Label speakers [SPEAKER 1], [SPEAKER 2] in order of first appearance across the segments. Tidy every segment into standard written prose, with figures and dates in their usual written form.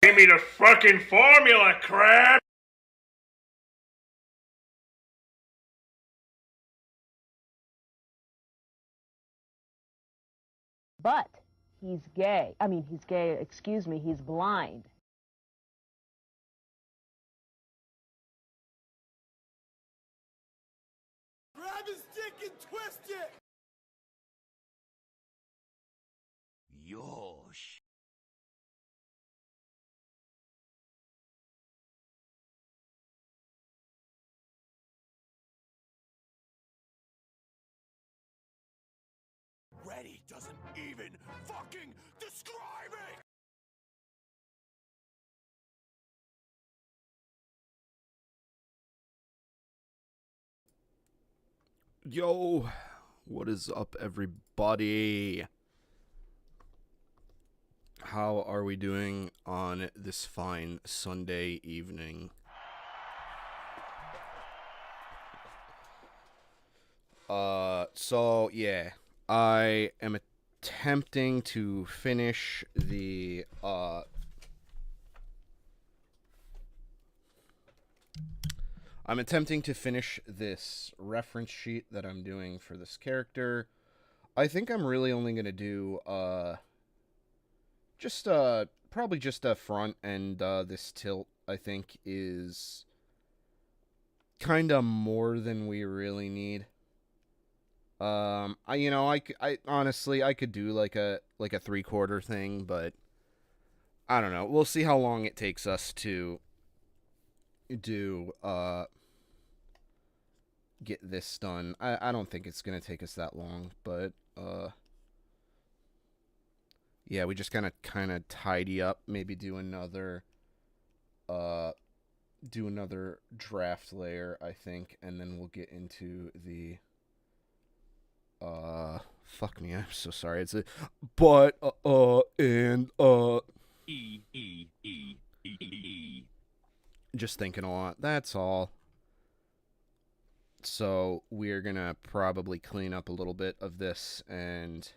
[SPEAKER 1] Give me the fucking formula, crap!
[SPEAKER 2] But he's gay. I mean, he's gay, excuse me, he's blind.
[SPEAKER 3] Grab his dick and twist it!
[SPEAKER 4] Yosh. Ready doesn't even fucking describe it!
[SPEAKER 5] Yo, what is up, everybody? How are we doing on this fine Sunday evening? So yeah, I am attempting to finish the I'm attempting to finish this reference sheet that I'm doing for this character. I think I'm really only going to do, probably just a front, and, this tilt, I think, is kind of more than we really need. I honestly, I could do, like a 3/4 thing, but I don't know. We'll see how long it takes us to do, get this done. I don't think it's gonna take us that long, but yeah, we just kind of tidy up, maybe do another draft layer, I think, and then we'll get into the fuck me, I'm so sorry. It's a but and just thinking a lot. That's all. So we're gonna probably clean up a little bit of this and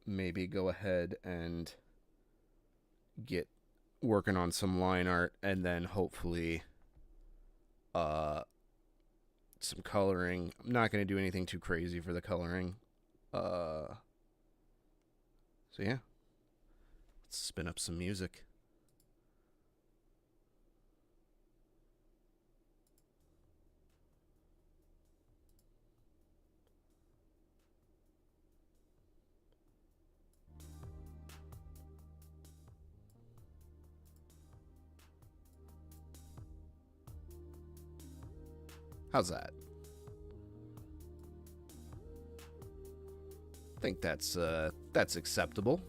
[SPEAKER 5] maybe go ahead and get working on some line art, and then hopefully some coloring. I'm not gonna do anything too crazy for the coloring. So yeah, let's spin up some music. How's that? I think that's acceptable.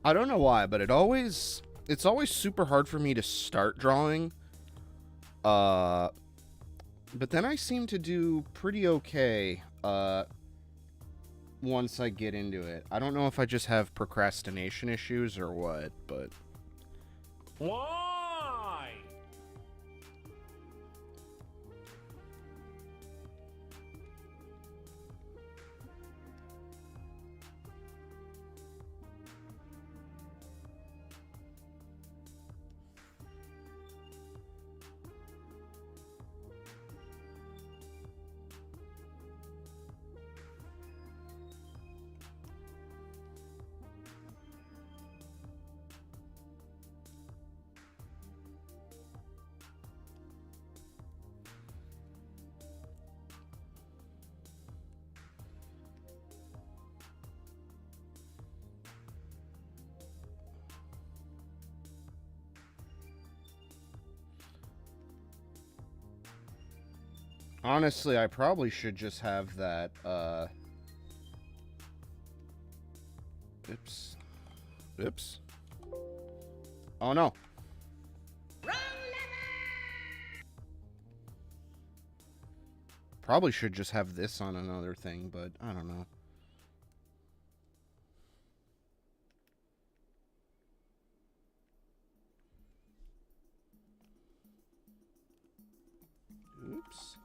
[SPEAKER 5] I don't know why, but it's always super hard for me to start drawing. But then I seem to do pretty okay once I get into it. I don't know if I just have procrastination issues or what, but
[SPEAKER 4] Why?
[SPEAKER 5] honestly, I probably should just have that, oops. Oops. Oh, no. Probably should just have this on another thing, but I don't know. Oops.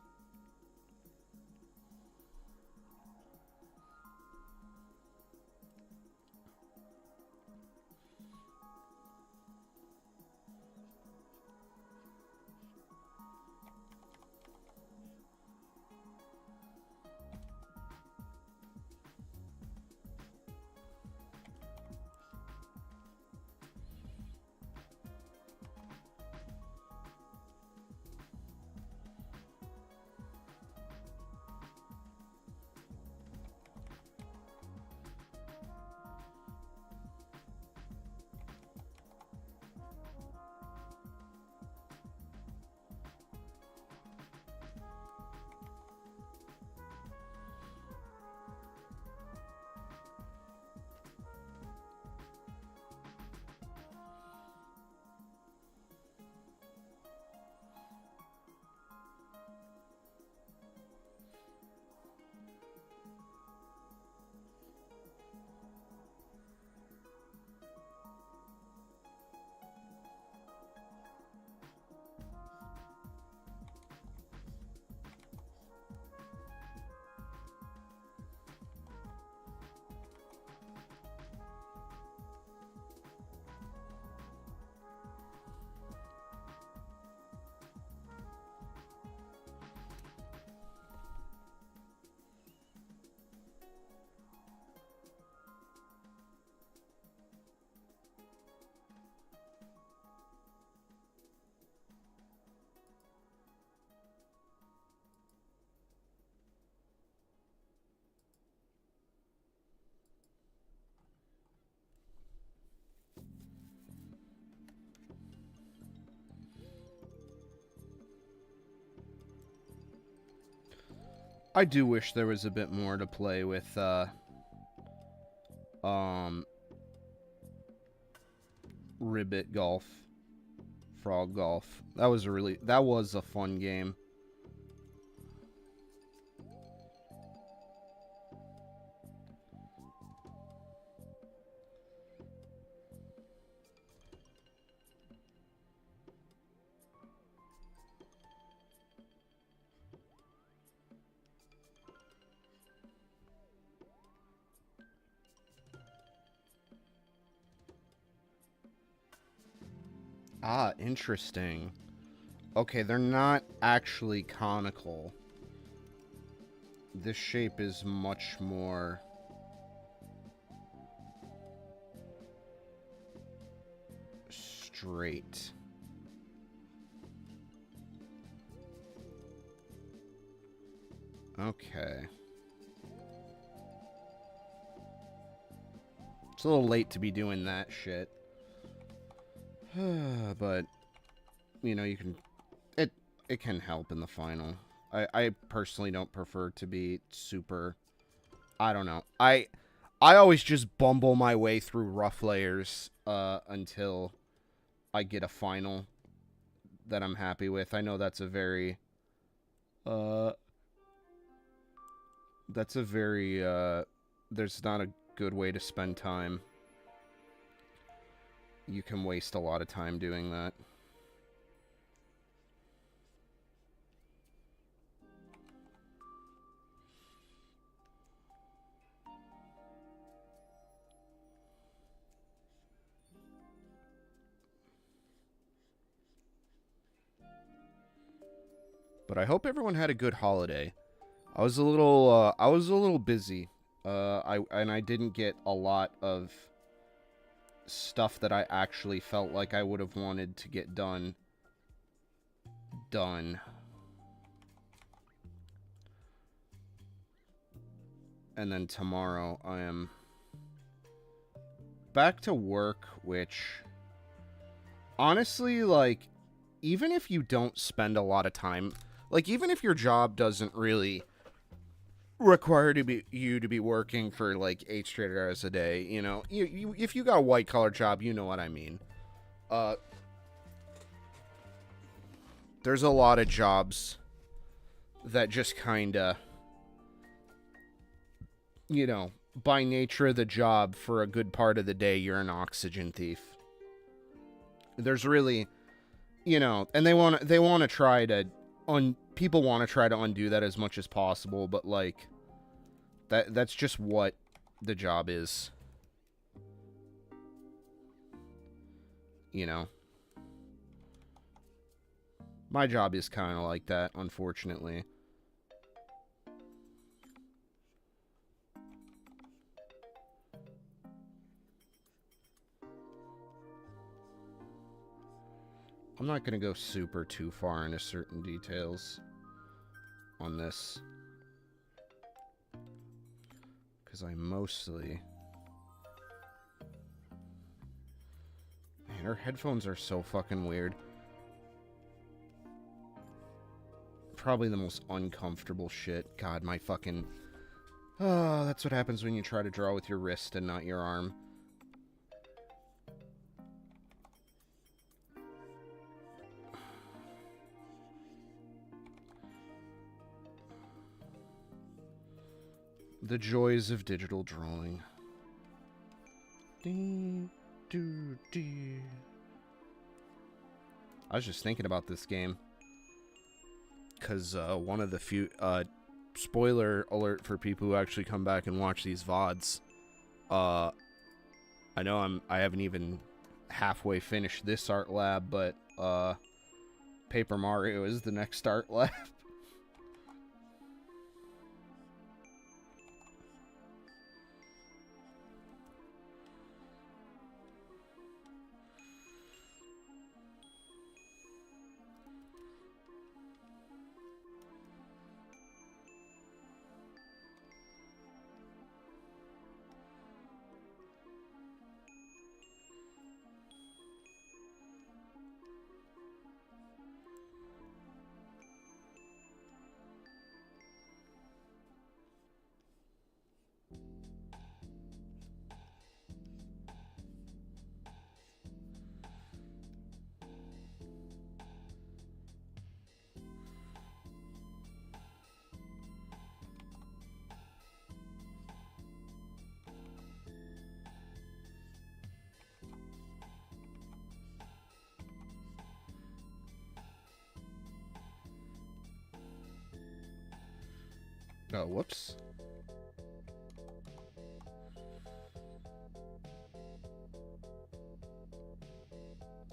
[SPEAKER 5] I do wish there was a bit more to play with, Ribbit Golf. Frog Golf. That was a fun game. Ah, interesting. Okay, they're not actually conical. This shape is much more straight. Okay. It's a little late to be doing that shit. But, you know, you can... It can help in the final. I personally don't prefer to be super... I don't know. I I always just bumble my way through rough layers until I get a final that I'm happy with. I know that's a very there's not a good way to spend time. You can waste a lot of time doing that. But I hope everyone had a good holiday. I was a little busy. I didn't get a lot of stuff that I actually felt like I would have wanted to get done. And then tomorrow I am back to work, which honestly, like, even if you don't spend a lot of time, like, even if your job doesn't really require you to be working for like 8 straight hours a day, you know, if you got a white collar job, you know what I mean. There's a lot of jobs that just kind of, you know, by nature of the job, for a good part of the day, you're an oxygen thief. There's really, you know, and people want to try to undo that as much as possible, but like that's just what the job is. You know. My job is kind of like that, unfortunately. I'm not going to go too far into certain details on this, because I mostly... Man, her headphones are so fucking weird. Probably the most uncomfortable shit. God, my fucking... Oh, that's what happens when you try to draw with your wrist and not your arm. The joys of digital drawing. I was just thinking about this game, because one of the few... spoiler alert for people who actually come back and watch these VODs. I know I haven't even halfway finished this ARTLAB, but Paper Mario is the next ARTLAB. Oh, whoops.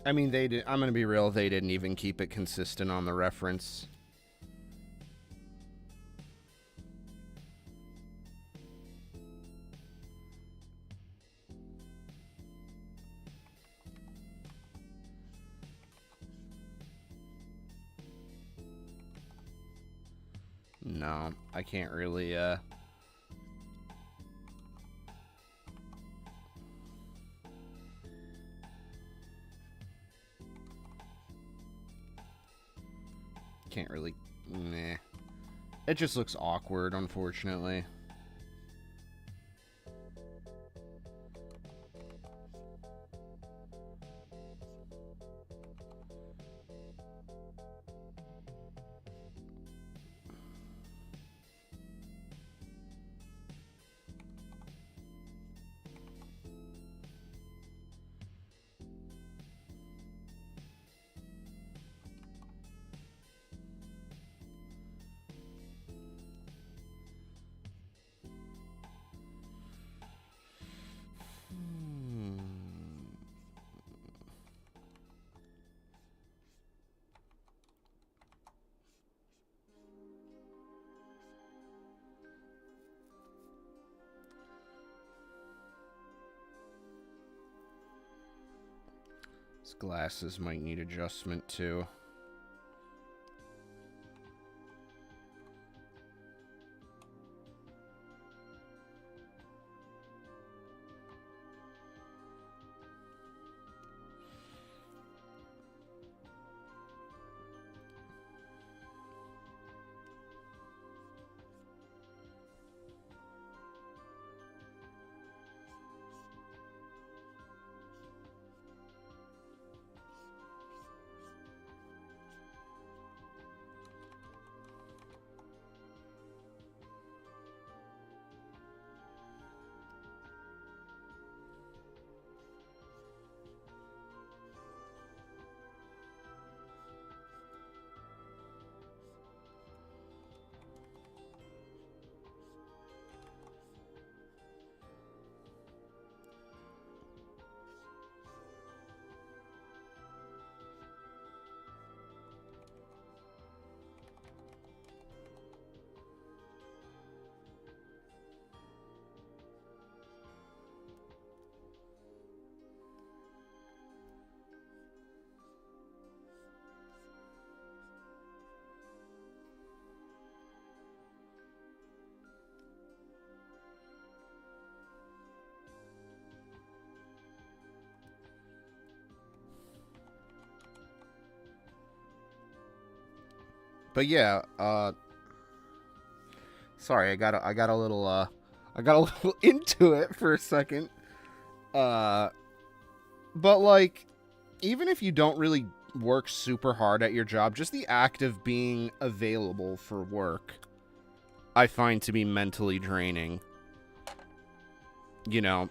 [SPEAKER 5] I mean, they did. I'm gonna be real. They didn't even keep it consistent on the reference. No, I can't really, can't really, nah. It just looks awkward, unfortunately. His glasses might need adjustment too. But yeah, sorry, I got a little into it for a second. But like, even if you don't really work super hard at your job, just the act of being available for work, I find to be mentally draining. You know,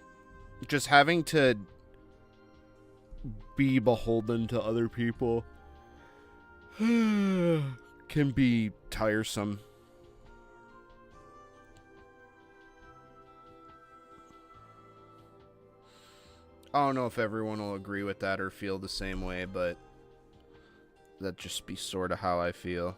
[SPEAKER 5] just having to be beholden to other people can be tiresome. I don't know if everyone will agree with that or feel the same way, but that'd just be sort of how I feel.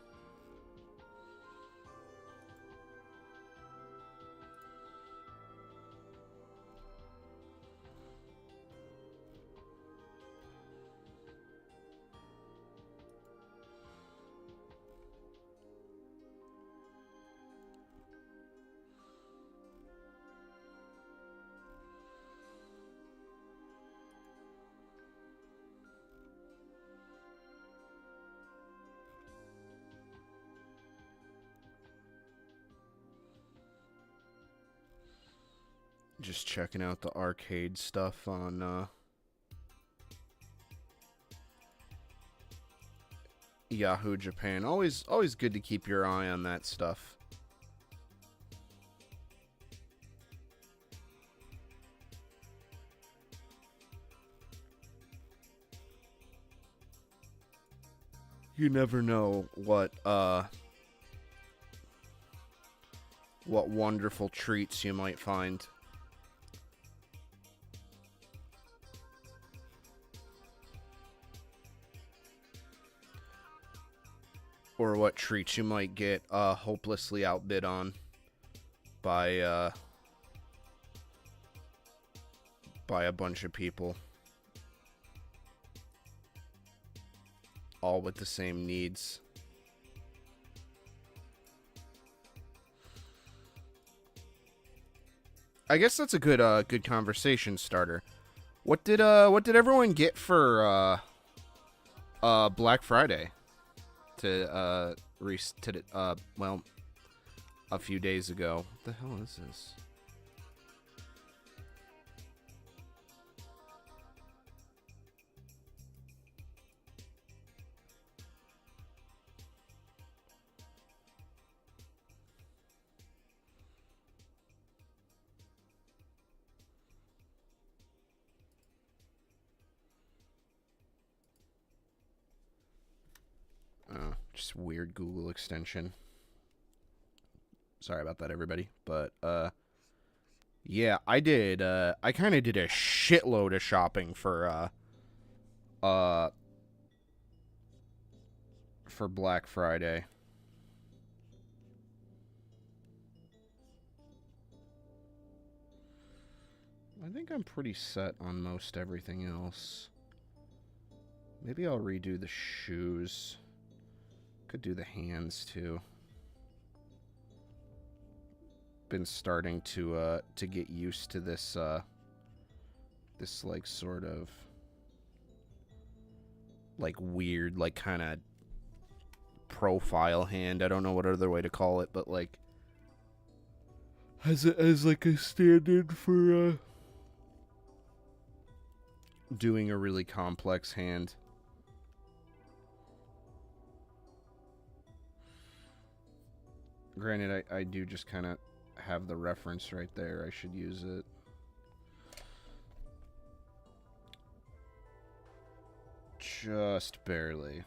[SPEAKER 5] Just checking out the arcade stuff on Yahoo Japan. Always good to keep your eye on that stuff. You never know what wonderful treats you might find. Or what treats you might get hopelessly outbid on by a bunch of people. All with the same needs. I guess that's a good conversation starter. What did everyone get for Black Friday? Well, a few days ago. What the hell is this? Oh, just weird Google extension. Sorry about that, everybody. But, yeah, I kind of did a shitload of shopping for Black Friday. I think I'm pretty set on most everything else. Maybe I'll redo the shoes. Could do the hands too. Been starting to get used to this this like sort of like weird, like kind of profile hand. I don't know what other way to call it, but like has it as like a stand-in for doing a really complex hand. Granted, I do just kind of have the reference right there. I should use it. Just barely.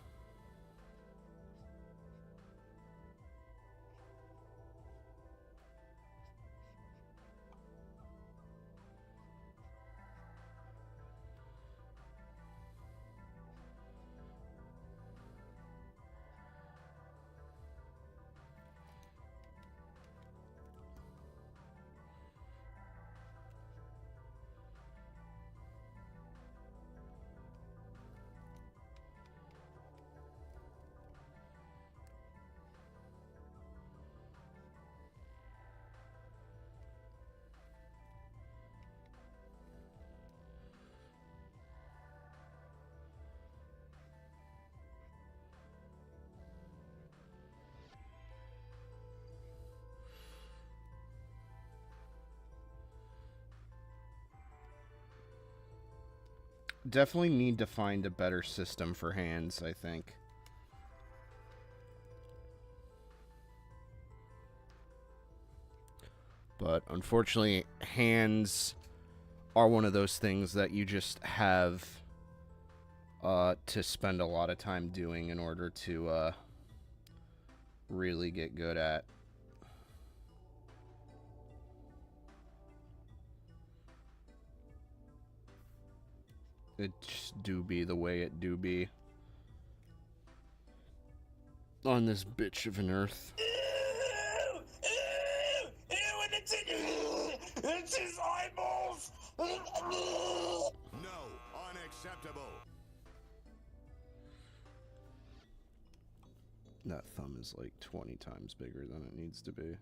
[SPEAKER 5] Definitely need to find a better system for hands, I think. But unfortunately, hands are one of those things that you just have to spend a lot of time doing in order to really get good at. It just do be the way it do be on this bitch of an earth.
[SPEAKER 4] Ew! Ew! Ew! And it's his eyeballs! No, unacceptable.
[SPEAKER 5] That thumb is like 20 times bigger than it needs to be.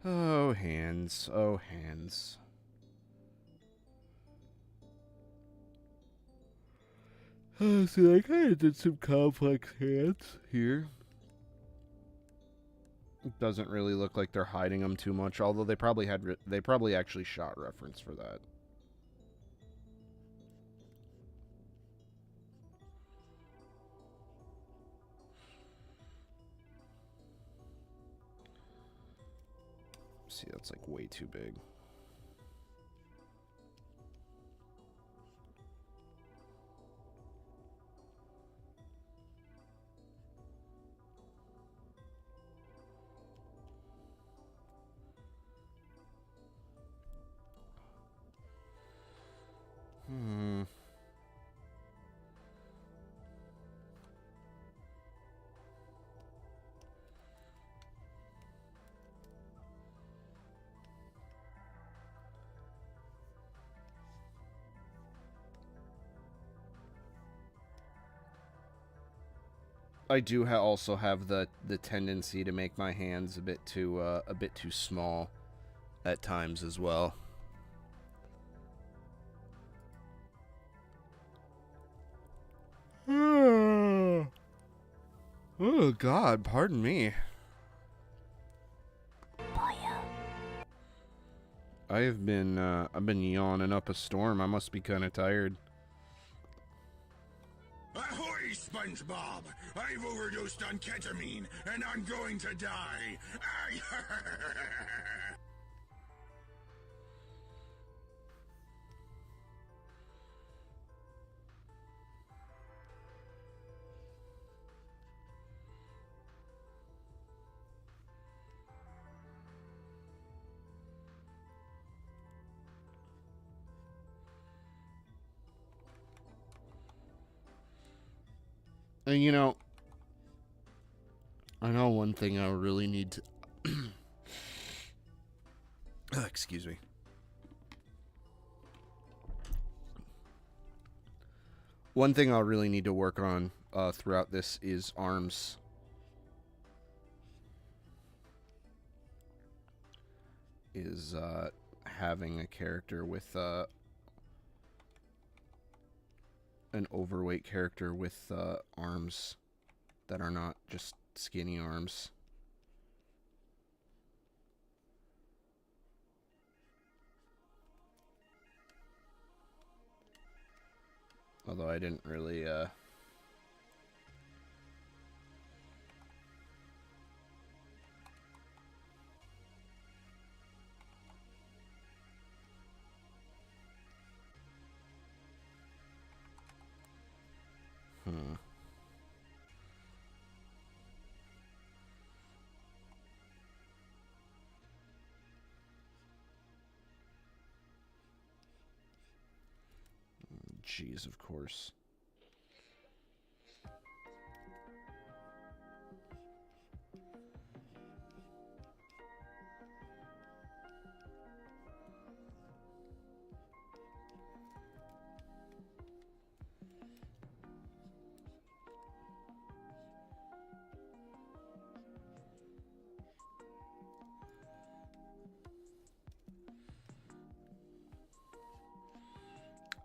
[SPEAKER 5] Oh, hands. Oh, hands. Oh, see, I kind of did some complex hands here. It doesn't really look like they're hiding them too much, although they probably they probably actually shot reference for that. See, that's like way too big. I do also have the tendency to make my hands a bit too small at times as well. Oh God, pardon me. I've been yawning up a storm. I must be kind of tired.
[SPEAKER 4] Ahoy, SpongeBob! I've overdosed on ketamine, and I'm going to die!
[SPEAKER 5] And you know, I know one thing I really need to... Excuse me. One thing I'll really need to work on throughout this is arms. Is having a character with an overweight character with arms that are not just skinny arms. Although I didn't really Jeez, of course.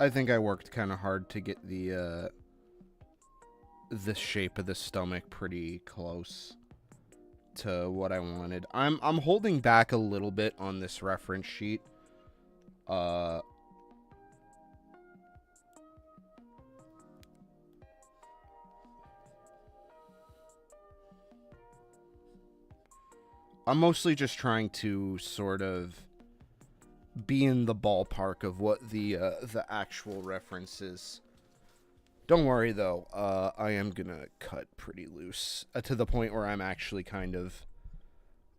[SPEAKER 5] I think I worked kind of hard to get the shape of the stomach pretty close to what I wanted. I'm holding back a little bit on this reference sheet. I'm mostly just trying to sort of be in the ballpark of what the actual reference is. Don't worry though, I am gonna cut pretty loose to the point where I'm actually kind of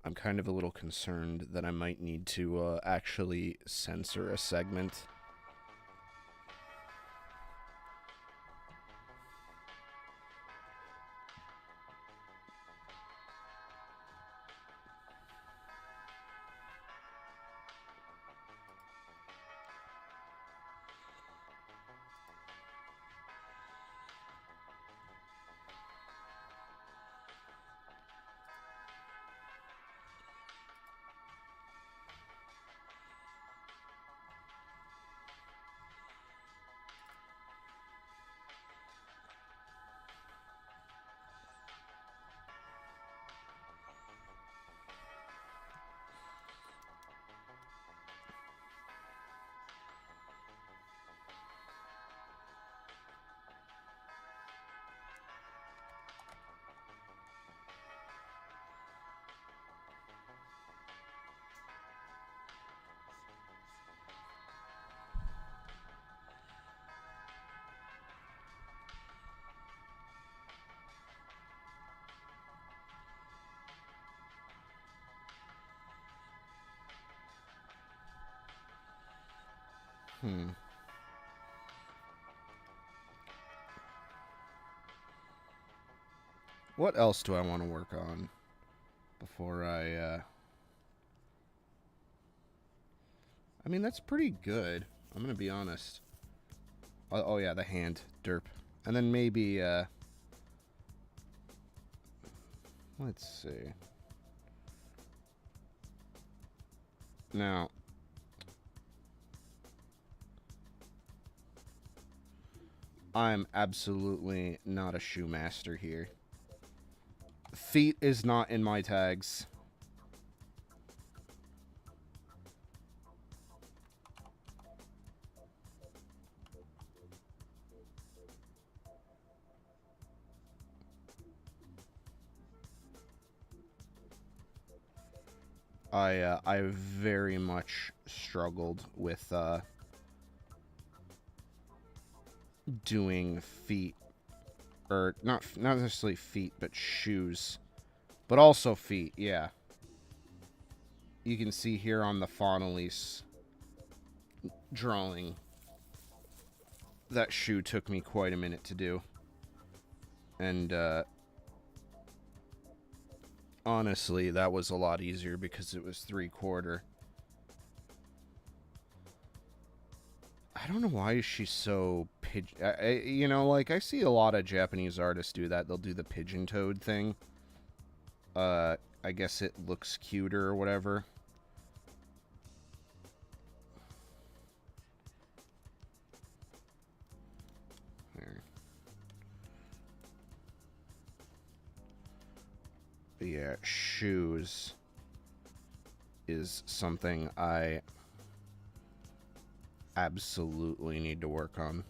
[SPEAKER 5] a little concerned that I might need to actually censor a segment. What else do I want to work on before I mean, that's pretty good. I'm gonna be honest. Oh yeah, the hand. Derp. And then maybe, let's see. Now, I'm absolutely not a shoe master here. Feet is not in my tags. I very much struggled with doing feet, or not necessarily feet, but shoes, but also feet. Yeah, you can see here on the Fawn Elise drawing that shoe took me quite a minute to do, and Honestly, that was a lot easier because it was 3/4. I don't know why she's so you know, like, I see a lot of Japanese artists do that. They'll do the pigeon toed thing. I guess it looks cuter or whatever. There. But yeah, shoes is something I absolutely need to work on.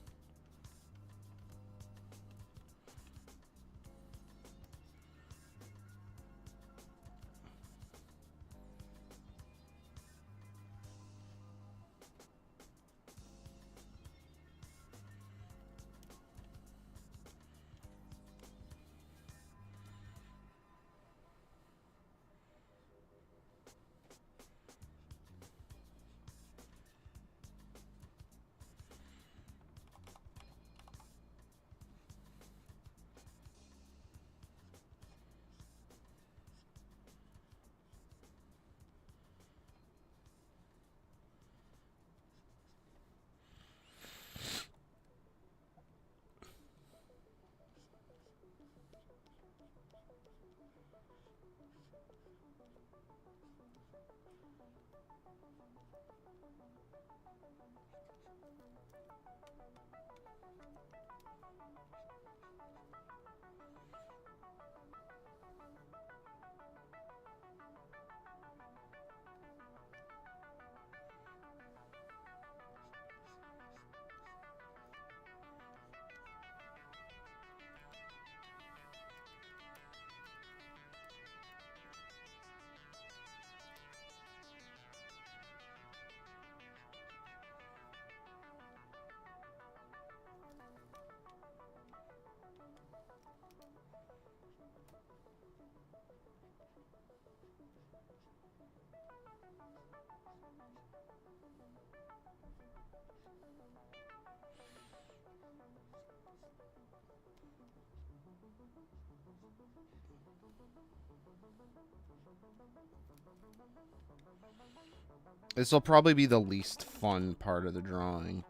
[SPEAKER 5] This will probably be the least fun part of the drawing,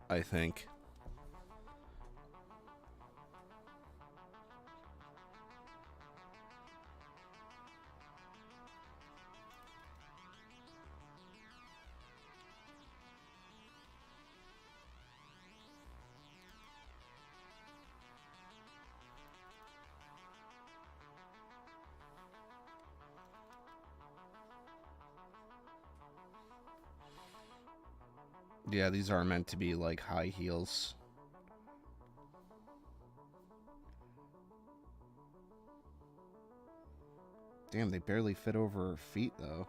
[SPEAKER 5] I think. Yeah, these are meant to be like high heels. Damn, they barely fit over her feet, though.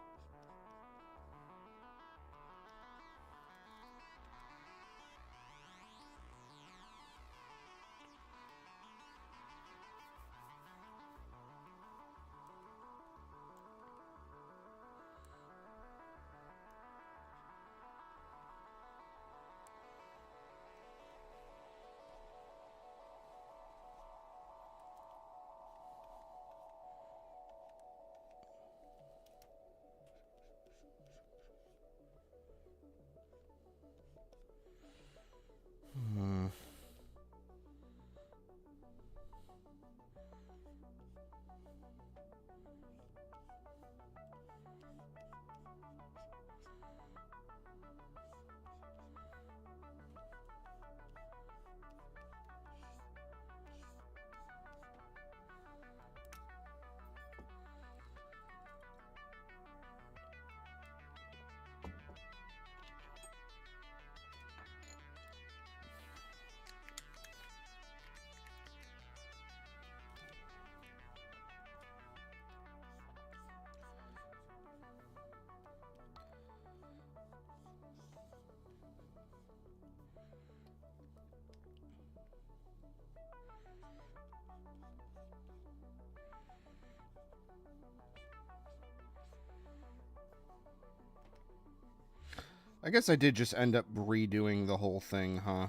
[SPEAKER 5] I guess I did just end up redoing the whole thing, huh?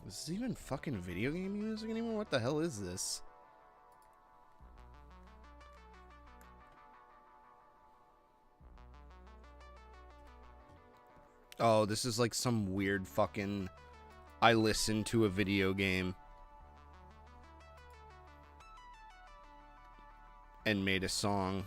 [SPEAKER 5] Is this even fucking video game music anymore? What the hell is this? Oh, this is like some weird fucking... I listened to a video game and made a song.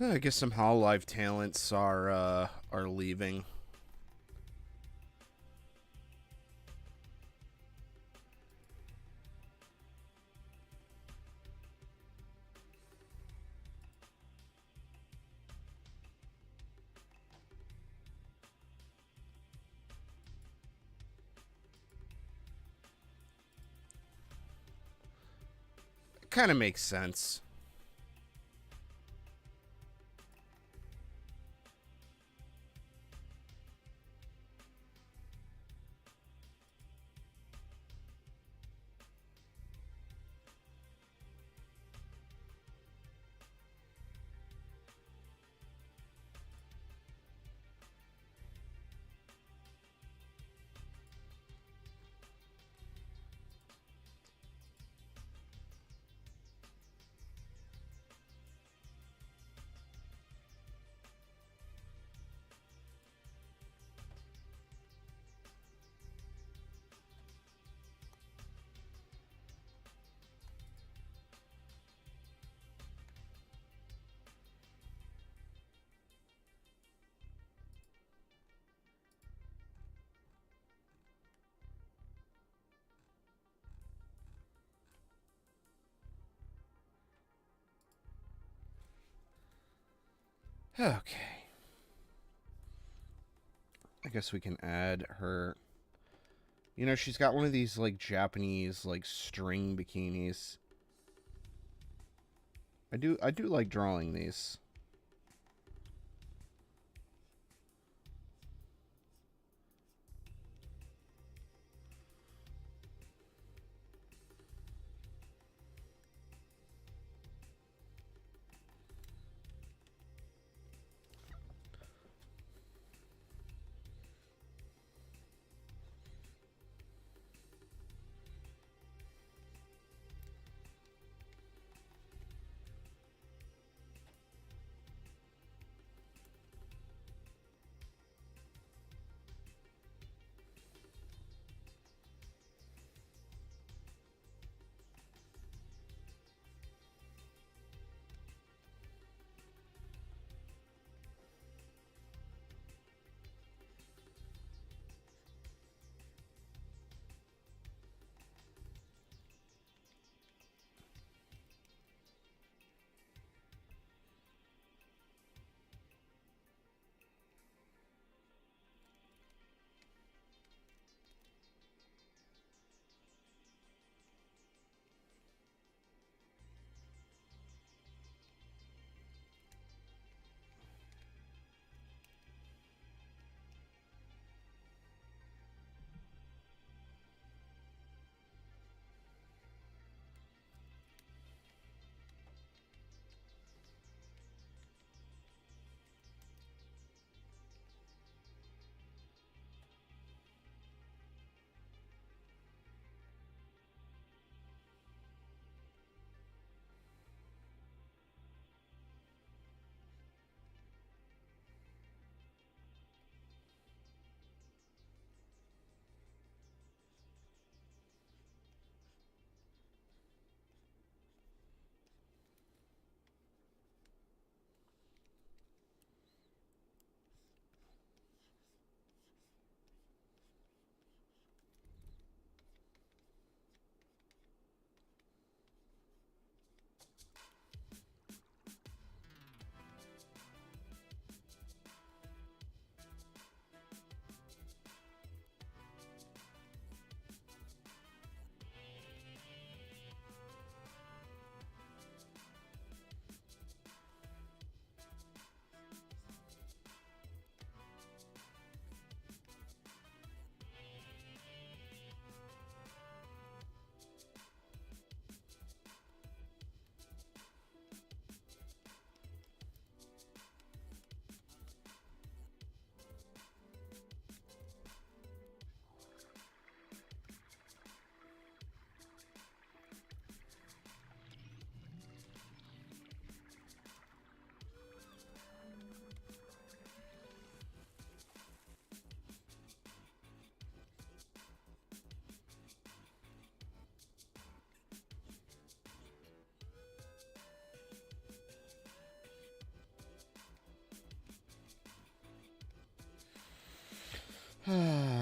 [SPEAKER 5] I guess some Hololive talents are leaving. It kind of makes sense. Okay. I guess we can add her. You know, she's got one of these, like, Japanese, like, string bikinis. I do like drawing these.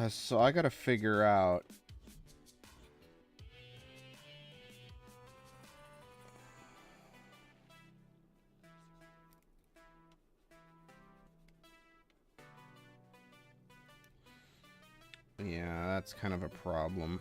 [SPEAKER 5] So I gotta figure out. Yeah, that's kind of a problem.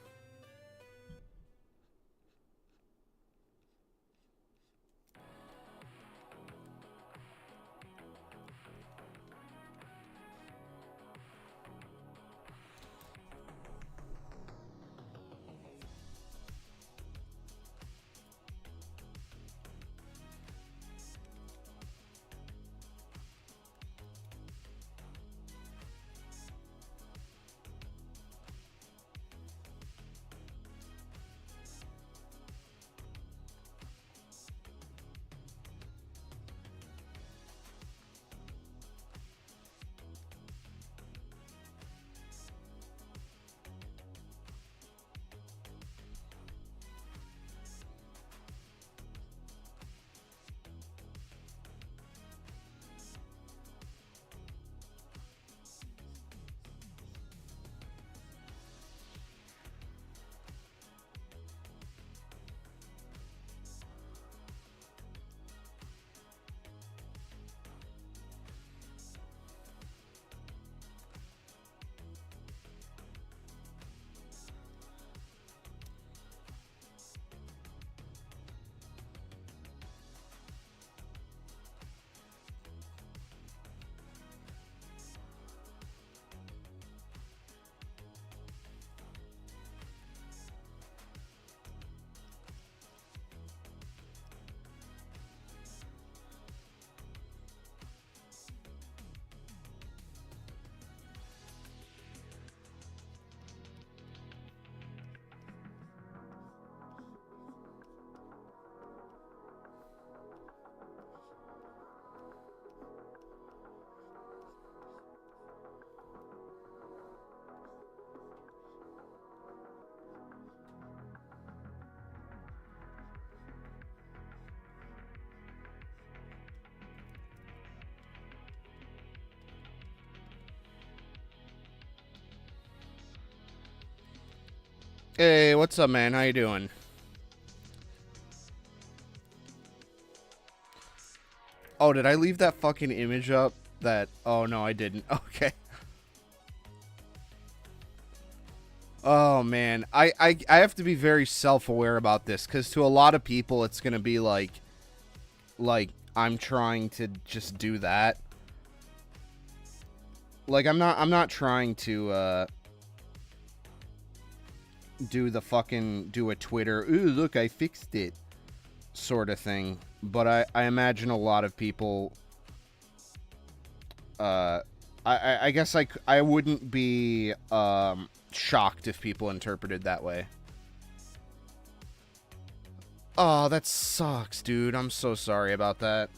[SPEAKER 5] Hey, what's up, man? How you doing? Oh, did I leave that fucking image up? That... Oh, no, I didn't. Okay. Oh, man. I have to be very self-aware about this, because to a lot of people, it's going to be like, I'm trying to just do that. Like, I'm not trying to, do a Twitter, ooh, look, I fixed it, sort of thing. But I imagine a lot of people, I guess I wouldn't be, shocked if people interpreted that way. Oh, that sucks, dude. I'm so sorry about that.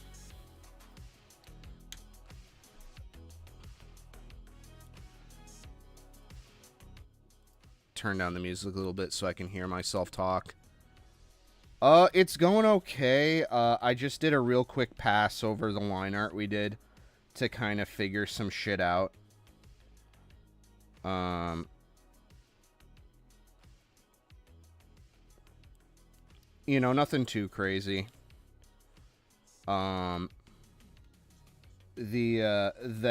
[SPEAKER 5] Turn down the music a little bit so I can hear myself talk. It's going okay. I just did a real quick pass over the line art we did to kind of figure some shit out. You know, nothing too crazy. The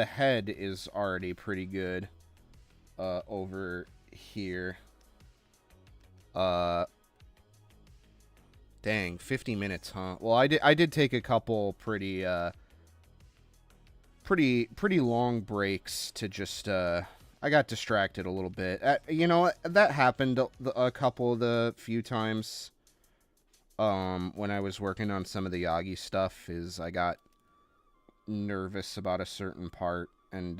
[SPEAKER 5] head is already pretty good, over here. Dang, 50 minutes, huh? Well, I did take a couple pretty long breaks to just, I got distracted a little bit. You know, that happened a couple of the few times, when I was working on some of the Yagi stuff, is I got nervous about a certain part, and,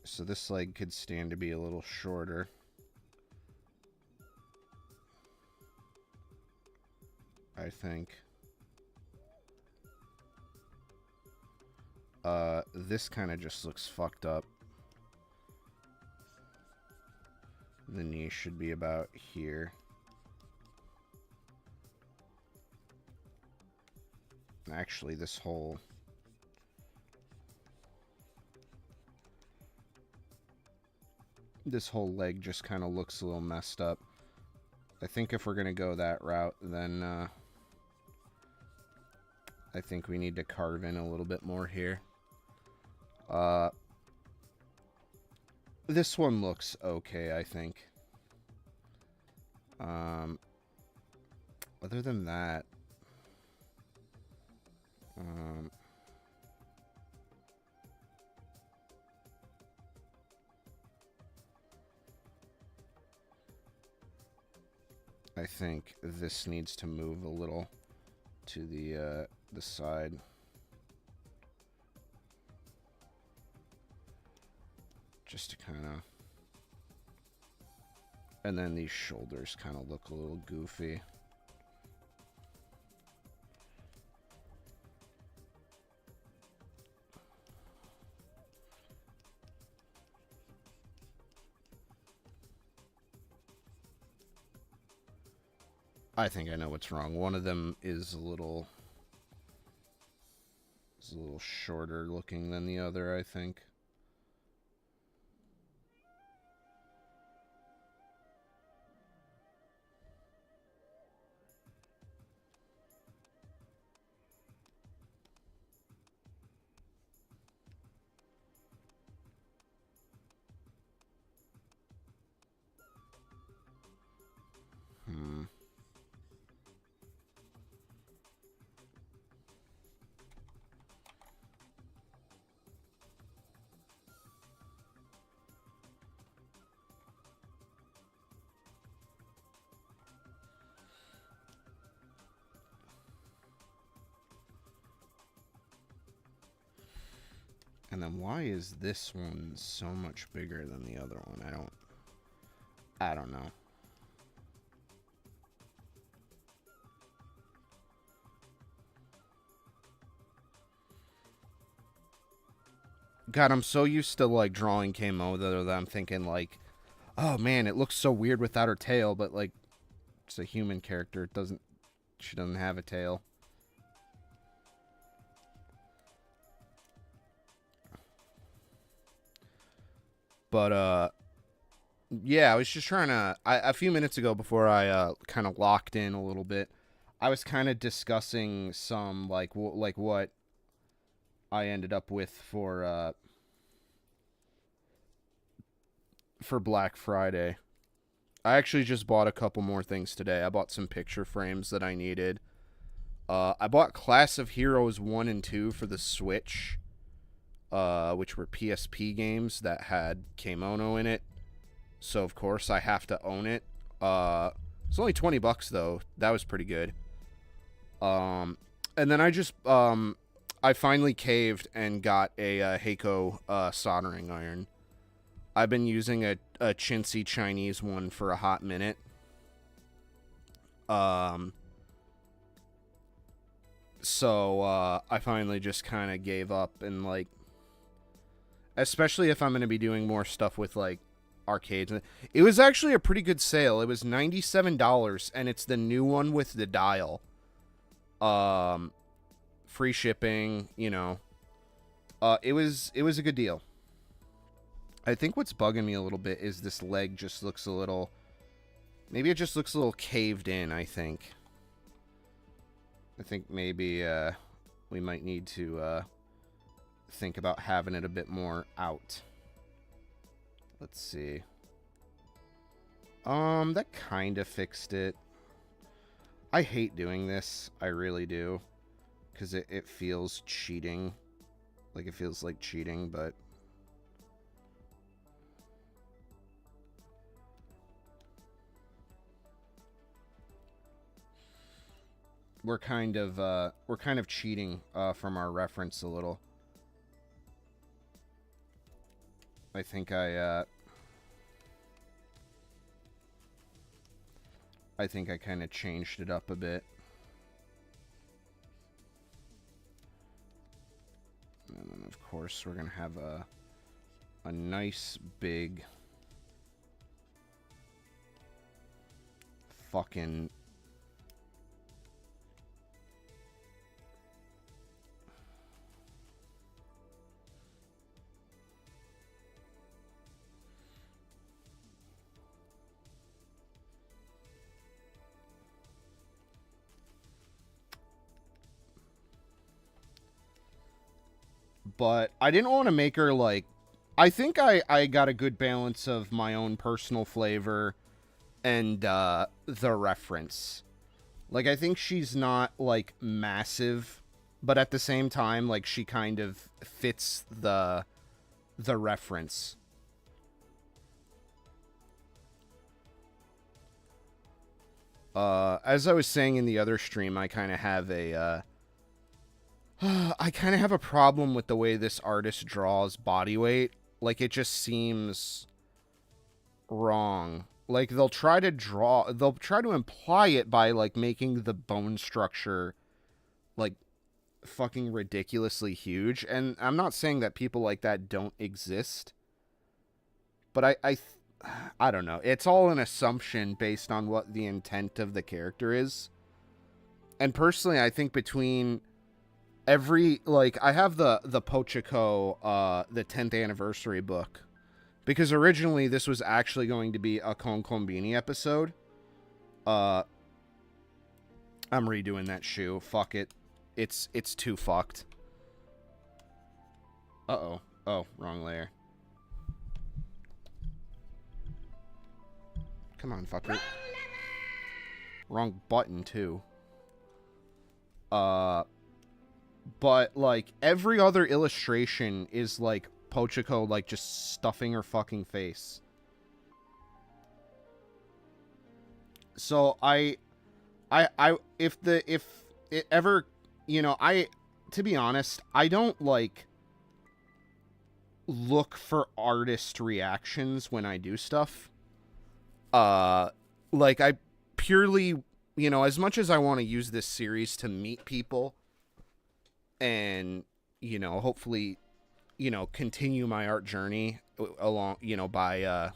[SPEAKER 5] So this leg could stand to be a little shorter. I think. This kind of just looks fucked up. The knee should be about here. Actually, this whole leg just kind of looks a little messed up. I think if we're gonna go that route, then I think we need to carve in a little bit more here. This one looks okay, I think. Other than that, I think this needs to move a little to the side. Just to kind of... And then these shoulders kind of look a little goofy. I think I know what's wrong. One of them is a little shorter looking than the other, I think. And then why is this one so much bigger than the other one? I don't know. God, I'm so used to like drawing Kamo that I'm thinking like, oh man, it looks so weird without her tail, but like it's a human character. She doesn't have a tail. But, yeah, I was just trying to... a few minutes ago, before I kind of locked in a little bit, I was kind of discussing some, like what I ended up with for Black Friday. I actually just bought a couple more things today. I bought some picture frames that I needed. I bought Class of Heroes 1 and 2 for the Switch. Which were PSP games that had Kimono in it. So, of course, I have to own it. It's only $20, though. That was pretty good. And then I finally caved and got a Heiko soldering iron. I've been using a chintzy Chinese one for a hot minute. So, I finally just kind of gave up and, like, especially if I'm going to be doing more stuff with, like, arcades. It was actually a pretty good sale. It was $97, and it's the new one with the dial. Free shipping, you know. It was a good deal. I think what's bugging me a little bit is this leg just looks a little... Maybe it just looks a little caved in, I think. I think maybe we might need to... think about having it a bit more out. Let's see. That kind of fixed it. I hate doing this. I really do. Because it feels cheating. Like, it feels like cheating, but... We're kind of cheating from our reference a little. I think I kind of changed it up a bit. And then, of course, we're gonna have a nice big fucking but I didn't want to make her like, I think I got a good balance of my own personal flavor and the reference. Like, I think she's not like massive, but at the same time, like, she kind of fits the reference. As I was saying in the other stream, I kind of have a I kind of have a problem with the way this artist draws body weight. Like, it just seems wrong. Like, they'll try to imply it by, like, making the bone structure, like, fucking ridiculously huge. And I'm not saying that people like that don't exist. But I don't know. It's all an assumption based on what the intent of the character is. And personally, I think between every, like, I have the Pochiko, the 10th anniversary book, because originally this was actually going to be a Konkonbini episode. I'm redoing that shoe. Fuck it. It's too fucked. Uh-oh. Oh, wrong layer. Come on, fucker. Wrong button, too. But, like, every other illustration is, like, Pochiko, like, just stuffing her fucking face. So, if it ever, you know, to be honest, I don't, like, look for artist reactions when I do stuff. Like, I purely, you know, as much as I want to use this series to meet people, and, you know, hopefully, you know, continue my art journey along, you know, by,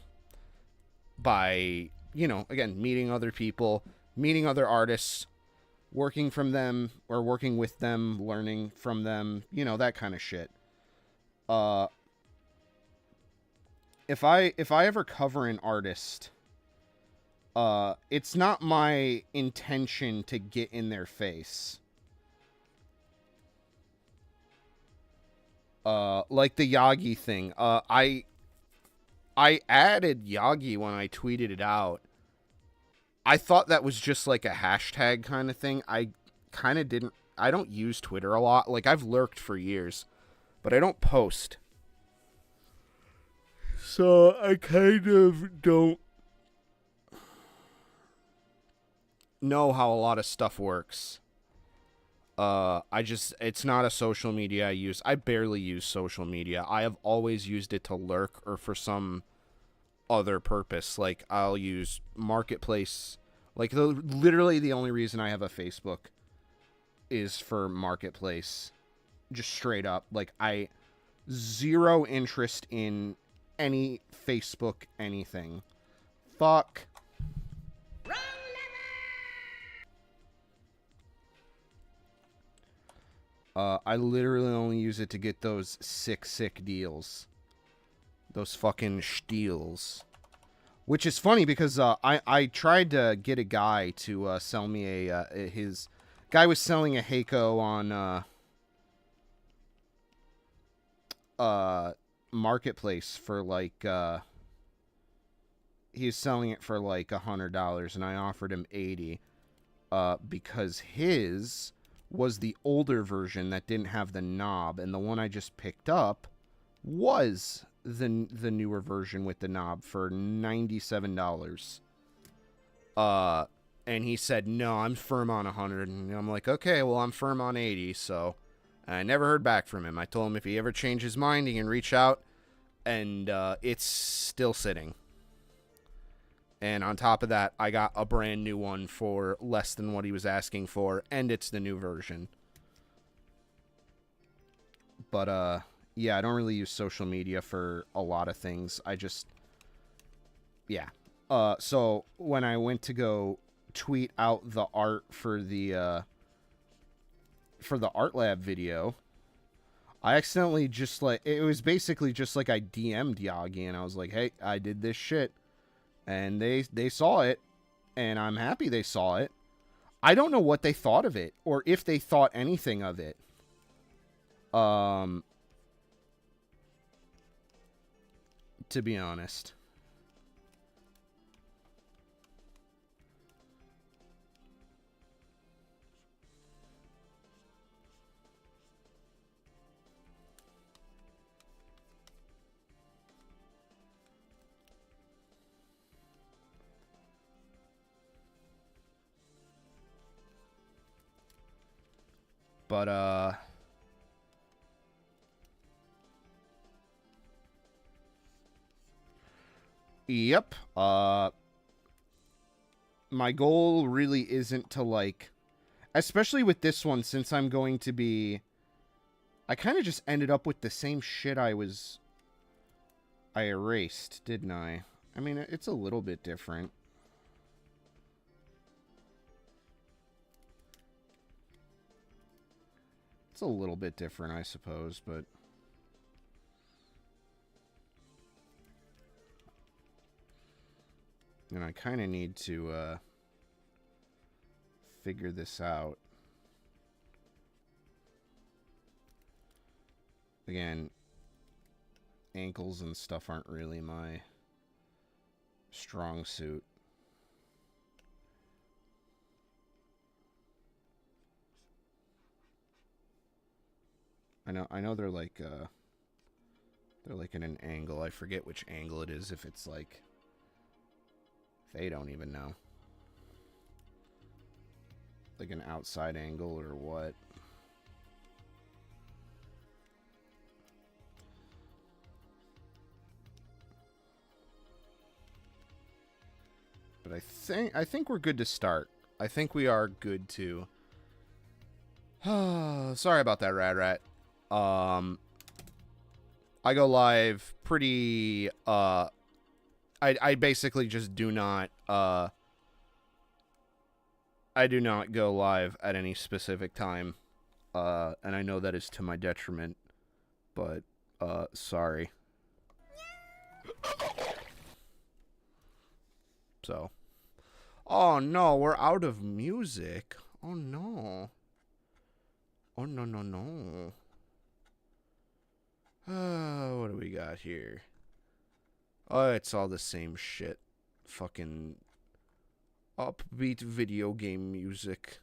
[SPEAKER 5] you know, again, meeting other people, meeting other artists, working from them, or working with them, learning from them, you know, that kind of shit. If I ever cover an artist, it's not my intention to get in their face. Like the Yagi thing. I added Yagi when I tweeted it out. I thought that was just like a hashtag kind of thing. I don't use Twitter a lot. Like, I've lurked for years, but I don't post. So I kind of don't know how a lot of stuff works. It's not a social media I use. I barely use social media. I have always used it to lurk or for some other purpose. Like, I'll use Marketplace. Like, literally the only reason I have a Facebook is for Marketplace. Just straight up. Like, zero interest in any Facebook anything. Fuck. I literally only use it to get those sick deals. Those fucking steals. Which is funny because I tried to get a guy to sell me his guy was selling a Heiko on Marketplace for like he was selling it for like $100, and I offered him $80 because his was the older version that didn't have the knob, and the one I just picked up was the newer version with the knob for $97. And he said, no, I'm firm on 100. And I'm like, okay, well, I'm firm on 80. So I never heard back from him. I told him if he ever changed his mind, he can reach out, and it's still sitting. And on top of that, I got a brand new one for less than what he was asking for, and it's the new version. But, yeah, I don't really use social media for a lot of things. I just, yeah. So when I went to go tweet out the art for the ARTLAB video, I accidentally just, like, it was basically just like I DM'd Yagi, and I was like, hey, I did this shit. And they saw it, and I'm happy they saw it. I don't know what they thought of it, or if they thought anything of it. To be honest. But, yep. My goal really isn't to, like, especially with this one, since I'm going to be, I kind of just ended up with the same shit I erased, didn't I? I mean, it's a little bit different. It's a little bit different, I suppose, but... And I kind of need to, figure this out. Again, ankles and stuff aren't really my strong suit. I know they're like in an angle. I forget which angle it is, if it's like, they don't even know. Like an outside angle or what. But I think we're good to start. I think we are good to. Sorry about that, Rat. I go live pretty, I basically just do not, I do not go live at any specific time, and I know that is to my detriment, but, sorry. So. Oh no, we're out of music. Oh no. Oh no, no, no. What do we got here? Oh, it's all the same shit. Fucking upbeat video game music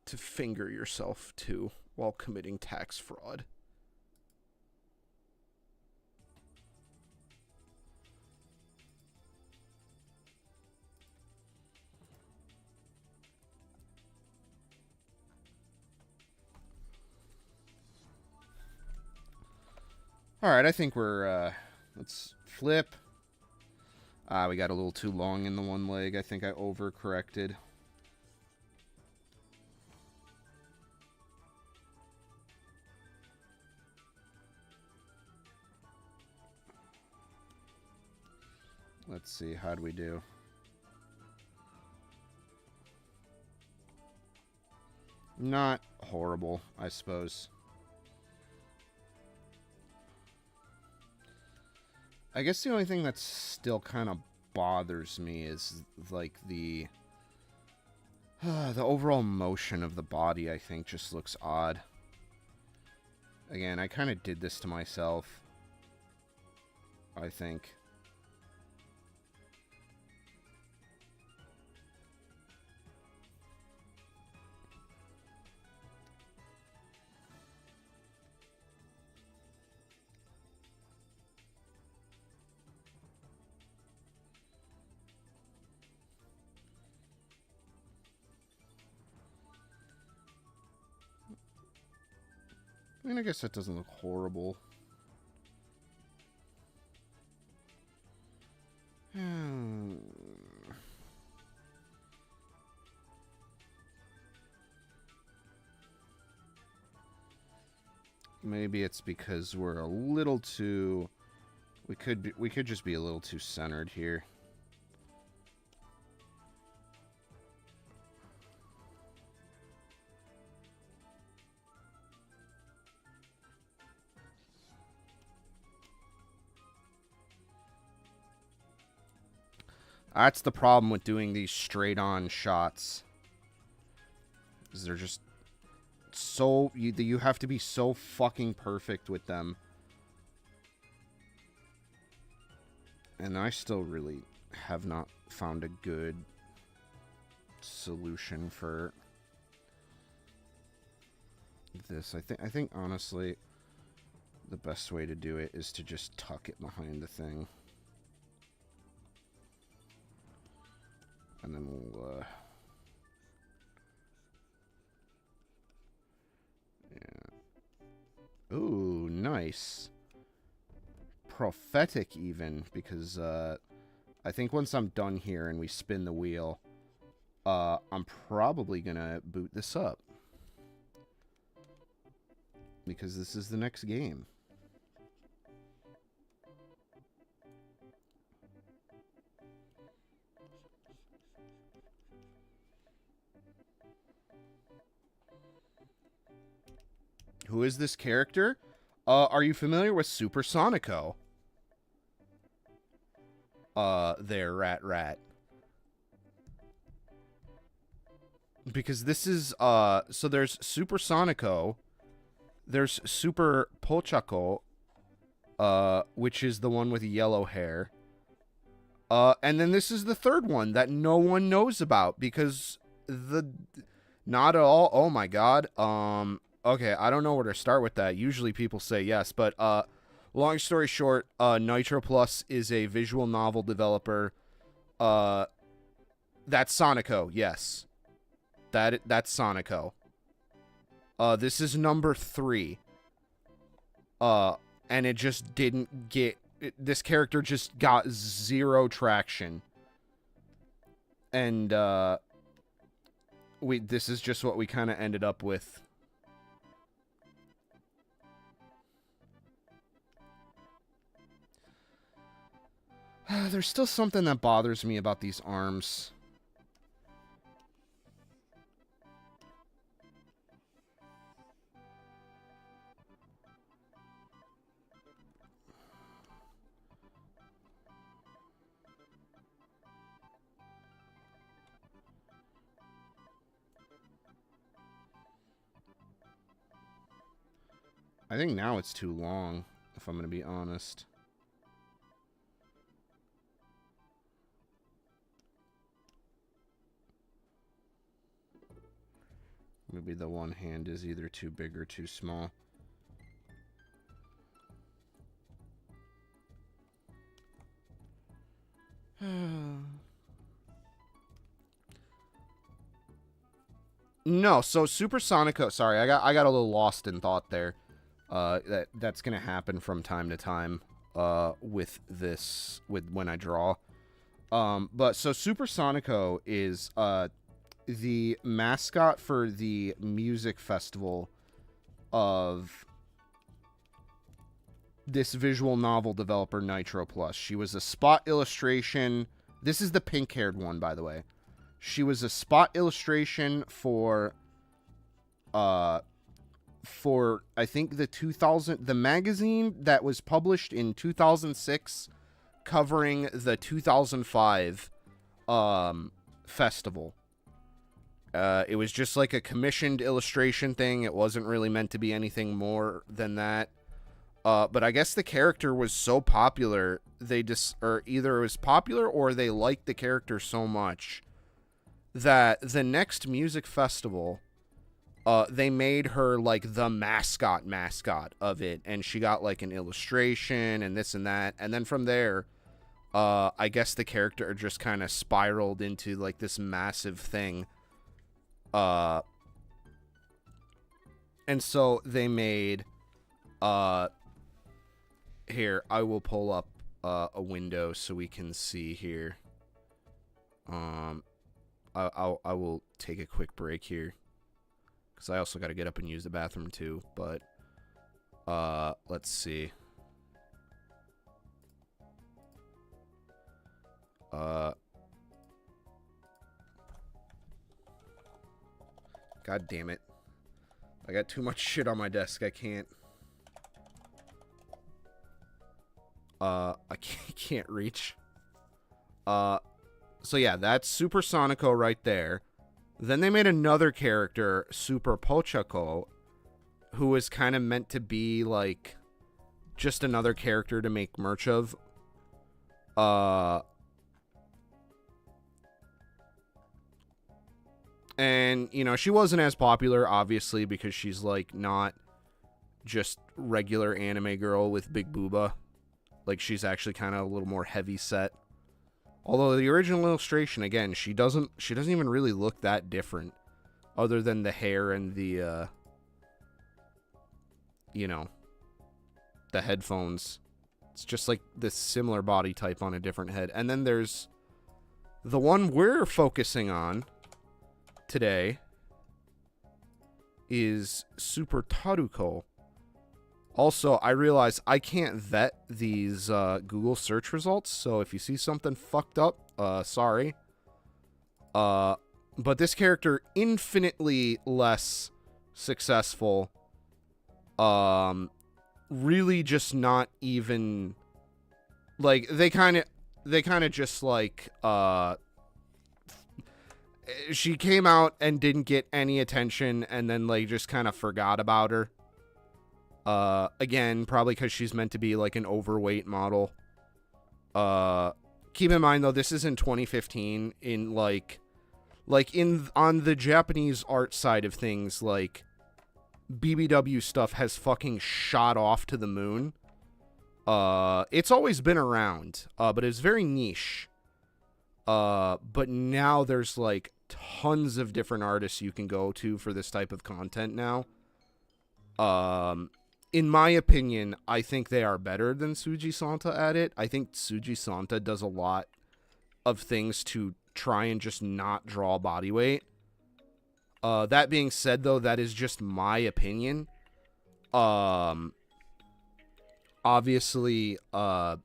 [SPEAKER 5] to finger yourself to while committing tax fraud. Alright, I think we're, let's flip. We got a little too long in the one leg. I think I overcorrected. Let's see, how'd we do? Not horrible, I suppose. I guess the only thing that still kind of bothers me is, like, the overall motion of the body, I think, just looks odd. Again, I kind of did this to myself, I think. I mean, I guess that doesn't look horrible. Maybe it's because we're a little too... We could just be a little too centered here. That's the problem with doing these straight-on shots. Is they're just so... You have to be so fucking perfect with them. And I still really have not found a good solution for this. I think honestly, the best way to do it is to just tuck it behind the thing. And then we'll, yeah. Ooh, nice. Prophetic even, because, I think once I'm done here and we spin the wheel, I'm probably gonna boot this up. Because this is the next game. Who is this character? Are you familiar with Supersonico? There, rat. Because this is, so there's Supersonico, there's Super Pochaco, which is the one with yellow hair, and then this is the third one that no one knows about, because not at all, oh my god, okay, I don't know where to start with that. Usually people say yes, but, long story short, Nitro Plus is a visual novel developer. That's Sonico, yes. That's Sonico. This is number 3. And it just didn't get... this character just got 0 traction. And, this is just what we kind of ended up with. There's still something that bothers me about these arms. I think now it's too long, if I'm going to be honest. Maybe the one hand is either too big or too small. No, so Supersonico, sorry, I got a little lost in thought there. That's gonna happen from time to time, with when I draw. But so Supersonico is, the mascot for the music festival of this visual novel developer, Nitro Plus. She was a spot illustration. This is the pink-haired one, by the way. She was a spot illustration for I think the magazine that was published in 2006 covering the 2005 festival. It was just like a commissioned illustration thing. It wasn't really meant to be anything more than that. But I guess the character was so popular, or either it was popular or they liked the character so much that the next music festival, they made her like the mascot of it, and she got like an illustration and this and that, and then from there, I guess the character just kind of spiraled into like this massive thing. And so they made, here, I will pull up a window so we can see here. I will take a quick break here, because I also got to get up and use the bathroom too, but Let's see. God damn it. I got too much shit on my desk. I can't. I can't reach. So yeah, that's Super Sonico right there. Then they made another character, Super Pochako, who was kind of meant to be like just another character to make merch of. And, you know, she wasn't as popular, obviously, because she's, like, not just regular anime girl with big booba. Like, she's actually kind of a little more heavy set. Although the original illustration, again, she doesn't even really look that different. Other than the hair and the, you know, the headphones. It's just like this similar body type on a different head. And then there's the one we're focusing on today is Super Taruko. Also, I realize I can't vet these Google search results, so if you see something fucked up, sorry. But this character, infinitely less successful. Really just not even, like, they kind of just, like, she came out and didn't get any attention, and then, like, just kind of forgot about her. Again, probably because she's meant to be, like, an overweight model. Keep in mind, though, this is in 2015, in, on the Japanese art side of things, like, BBW stuff has fucking shot off to the moon. It's always been around, but it's very niche. But now there's, like, tons of different artists you can go to for this type of content now. In my opinion, I think they are better than Tsuji Santa at it. I think Tsuji Santa does a lot of things to try and just not draw body weight. That being said, though, that is just my opinion. Obviously, the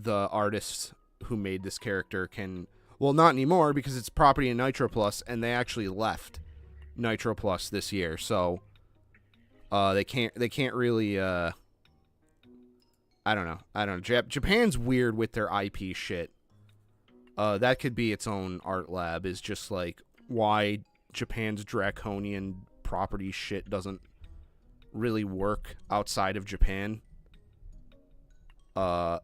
[SPEAKER 5] artists who made this character can... Well, not anymore, because it's property in Nitro Plus, and they actually left Nitro Plus this year, so... they can't really, I don't know. Japan's weird with their IP shit. That could be its own ARTLAB, is just, like, why Japan's draconian property shit doesn't really work outside of Japan. But,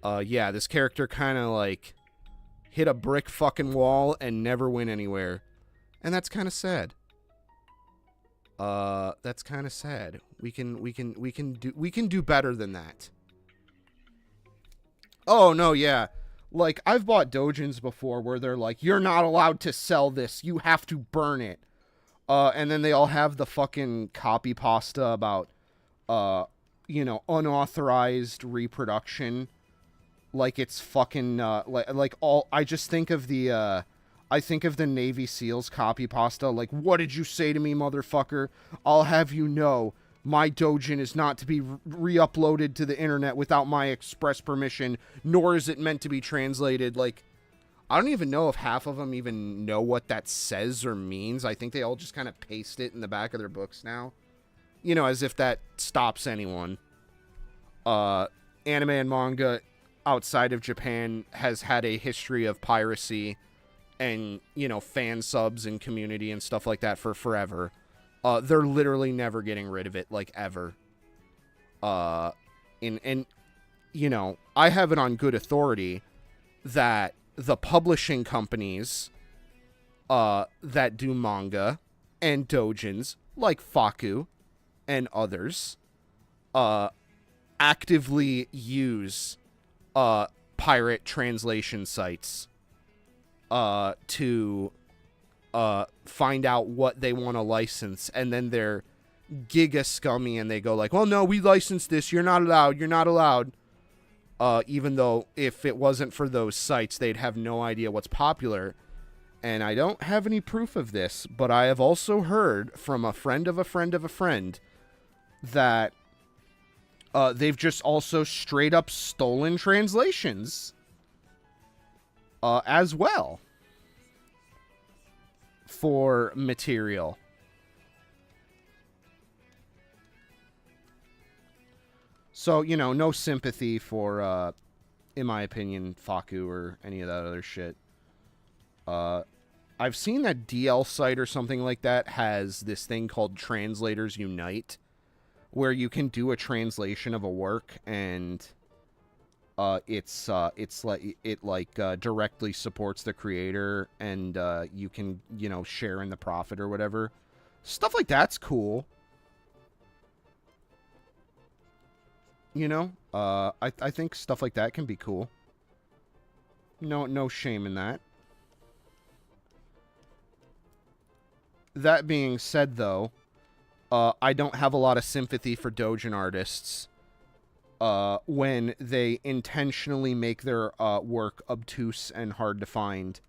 [SPEAKER 5] yeah, this character kind of, like, hit a brick fucking wall and never went anywhere. And that's kind of sad. That's kind of sad. We can do better than that. Oh, no, yeah. Like, I've bought doujins before where they're like, you're not allowed to sell this. You have to burn it. And then they all have the fucking copy pasta about, you know, unauthorized reproduction. Like it's fucking, like all, I just think of the, I think of the Navy SEALs copy pasta, like, what did you say to me, motherfucker? I'll have you know, my doujin is not to be re-uploaded to the internet without my express permission, nor is it meant to be translated. Like, I don't even know if half of them even know what that says or means. I think they all just kind of paste it in the back of their books now. You know, as if that stops anyone. Anime and manga outside of Japan has had a history of piracy and, you know, fan subs and community and stuff like that for forever. They're literally never getting rid of it, like, ever. And you know, I have it on good authority that the publishing companies that do manga and doujins, like Faku and others, actively use pirate translation sites to find out what they want to license, and then they're giga scummy and they go like, well, no, we licensed this, you're not allowed, even though if it wasn't for those sites, they'd have no idea what's popular. And I don't have any proof of this, but I have also heard from a friend of a friend of a friend that they've just also straight up stolen translations as well for material. So, you know, no sympathy for, in my opinion, Faku or any of that other shit. I've seen that DL site or something like that has this thing called Translators Unite, where you can do a translation of a work and it's like directly supports the creator, and you can, you know, share in the profit or whatever. Stuff like that's cool. You know, I think stuff like that can be cool. No shame in that. That being said, though, I don't have a lot of sympathy for doujin artists when they intentionally make their work obtuse and hard to find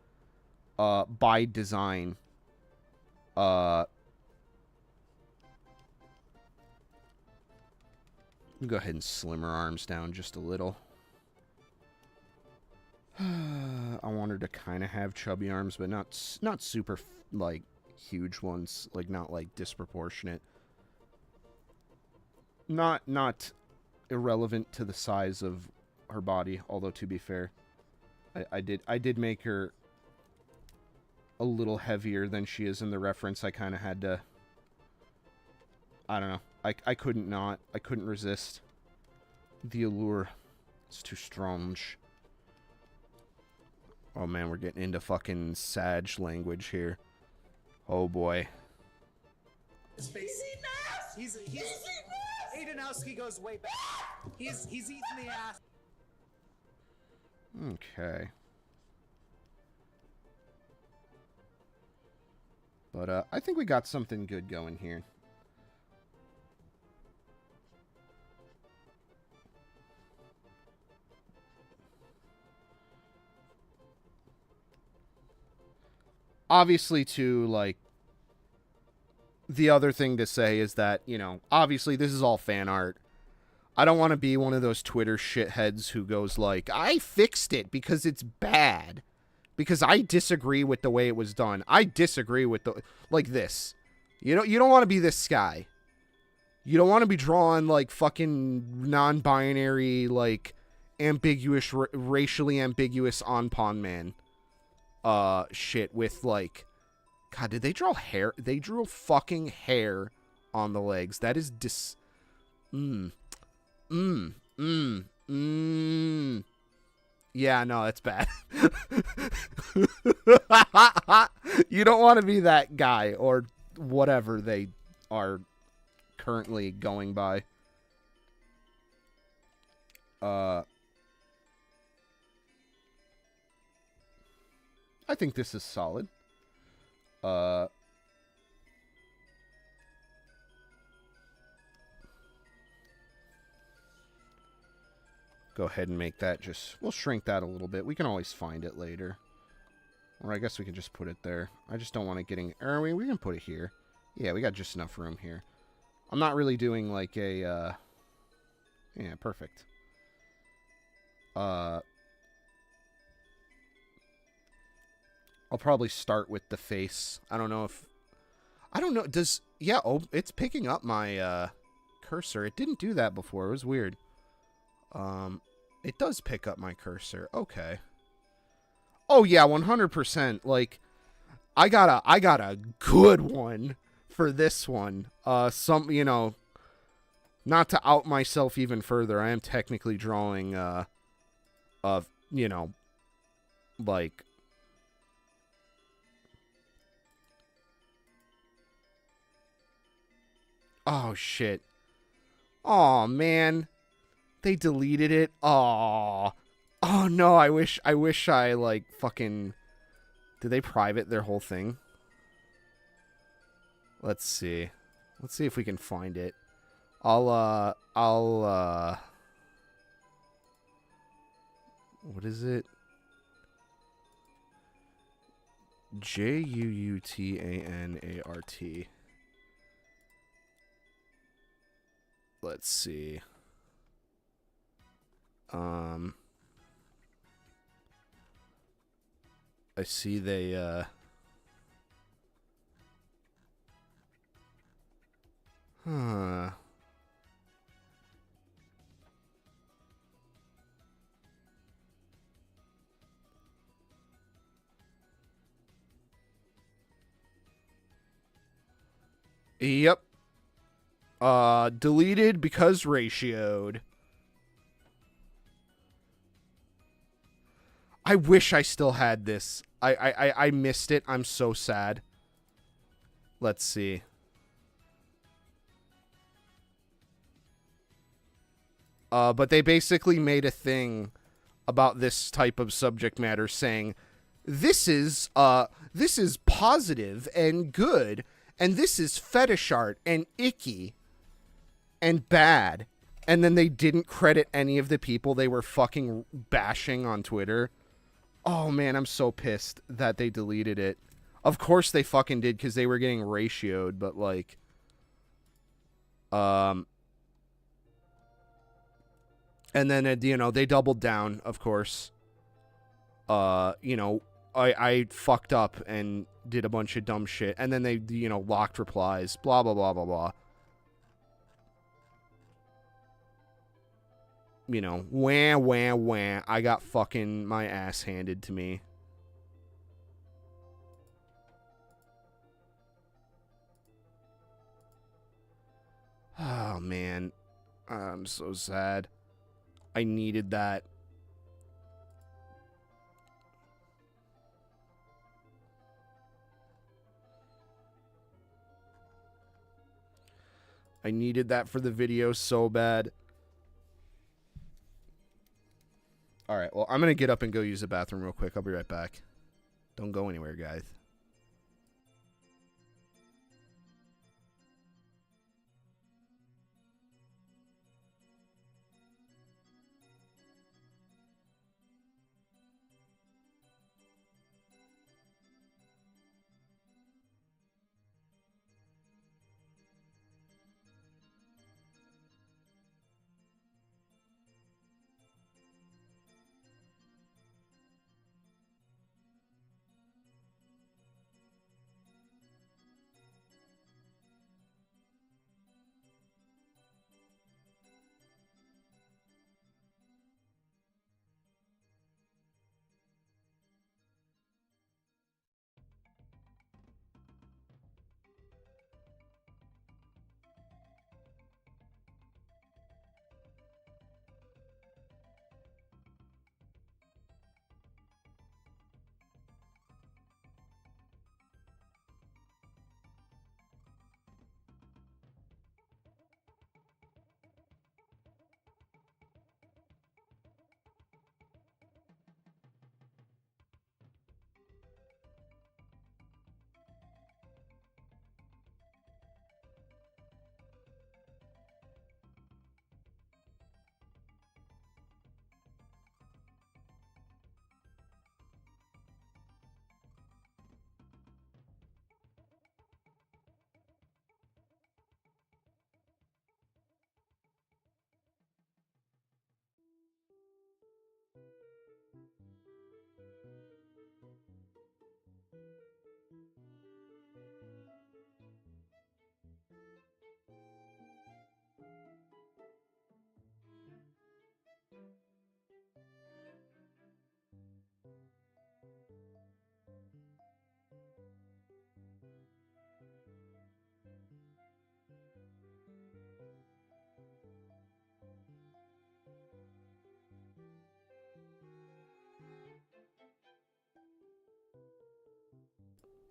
[SPEAKER 5] by design. Go ahead and slim her arms down just a little. I want her to kind of have chubby arms, but not super, like, huge ones. Like, not, like, disproportionate. Not irrelevant to the size of her body, although, to be fair, I did make her a little heavier than she is in the reference. I kind of had to... I don't know. I couldn't resist the allure. It's too strong. Oh man, we're getting into fucking Sag language here. Oh boy.
[SPEAKER 3] He's Aidenowski goes way back. He's eating the ass.
[SPEAKER 5] Okay. But I think we got something good going here. Obviously, too, like, the other thing to say is that, you know, obviously this is all fan art. I don't want to be one of those Twitter shitheads who goes like, I fixed it because it's bad. Because I disagree with the way it was done. I disagree with the... Like this. You don't want to be this guy. You don't want to be drawing, like, fucking non-binary, like, ambiguous, racially ambiguous Onpon man. Shit with, like... God, did they draw hair? They drew fucking hair on the legs. That is Yeah, no, that's bad. You don't want to be that guy or whatever they are currently going by. I think this is solid. Go ahead and make that just... We'll shrink that a little bit. We can always find it later. Or I guess we can just put it there. I just don't want it getting... Or we can put it here. Yeah, we got just enough room here. I'm not really doing like a... Yeah, perfect. I'll probably start with the face. I don't know if... I don't know. Does... Yeah, oh, it's picking up my cursor. It didn't do that before. It was weird. It does pick up my cursor. Okay. Oh yeah, 100%. Like, I got a good one for this one. You know, not to out myself even further, I am technically drawing, you know, like, oh shit. Oh man. They deleted it. Oh. Oh no, I wish I like fucking... Did they private their whole thing? Let's see. Let's see if we can find it. What is it? Juutanart. let's see. I see they, huh. Yep. Deleted because ratioed. I wish I still had this. I missed it. I'm so sad. Let's see. But they basically made a thing about this type of subject matter saying, this is positive and good, and this is fetish art and icky and bad. And then they didn't credit any of the people they were fucking bashing on Twitter. Oh, man, I'm so pissed that they deleted it. Of course they fucking did, because they were getting ratioed, but, like... And then, you know, they doubled down, of course. You know, I fucked up and did a bunch of dumb shit. And then they, you know, locked replies. Blah, blah, blah, blah, blah. You know, wah, wah, wah. I got fucking my ass handed to me. Oh, man. I'm so sad. I needed that. I needed that for the video so bad. Alright, well, I'm going to get up and go use the bathroom real quick. I'll be right back. Don't go anywhere, guys.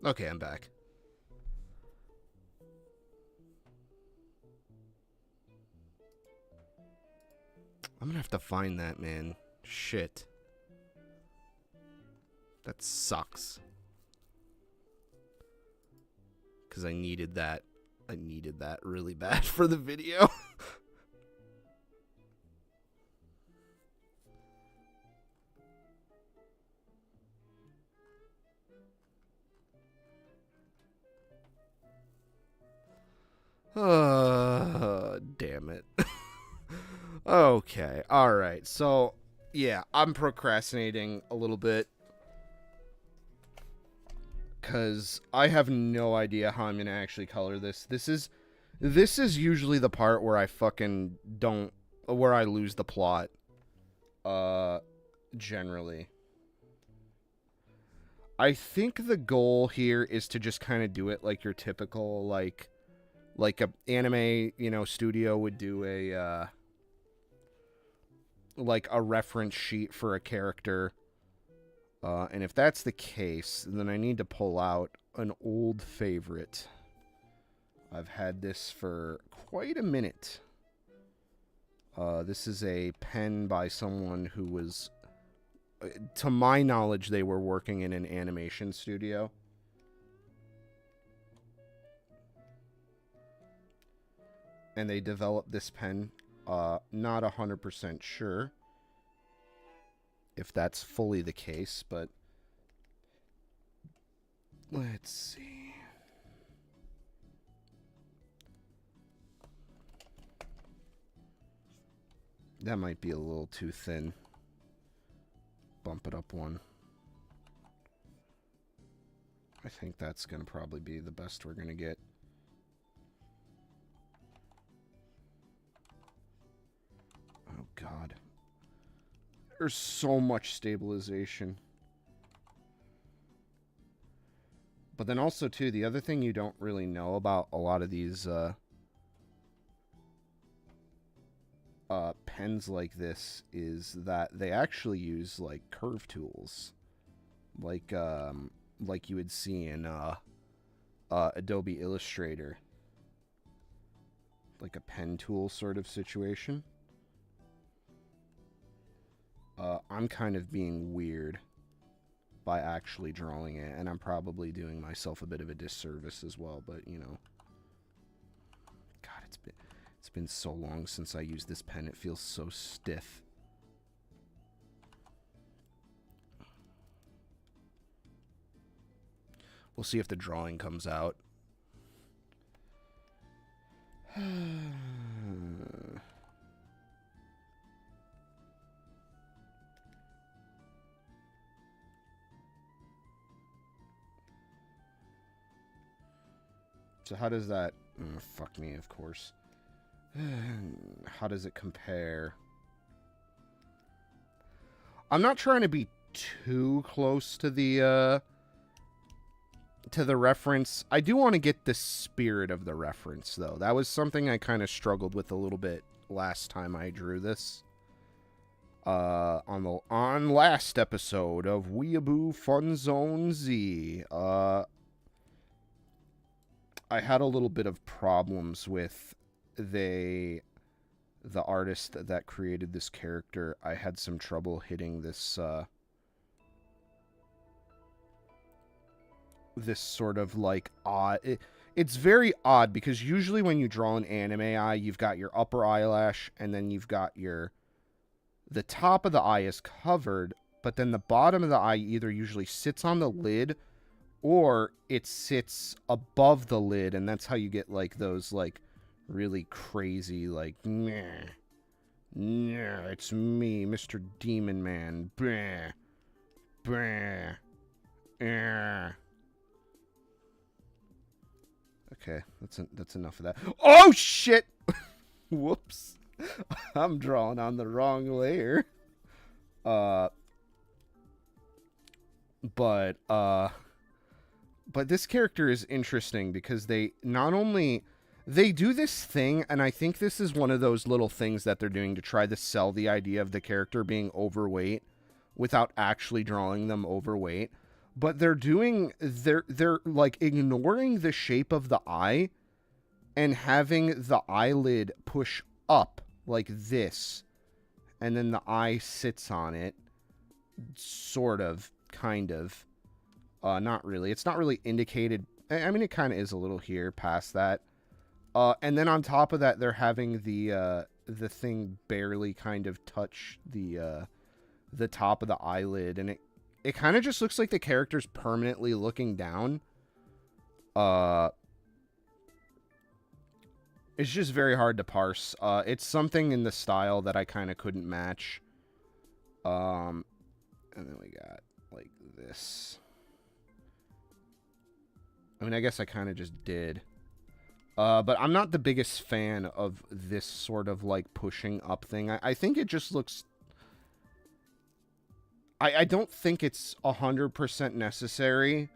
[SPEAKER 5] Okay, I'm back. I'm gonna have to find that, man. Shit. That sucks. Because I needed that. I needed that really bad for the video. damn it. Okay, alright. So, yeah, I'm procrastinating a little bit. Because I have no idea how I'm going to actually color this. This is usually the part where I fucking don't... Where I lose the plot. Generally. I think the goal here is to just kind of do it like your typical, like a anime, you know, studio would do a, like a reference sheet for a character. And if that's the case, then I need to pull out an old favorite. I've had this for quite a minute. This is a pen by someone who was, to my knowledge, they were working in an animation studio. And they developed this pen. Not 100% sure if that's fully the case, but let's see. That might be a little too thin. Bump it up one. I think that's going to probably be the best we're going to get. Oh, God. There's so much stabilization. But then also, too, the other thing you don't really know about a lot of these pens like this is that they actually use, like, curve tools. Like you would see in Adobe Illustrator. Like a pen tool sort of situation. I'm kind of being weird by actually drawing it, and I'm probably doing myself a bit of a disservice as well, but, you know. God, it's been so long since I used this pen, it feels so stiff. We'll see if the drawing comes out. So how does that... Oh, fuck me, of course. How does it compare? I'm not trying to be too close to the reference. I do want to get the spirit of the reference, though. That was something I kind of struggled with a little bit last time I drew this. On last episode of WEEABOO-FUNZONE Z. I had a little bit of problems with the artist that created this character. I had some trouble hitting this this sort of like odd... It's very odd because usually when you draw an anime eye, you've got your upper eyelash and then you've got the top of the eye is covered, but then the bottom of the eye either usually sits on the lid or it sits above the lid, and that's how you get, like, those, like, really crazy, like, nah, it's me, Mr. Demon Man, brah, brah, Okay, that's enough of that. Oh, shit! Whoops. I'm drawing on the wrong layer. But this character is interesting because they not only... They do this thing, and I think this is one of those little things that they're doing to try to sell the idea of the character being overweight without actually drawing them overweight. But they're like ignoring the shape of the eye and having the eyelid push up like this. And then the eye sits on it. Sort of, kind of. Not really. It's not really indicated. I mean, it kind of is a little here past that. And then on top of that, they're having the thing barely kind of touch the top of the eyelid, and it kind of just looks like the character's permanently looking down. It's just very hard to parse. It's something in the style that I kind of couldn't match. And then we got, like, this. I mean, I guess I kind of just did. But I'm not the biggest fan of this sort of, like, pushing up thing. I think it just looks... I don't think it's 100% necessary,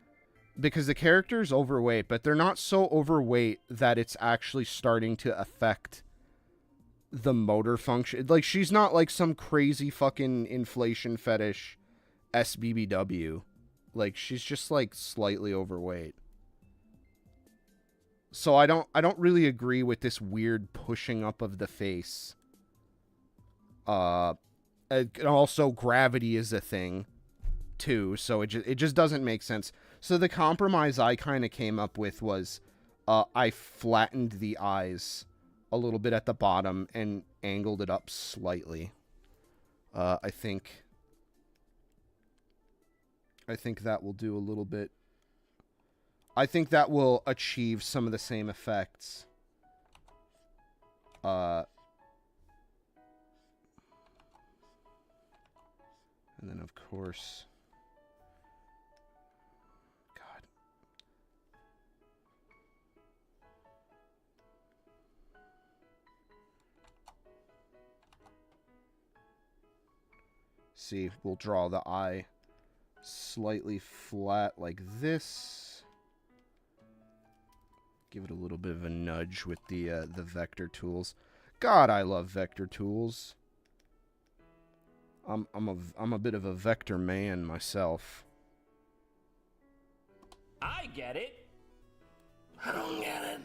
[SPEAKER 5] because the character's overweight, but they're not so overweight that it's actually starting to affect the motor function. Like, she's not like some crazy fucking inflation fetish SBBW. Like, she's just, like, slightly overweight. So I don't really agree with this weird pushing up of the face. And also gravity is a thing too, so it just doesn't make sense. So the compromise I kind of came up with was I flattened the eyes a little bit at the bottom and angled it up slightly. I think that will do a little bit. I think that will achieve some of the same effects. And then, of course... God. See, we'll draw the eye slightly flat like this. Give it a little bit of a nudge with the vector tools. God, I love vector tools. I'm a bit of a vector man myself.
[SPEAKER 6] I get it.
[SPEAKER 1] I don't get it.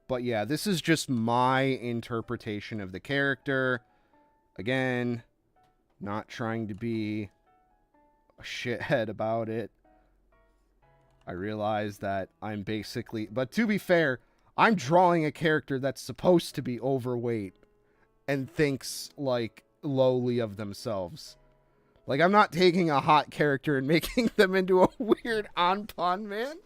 [SPEAKER 5] But yeah, this is just my interpretation of the character. Again, not trying to be a shithead about it. I realize that I'm basically... But to be fair, I'm drawing a character that's supposed to be overweight and thinks, like, lowly of themselves. Like, I'm not taking a hot character and making them into a weird Anpan man.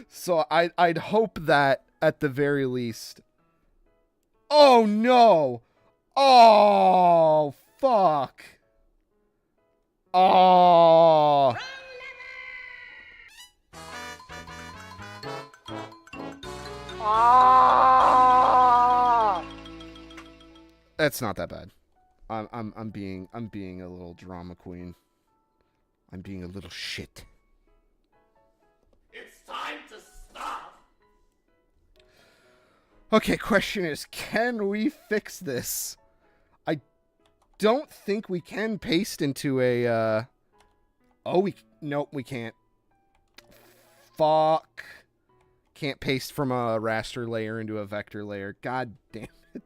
[SPEAKER 5] So I'd hope that, at the very least... Oh, no! Oh, fuck! Oh. Ah. That's not that bad. I'm being a little drama queen. I'm being a little shit.
[SPEAKER 1] It's time to stop.
[SPEAKER 5] Okay, question is, can we fix this? I don't think we can paste into a, nope, we can't. Fuck. Can't paste from a raster layer into a vector layer. God damn it.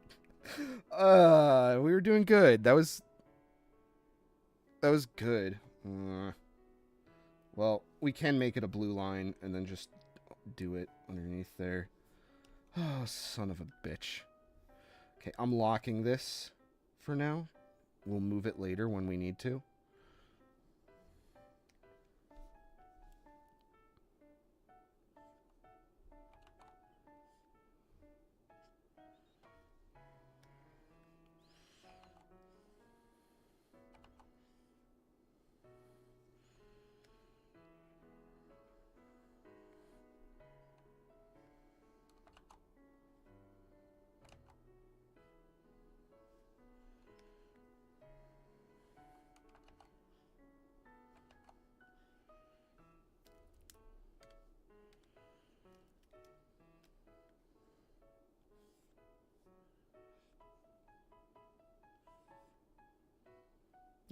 [SPEAKER 5] We were doing good. That was good. Well, we can make it a blue line and then just do it underneath there. Oh, son of a bitch. Okay, I'm locking this for now. We'll move it later when we need to.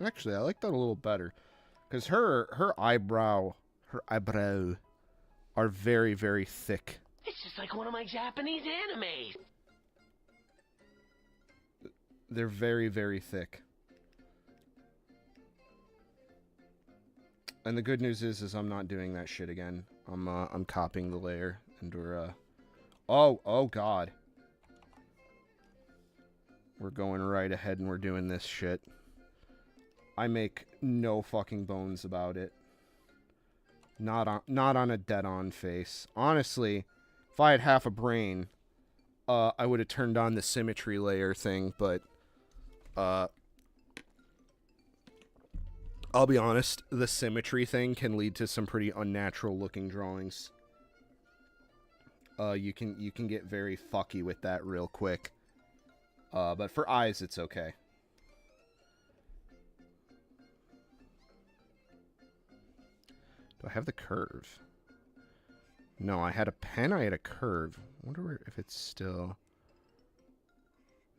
[SPEAKER 5] Actually, I like that a little better. Because her eyebrow are very, very thick.
[SPEAKER 6] It's just like one of my Japanese animes.
[SPEAKER 5] They're very, very thick. And the good news is I'm not doing that shit again. I'm copying the layer and we're oh god. We're going right ahead and we're doing this shit. I make no fucking bones about it. Not on a dead-on face. Honestly, if I had half a brain, I would have turned on the symmetry layer thing, but I'll be honest, the symmetry thing can lead to some pretty unnatural looking drawings. You can get very fucky with that real quick. But for eyes, it's okay. Do I have the curve? No, I had a pen, I had a curve. I wonder if it's still...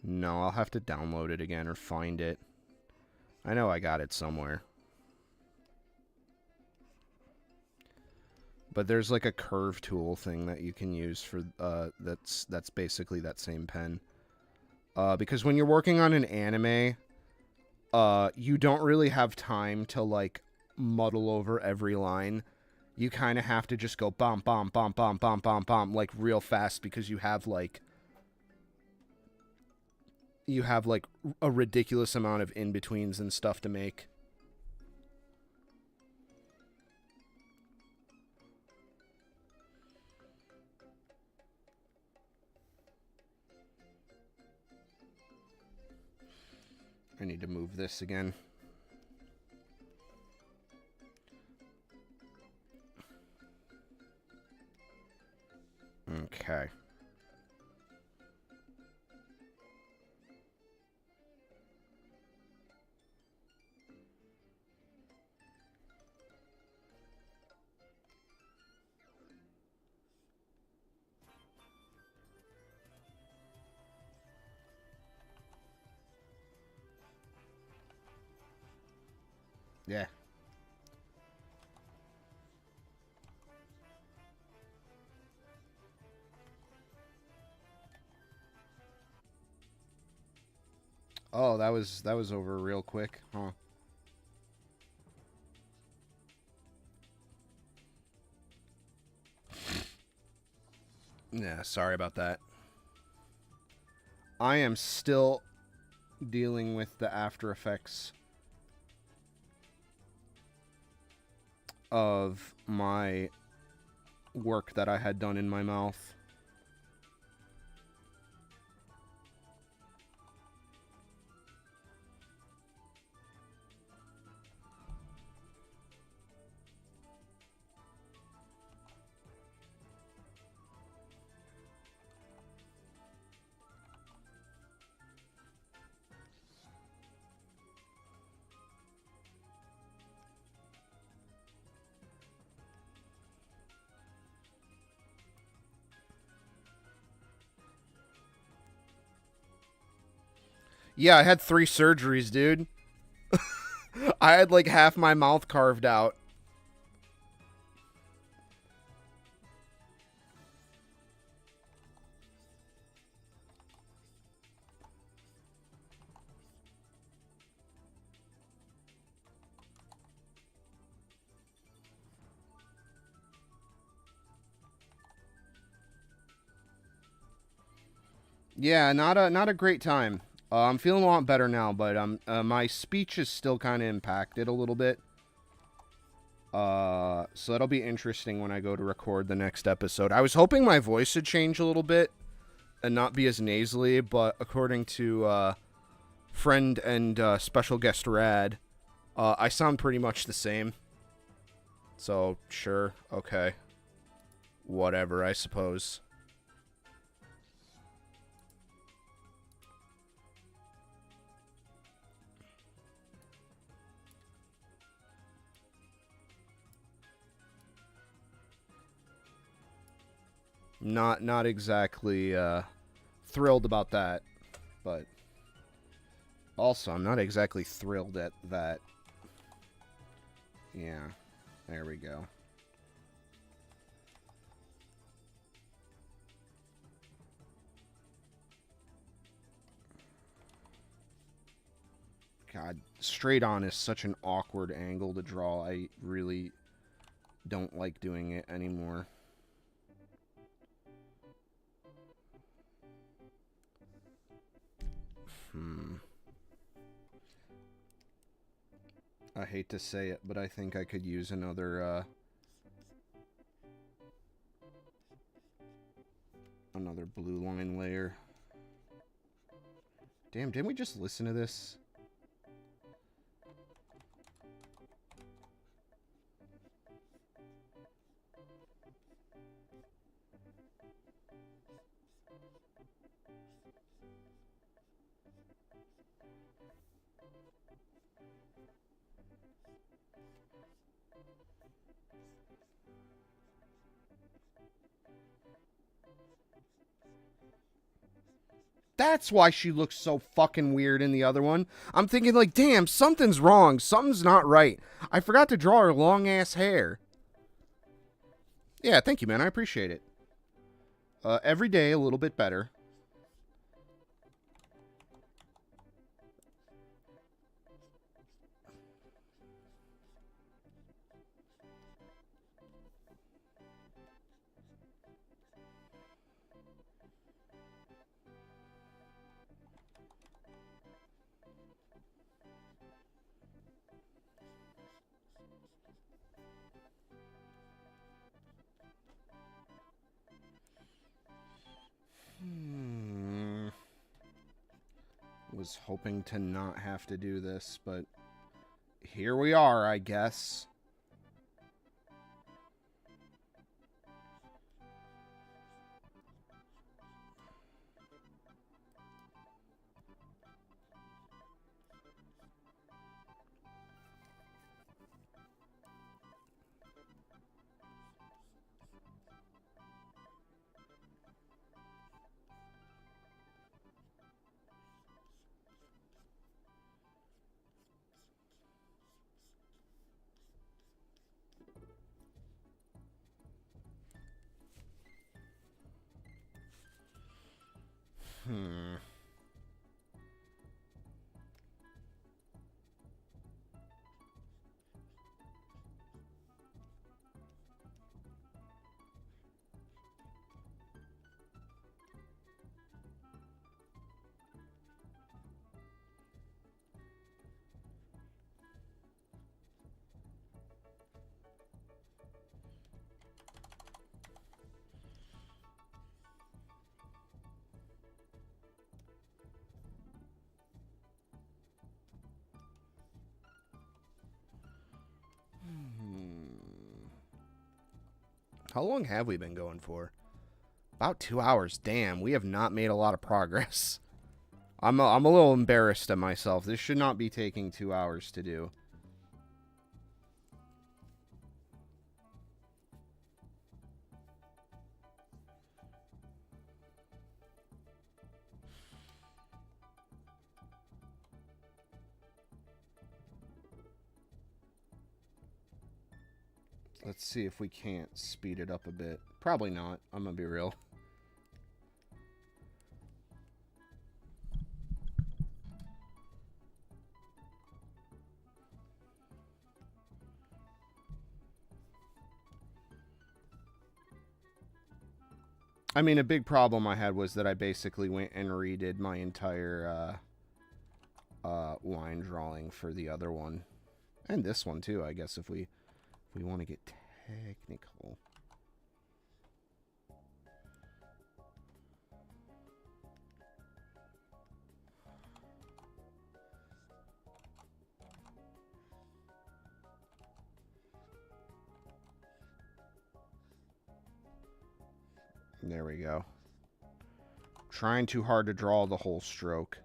[SPEAKER 5] No, I'll have to download it again or find it. I know I got it somewhere. But there's like a curve tool thing that you can use for, that's basically that same pen. Because when you're working on an anime, you don't really have time to, like, muddle over every line. You kind of have to just go bomb, bomb, bomb, bomb, bomb, bomb, bomb, like, real fast because you have, like, a ridiculous amount of in-betweens and stuff to make. I need to move this again. Okay. Yeah. Oh, that was over real quick, huh? Yeah, sorry about that. I am still dealing with the after effects of my work that I had done in my mouth. Yeah, I had 3 surgeries, dude. I had like half my mouth carved out. Yeah, not a great time. I'm feeling a lot better now, but my speech is still kind of impacted a little bit. So that'll be interesting when I go to record the next episode. I was hoping my voice would change a little bit and not be as nasally, but according to friend and special guest Rad, I sound pretty much the same. So, sure, okay. Whatever, I suppose. Not exactly thrilled about that, but also I'm not exactly thrilled at that. Yeah, there we go. God, straight on is such an awkward angle to draw. I really don't like doing it anymore. I hate to say it, but I think I could use another blue line layer. Damn, didn't we just listen to this? That's why she looks so fucking weird in the other one. I'm thinking like, damn, something's wrong. Something's not right. I forgot to draw her long ass hair. Yeah, thank you, man. I appreciate it. Every day a little bit better. Was hoping to not have to do this, but here we are, I guess. How long have we been going for? About 2 hours. Damn, we have not made a lot of progress. I'm a little embarrassed at myself. This should not be taking 2 hours to do. Let's see if we can't speed it up a bit. Probably not. I'm gonna be real. I mean, a big problem I had was that I basically went and redid my entire line drawing for the other one. And this one too, I guess, if we want to get technical. There we go. Trying too hard to draw the whole stroke.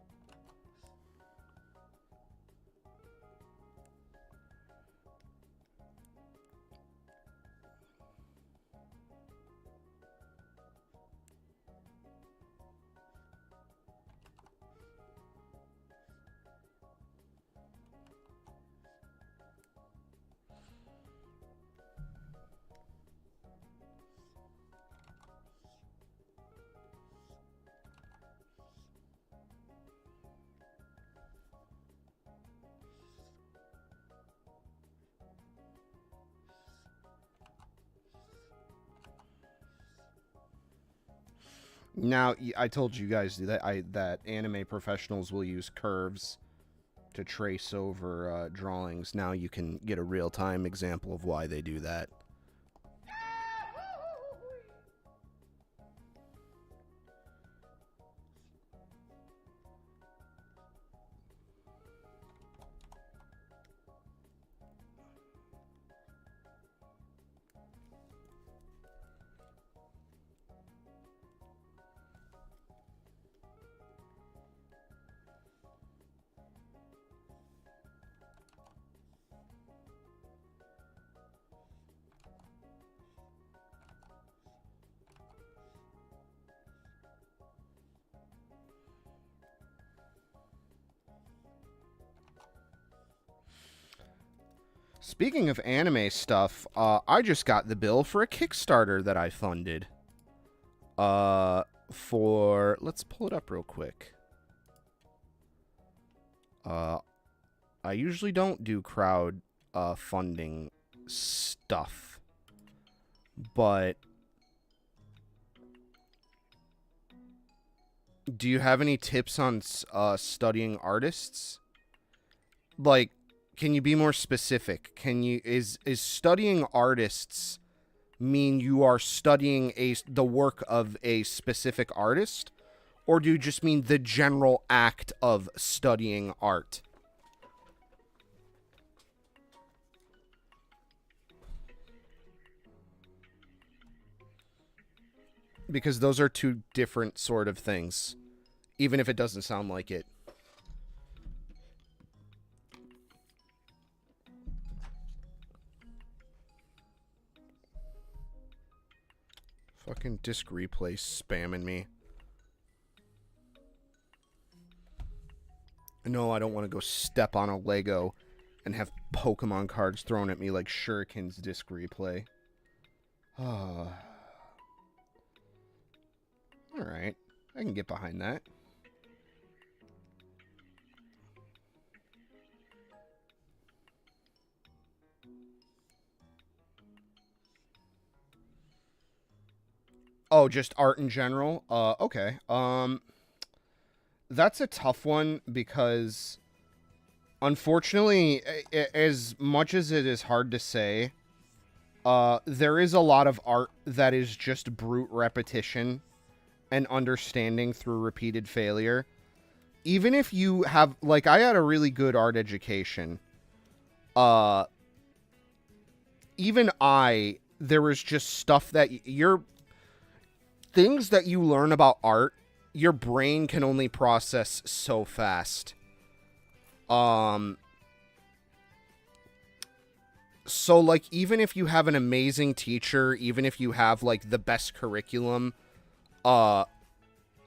[SPEAKER 5] Now, I told you guys that anime professionals will use curves to trace over drawings. Now you can get a real-time example of why they do that. Speaking of anime stuff, I just got the bill for a Kickstarter that I funded. Let's pull it up real quick. I usually don't do crowd funding stuff, but do you have any tips on studying artists? Like, can you be more specific? Is studying artists mean you are studying the work of a specific artist, or do you just mean the general act of studying art? Because those are two different sort of things, even if it doesn't sound like it. Fucking disc replay spamming me. No, I don't want to go step on a Lego and have Pokemon cards thrown at me like Shuriken's disc replay. Alright. I can get behind that. Oh, just art in general? Okay. That's a tough one because, unfortunately, as much as it is hard to say, there is a lot of art that is just brute repetition and understanding through repeated failure. Even if you have, like, I had a really good art education. There was just stuff that things that you learn about art, your brain can only process so fast. So, like, even if you have an amazing teacher, even if you have, like, the best curriculum,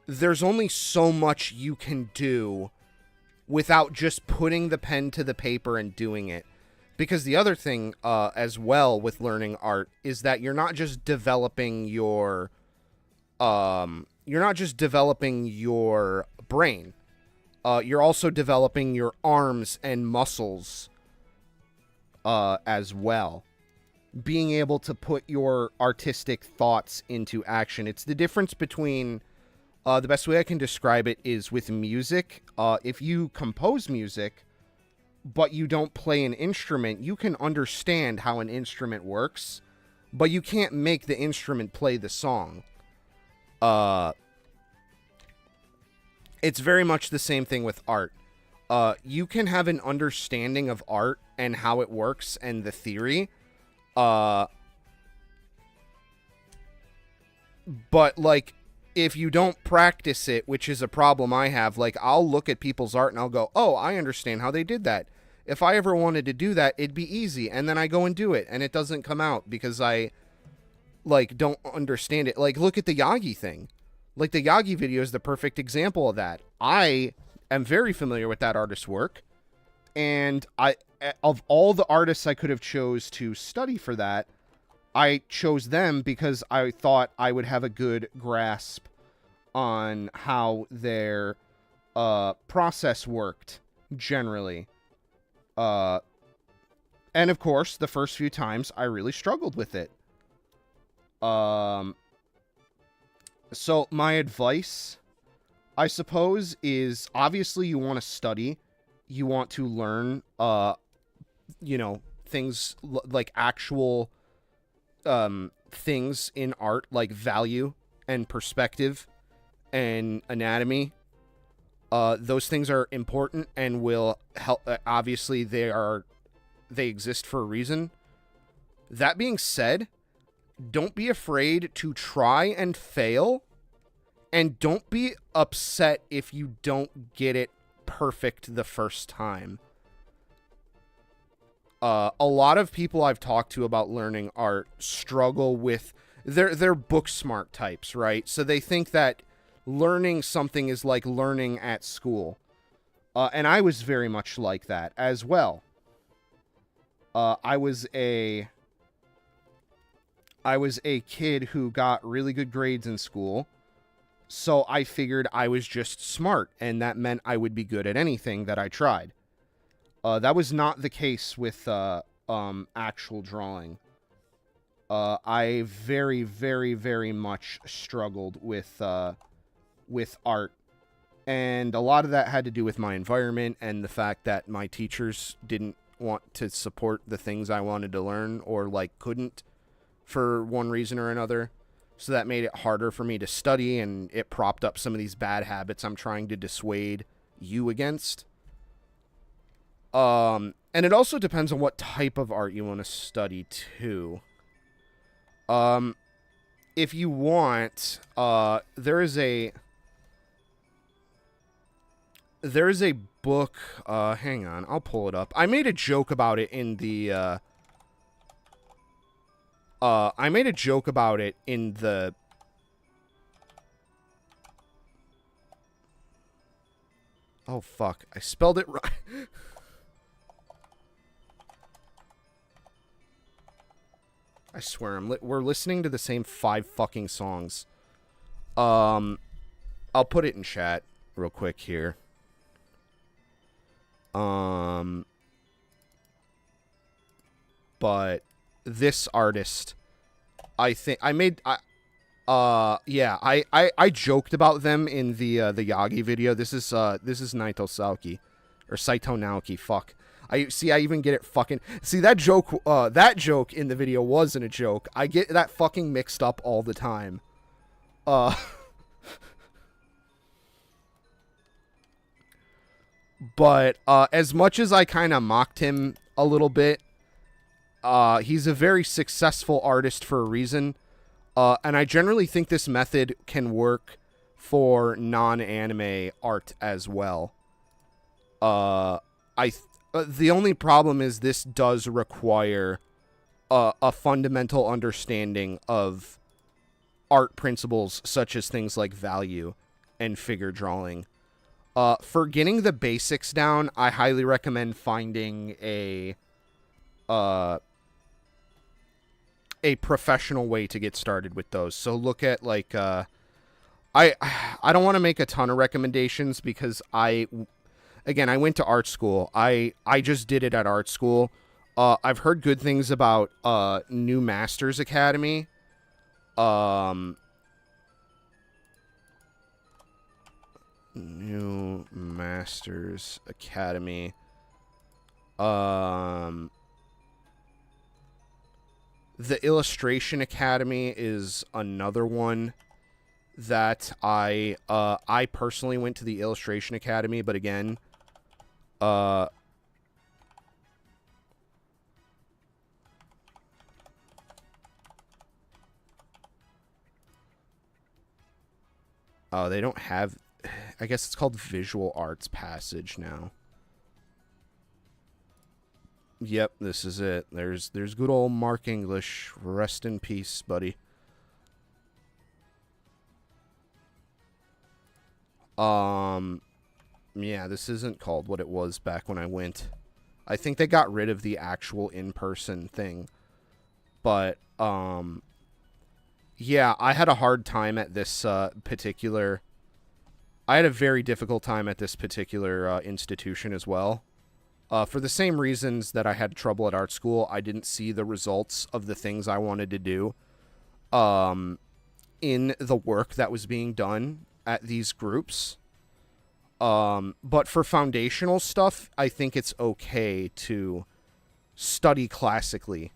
[SPEAKER 5] there's only so much you can do without just putting the pen to the paper and doing it. Because the other thing, as well, with learning art is that you're not just developing your brain. You're also developing your arms and muscles, as well. Being able to put your artistic thoughts into action. It's the difference between, the best way I can describe it is with music. If you compose music, but you don't play an instrument, you can understand how an instrument works, but you can't make the instrument play the song. It's very much the same thing with art. You can have an understanding of art and how it works and the theory. But, like, if you don't practice it, which is a problem I have, like, I'll look at people's art and I'll go, oh, I understand how they did that. If I ever wanted to do that, it'd be easy. And then I go and do it, and it doesn't come out because I, like, don't understand it. Like, look at the Yagi thing. Like, the Yagi video is the perfect example of that. I am very familiar with that artist's work, and of all the artists I could have chose to study for that, I chose them because I thought I would have a good grasp on how their process worked, generally. And, of course, the first few times, I really struggled with it. So my advice, I suppose, is obviously you want to study. You want to learn, you know, things like actual things in art, like value and perspective and anatomy. Those things are important and will help. Obviously, they exist for a reason. That being said, don't be afraid to try and fail, and don't be upset if you don't get it perfect the first time. A lot of people I've talked to about learning art struggle with, they're book smart types, right? So they think that learning something is like learning at school. And I was very much like that as well. I was a kid who got really good grades in school, so I figured I was just smart, and that meant I would be good at anything that I tried. That was not the case with actual drawing. I very, very, very much struggled with art, and a lot of that had to do with my environment and the fact that my teachers didn't want to support the things I wanted to learn, or like couldn't for one reason or another. So that made it harder for me to study, and it propped up some of these bad habits I'm trying to dissuade you against. And it also depends on what type of art you want to study too. If you want, there is a book, hang on, I'll pull it up. I made a joke about it in the, oh, fuck. I spelled it right. I swear, we're listening to the same 5 fucking songs. I'll put it in chat real quick here. But this artist, I think yeah, I joked about them in the Yagi video. This is Naito Saoki, or Saito Naoki, fuck. I even get it fucking, see that joke in the video wasn't a joke. I get that fucking mixed up all the time. But as much as I kind of mocked him a little bit, he's a very successful artist for a reason. And I generally think this method can work for non-anime art as well. The only problem is this does require a fundamental understanding of art principles, such as things like value and figure drawing. For getting the basics down, I highly recommend finding a professional way to get started with those. So look at, like, I don't want to make a ton of recommendations because again, I went to art school. I just did it at art school. I've heard good things about New Masters Academy. New Masters Academy. The Illustration Academy is another one that I personally went to the Illustration Academy, but again, oh, they don't have, I guess it's called Visual Arts Passage now. Yep, this is it. There's good old Mark English. Rest in peace, buddy. Yeah, this isn't called what it was back when I went. I think they got rid of the actual in-person thing. But, yeah, I had a hard time at this particular... I had a very difficult time at this particular institution as well. For the same reasons that I had trouble at art school, I didn't see the results of the things I wanted to do. in the work that was being done at these groups. But for foundational stuff, I think it's okay to study classically.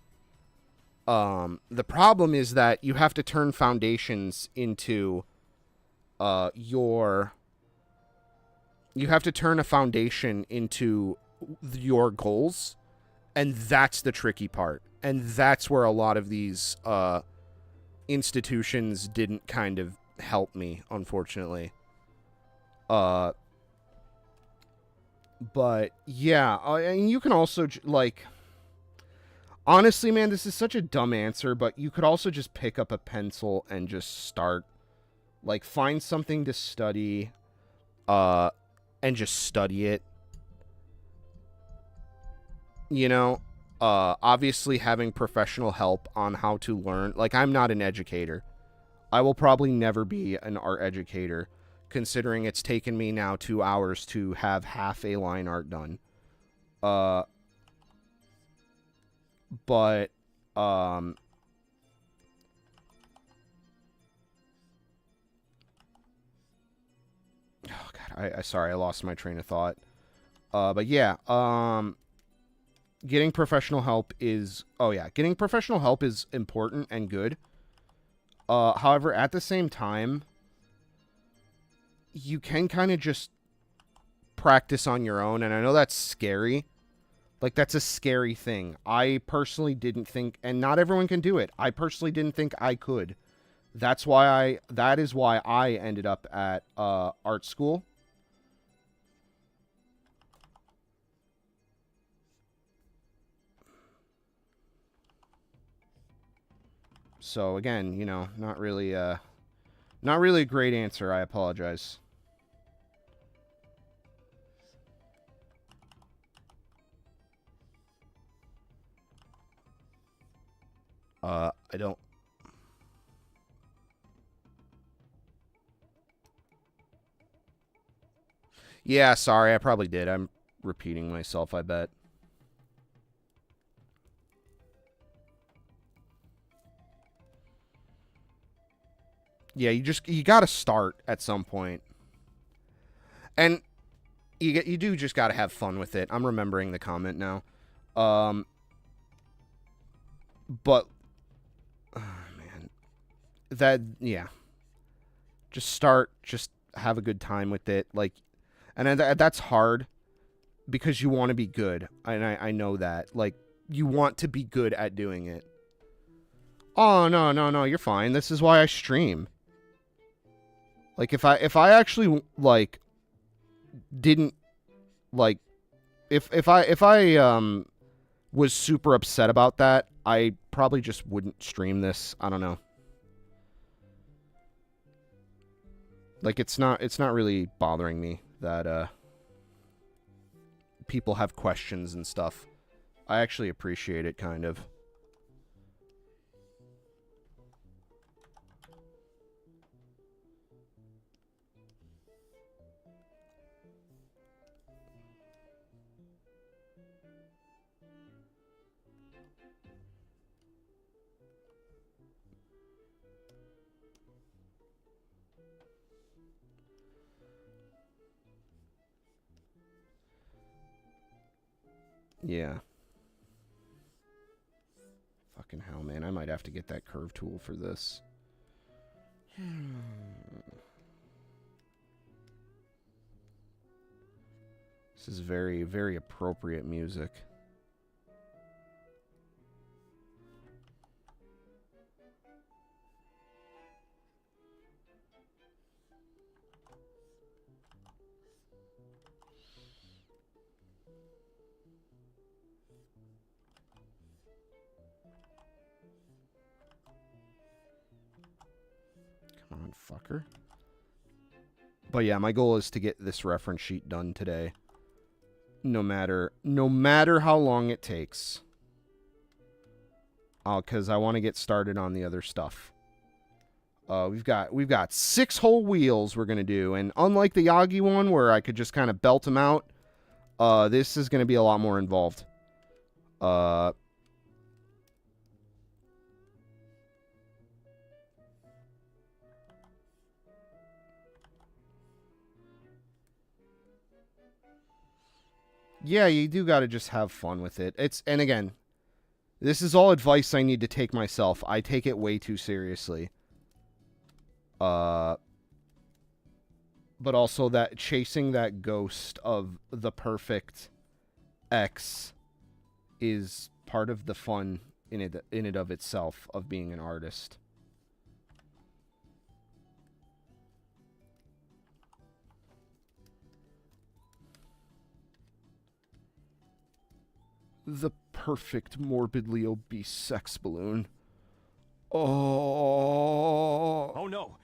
[SPEAKER 5] The problem is that you have to turn foundations into you have to turn a foundation into your goals, and that's the tricky part. And that's where a lot of these institutions didn't kind of help me, unfortunately. But yeah, and you can also like, honestly, man, this is such a dumb answer, but you could also just pick up a pencil and just start, like, find something to study, and just study it. You know, obviously having professional help on how to learn, like, I'm not an educator. I will probably never be an art educator, considering it's taken me now 2 hours to have half a line art done. But, oh God, sorry, I lost my train of thought. But yeah, getting professional help is, getting professional help is important and good. However, at the same time, you can kind of just practice on your own, and I know that's scary. Like, that's a scary thing. I personally didn't think, and not everyone can do it. I personally didn't think I could. That is why I ended up at art school. So again, you know, not really a great answer. I apologize. I don't. Yeah, sorry, I probably did. I'm repeating myself, I bet. Yeah, you gotta start at some point. And you do just gotta have fun with it. I'm remembering the comment now. But oh, man. Yeah. Just start, just have a good time with it. Like, and that's hard because you want to be good. And I know that. Like, you want to be good at doing it. Oh, no, you're fine. This is why I stream. Like, if I actually, like, didn't, like, if I was super upset about that, I probably just wouldn't stream this. I don't know. Like, it's not really bothering me that people have questions and stuff. I actually appreciate it, kind of. Yeah. Fucking hell, man. I might have to get that curve tool for this. This is very, very appropriate music. Come on, fucker. But yeah, my goal is to get this reference sheet done today. No matter how long it takes. Because I want to get started on the other stuff. We've got 6 whole wheels we're going to do. And unlike the Yagi one where I could just kind of belt them out, this is going to be a lot more involved. Yeah, you do gotta just have fun with it. And again, this is all advice I need to take myself. I take it way too seriously. But also that chasing that ghost of the perfect X is part of the fun in it of itself of being an artist. The perfect morbidly obese sex balloon. Oh.
[SPEAKER 7] Oh no.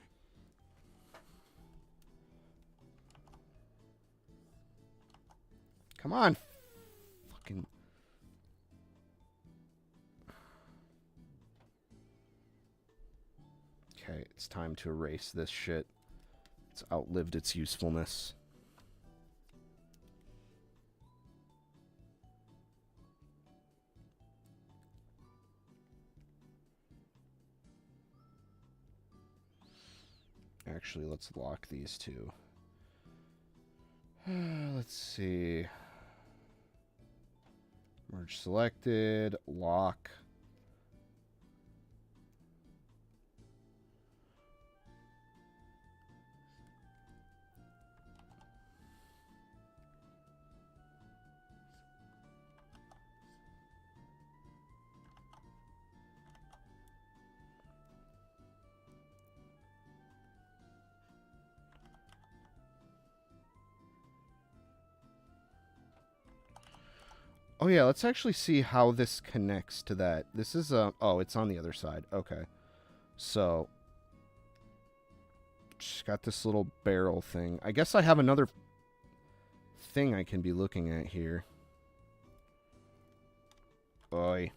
[SPEAKER 5] Come on. Fucking. Okay, it's time to erase this shit. It's outlived its usefulness. Actually, let's lock these two. Let's see. Merge selected. Lock. Oh yeah, let's actually see how this connects to that. This is oh, it's on the other side. Okay. So just got this little barrel thing. I guess I have another thing I can be looking at here. Boy.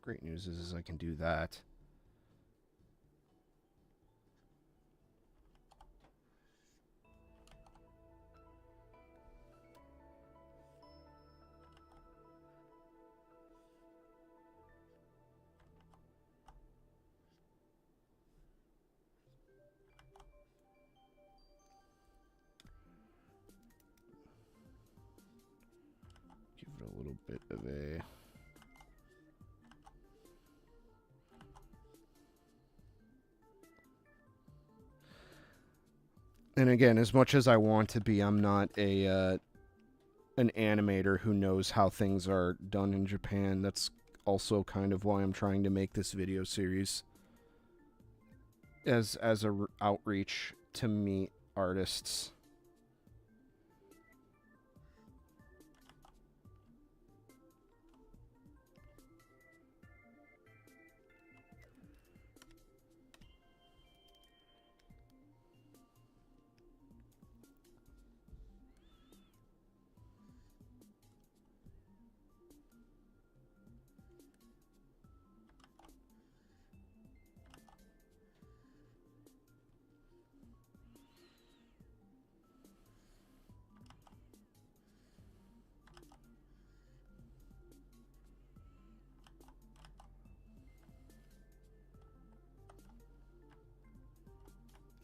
[SPEAKER 5] Great news is I can do that. Give it a little bit of a... And again, as much as I want to be, I'm not a an animator who knows how things are done in Japan. That's also kind of why I'm trying to make this video series as a outreach to meet artists.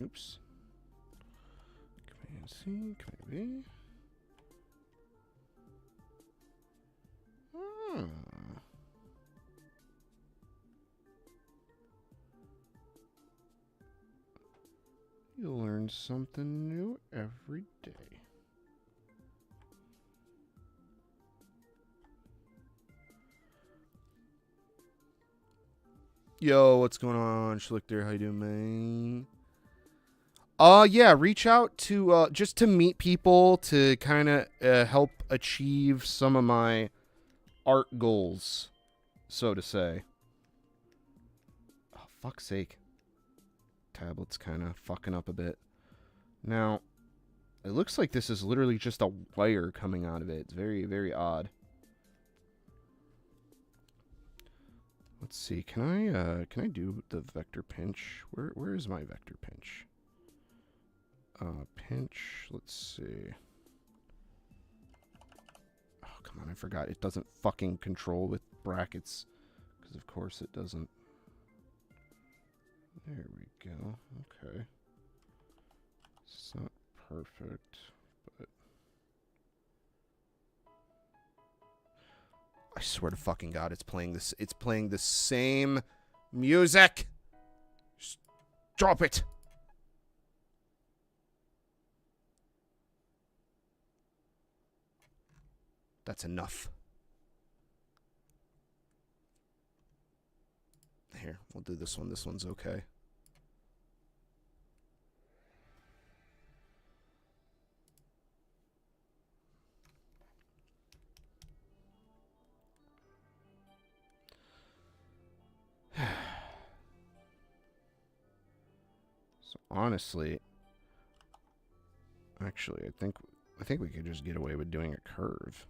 [SPEAKER 5] Oops. Command C, Command V. Ah. You learn something new every day. Yo, what's going on? Schlichter, how you doing, man? Yeah, reach out to, just to meet people, to kind of help achieve some of my art goals, so to say. Oh, fuck's sake. Tablet's kind of fucking up a bit. Now, it looks like this is literally just a wire coming out of it. It's very, very odd. Let's see, can I do the vector pinch? Where is my vector pinch? Pinch, let's see. Oh, come on, I forgot. It doesn't fucking control with brackets. Because of course it doesn't. There we go. Okay. It's not perfect, but I swear to fucking God, it's playing this. It's playing the same music. Just drop it. That's enough. Here, we'll do this one. This one's okay. So honestly, actually, I think we could just get away with doing a curve.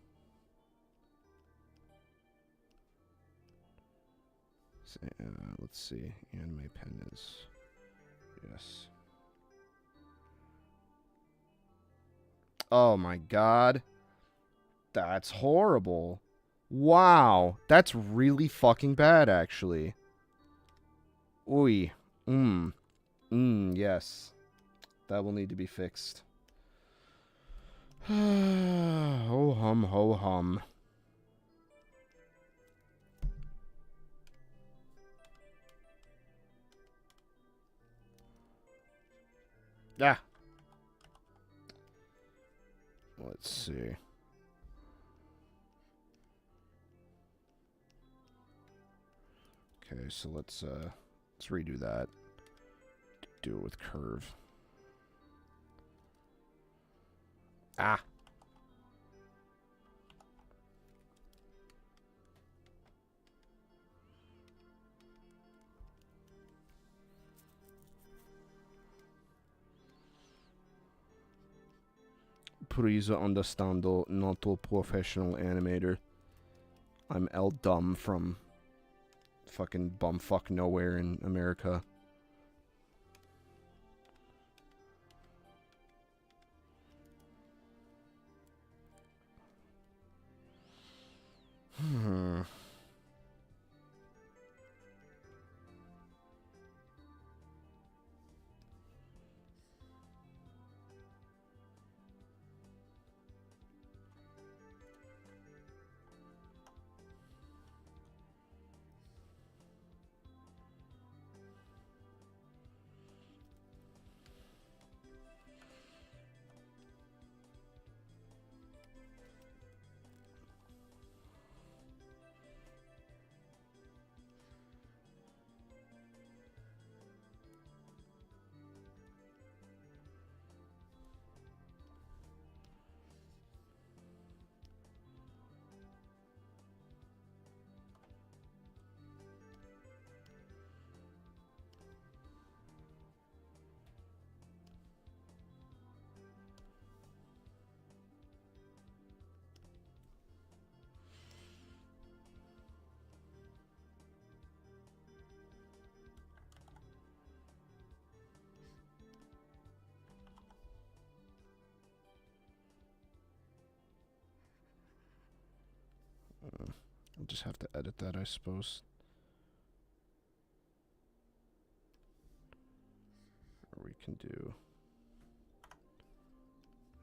[SPEAKER 5] Let's see. Anime pen is yes. Oh my God, that's horrible. Wow, that's really fucking bad, actually. Oi. Yes. That will need to be fixed. Ho hum, ho hum. Ah. Let's see. Okay, so let's redo that. Do it with curve. Ah. Please understand, not a professional animator. I'm L Dumb from fucking bumfuck nowhere in America. I'll just have to edit that, I suppose. Or we can do...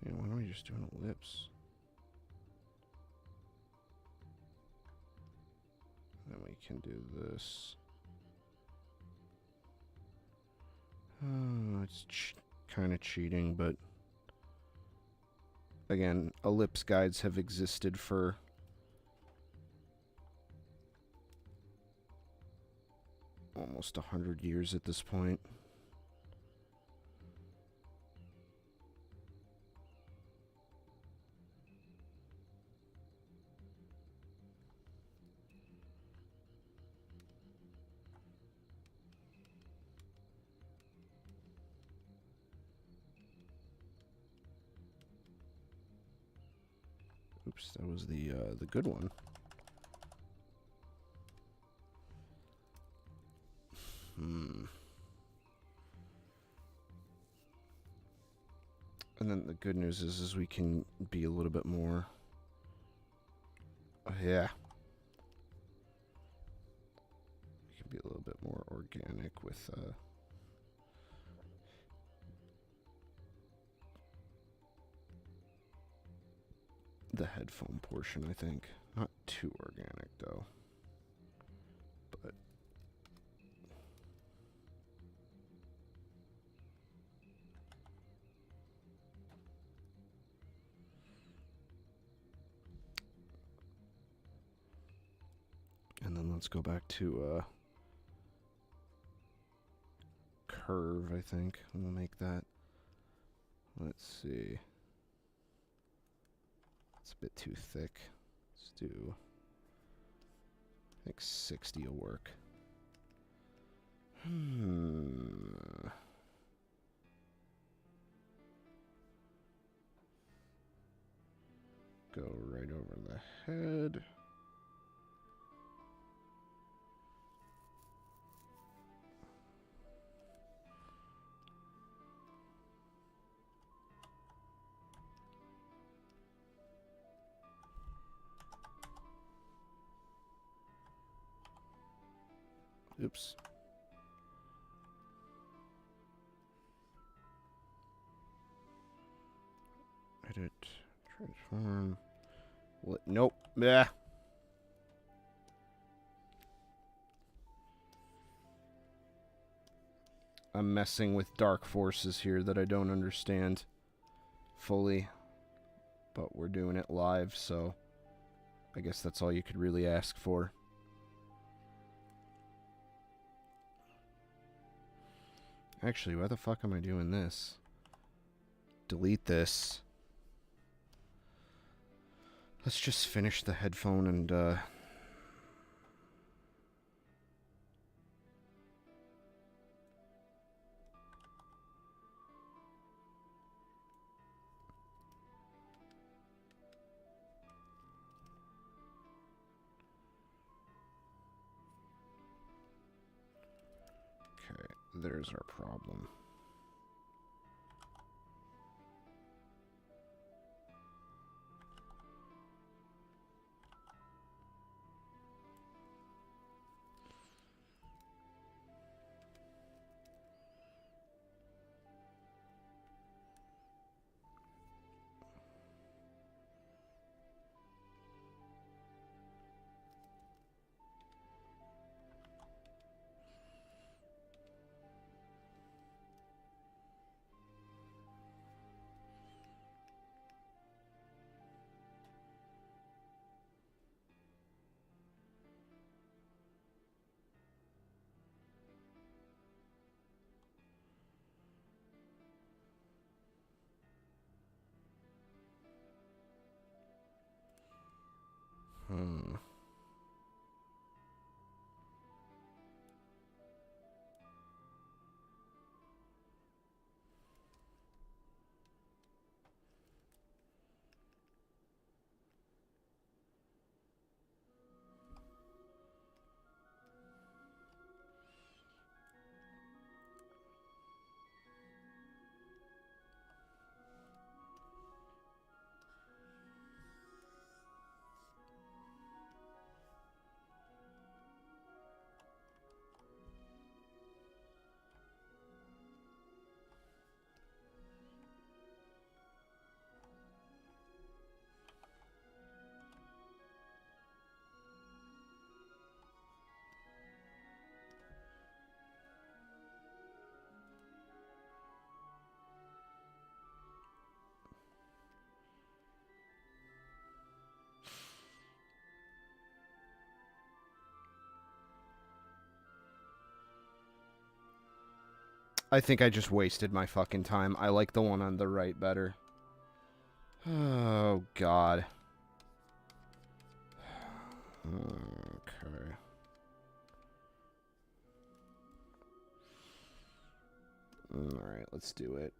[SPEAKER 5] Yeah, why don't we just do an ellipse? Then we can do this. It's kind of cheating, but... Again, ellipse guides have existed for... almost 100 years at this point. Oops, that was the good one. And then the good news is we can be a little bit more... Oh, yeah. We can be a little bit more organic with... the headphone portion, I think. Not too organic, though. But... And then let's go back to, curve, I think. And we'll make that. Let's see. It's a bit too thick. Let's do... I think 60 will work. Go right over the head. Oops. Edit. Transform. Nope. Yeah. I'm messing with dark forces here that I don't understand fully. But we're doing it live, so I guess that's all you could really ask for. Actually, why the fuck am I doing this? Delete this. Let's just finish the headphone and, Okay, there's our problem. I think I just wasted my fucking time. I like the one on the right better. Oh, God. Okay. Alright, let's do it.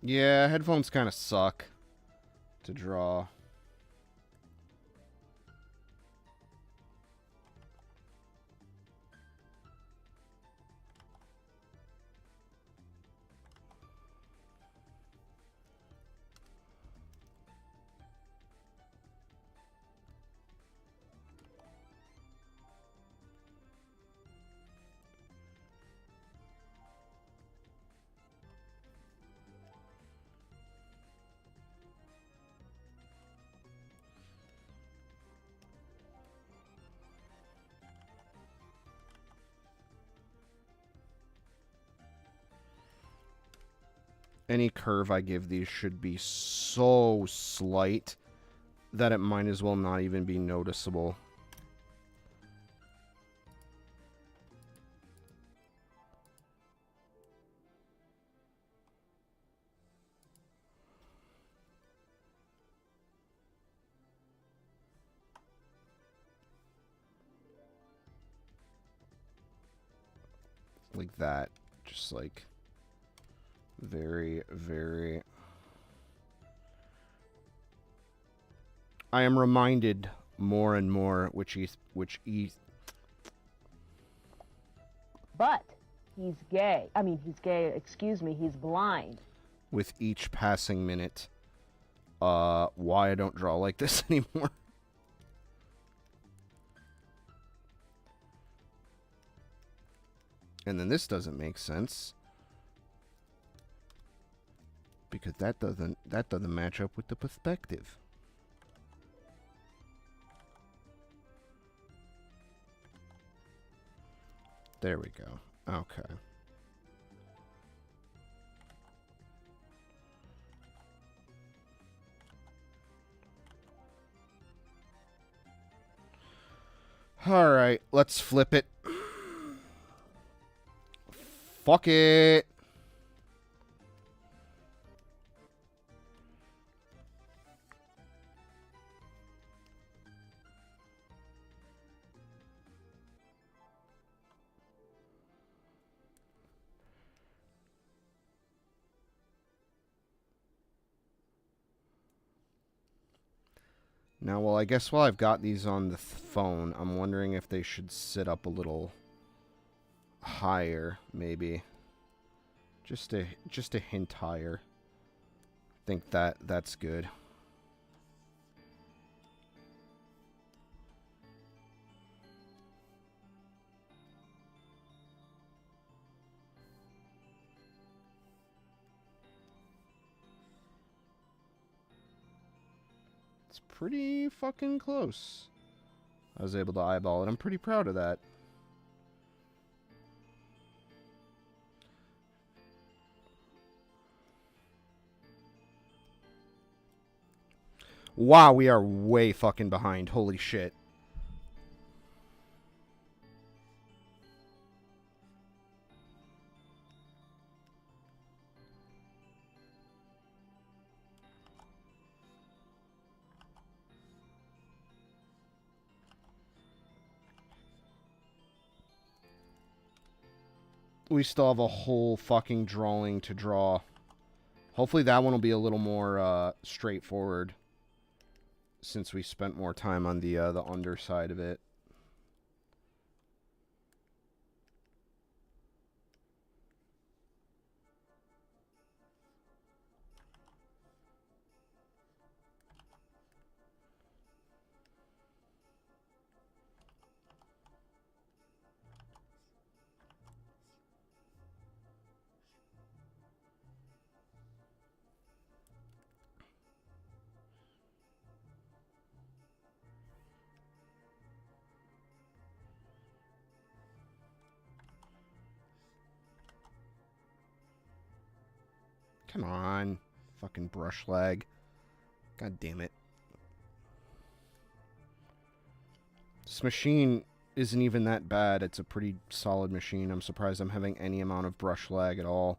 [SPEAKER 5] Yeah, headphones kind of suck. to draw. Any curve I give these should be so slight that it might as well not even be noticeable. Like that. Just like very, very... I am reminded more and more
[SPEAKER 2] But he's gay. I mean, he's gay, excuse me, he's blind.
[SPEAKER 5] with each passing minute, why I don't draw like this anymore. And then this doesn't make sense, because that doesn't match up with the perspective. There we go. Okay. All right, let's flip it. Fuck it. Now, well, I guess while I've got these on the phone, I'm wondering if they should sit up a little higher, maybe. Just a hint higher. I think that's good. It's pretty fucking close. I was able to eyeball it. I'm pretty proud of that. Wow, we are way fucking behind. Holy shit. We still have a whole fucking drawing to draw. Hopefully that one will be a little more straightforward, since we spent more time on the underside of it. Come on. Fucking brush lag. God damn it. This machine isn't even that bad. It's a pretty solid machine. I'm surprised I'm having any amount of brush lag at all.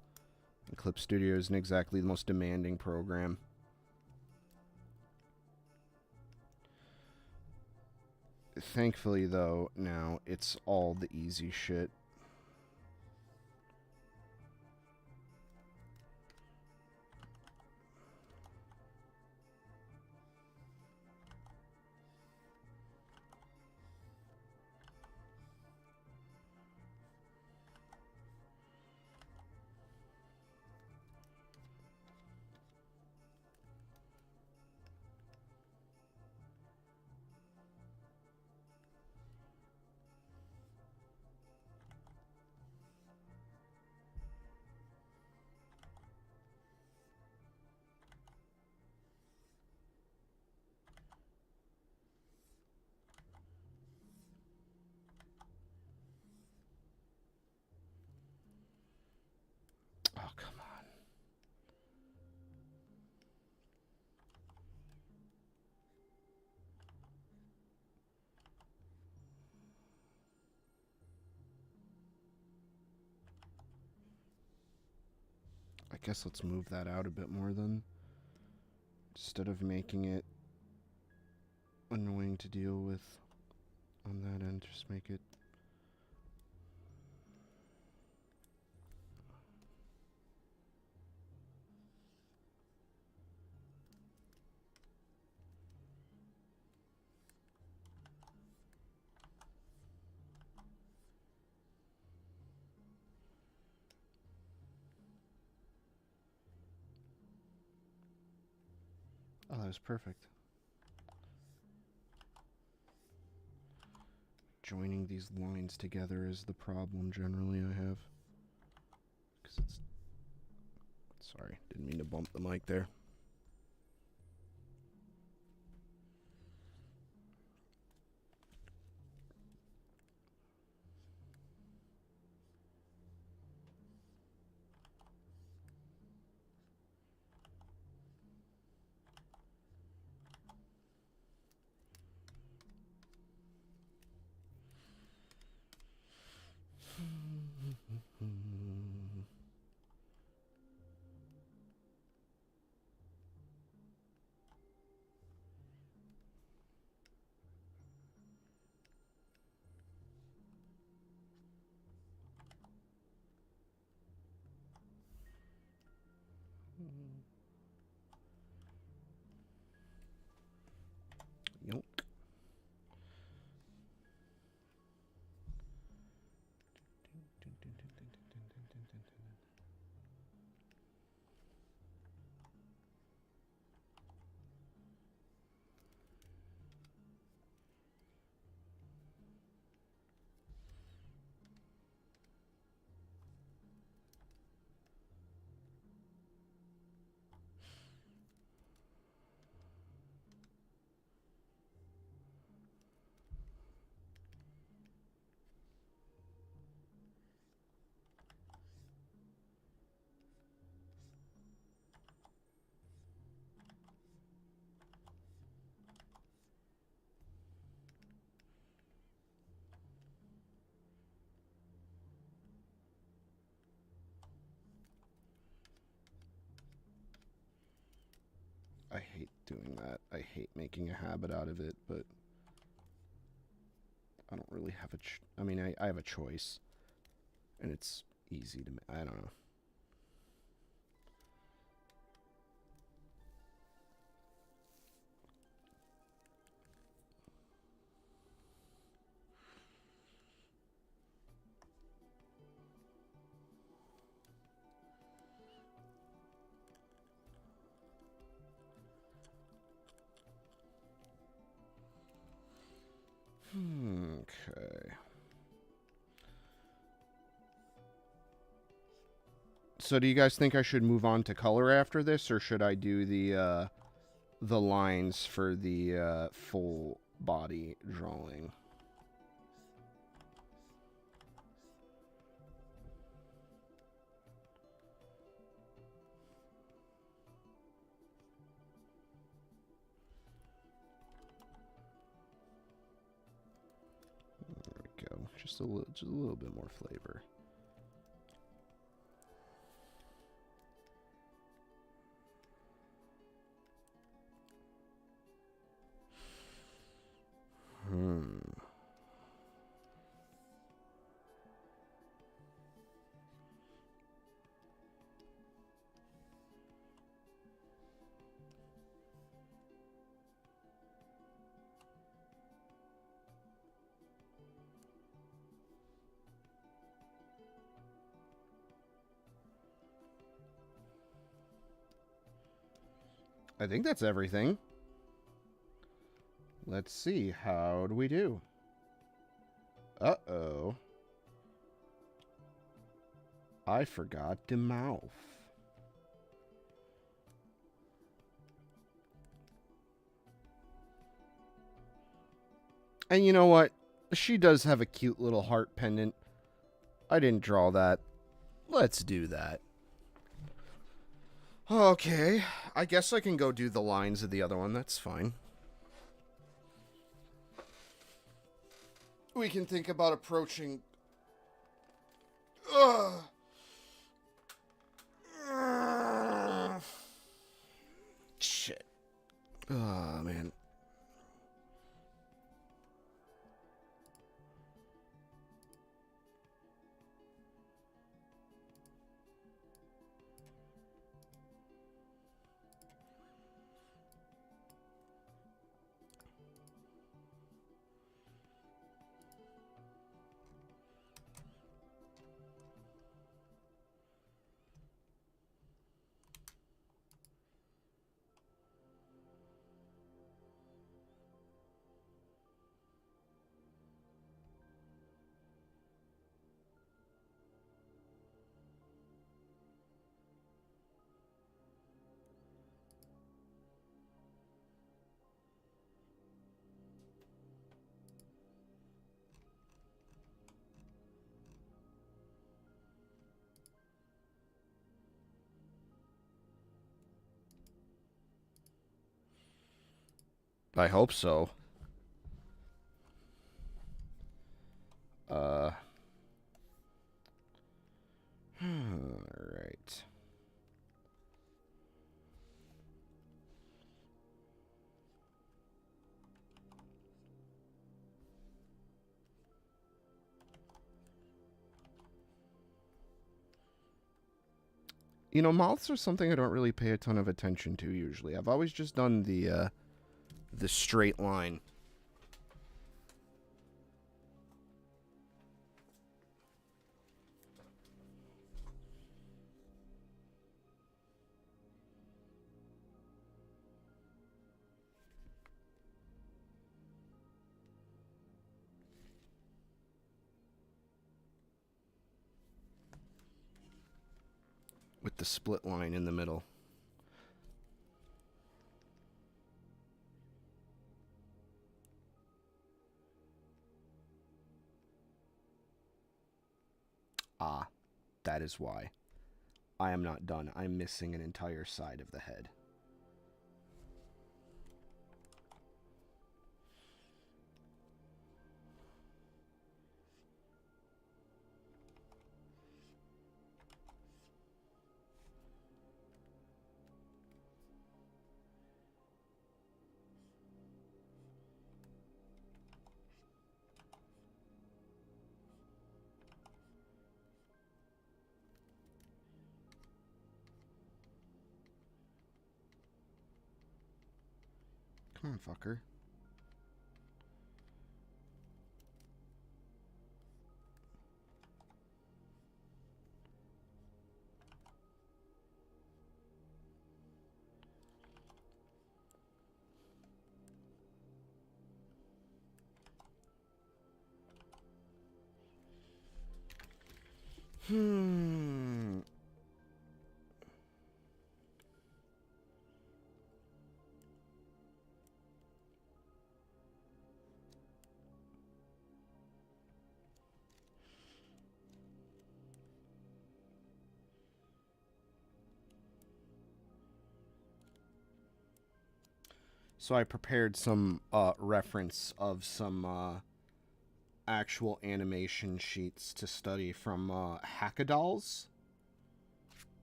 [SPEAKER 5] And Clip Studio isn't exactly the most demanding program. Thankfully, though, now it's all the easy shit. I guess let's move that out a bit more then. Instead of making it annoying to deal with on that end, just make it... Oh, that was perfect. Joining these lines together is the problem generally I have. 'Cause it's... Sorry, didn't mean to bump the mic there. Yoke. I hate doing that. I hate making a habit out of it, but I don't really have a I mean, I have a choice, and it's easy to I don't know. Okay. So do you guys think I should move on to color after this, or should I do the lines for the full body drawing? There we go. Just a little bit more flavor. I think that's everything. Let's see. How do we do? Uh-oh. I forgot the mouth. And you know what? She does have a cute little heart pendant. I didn't draw that. Let's do that. Okay. I guess I can go do the lines of the other one. That's fine. We can think about approaching... Ugh. Oh, man. I hope so. Alright. You know, moths are something I don't really pay a ton of attention to usually. I've always just done the straight line. With the split line in the middle. Ah, that is why. I am not done. I'm missing an entire side of the head. Come on, fucker. So I prepared some reference of some actual animation sheets to study from Hackadolls,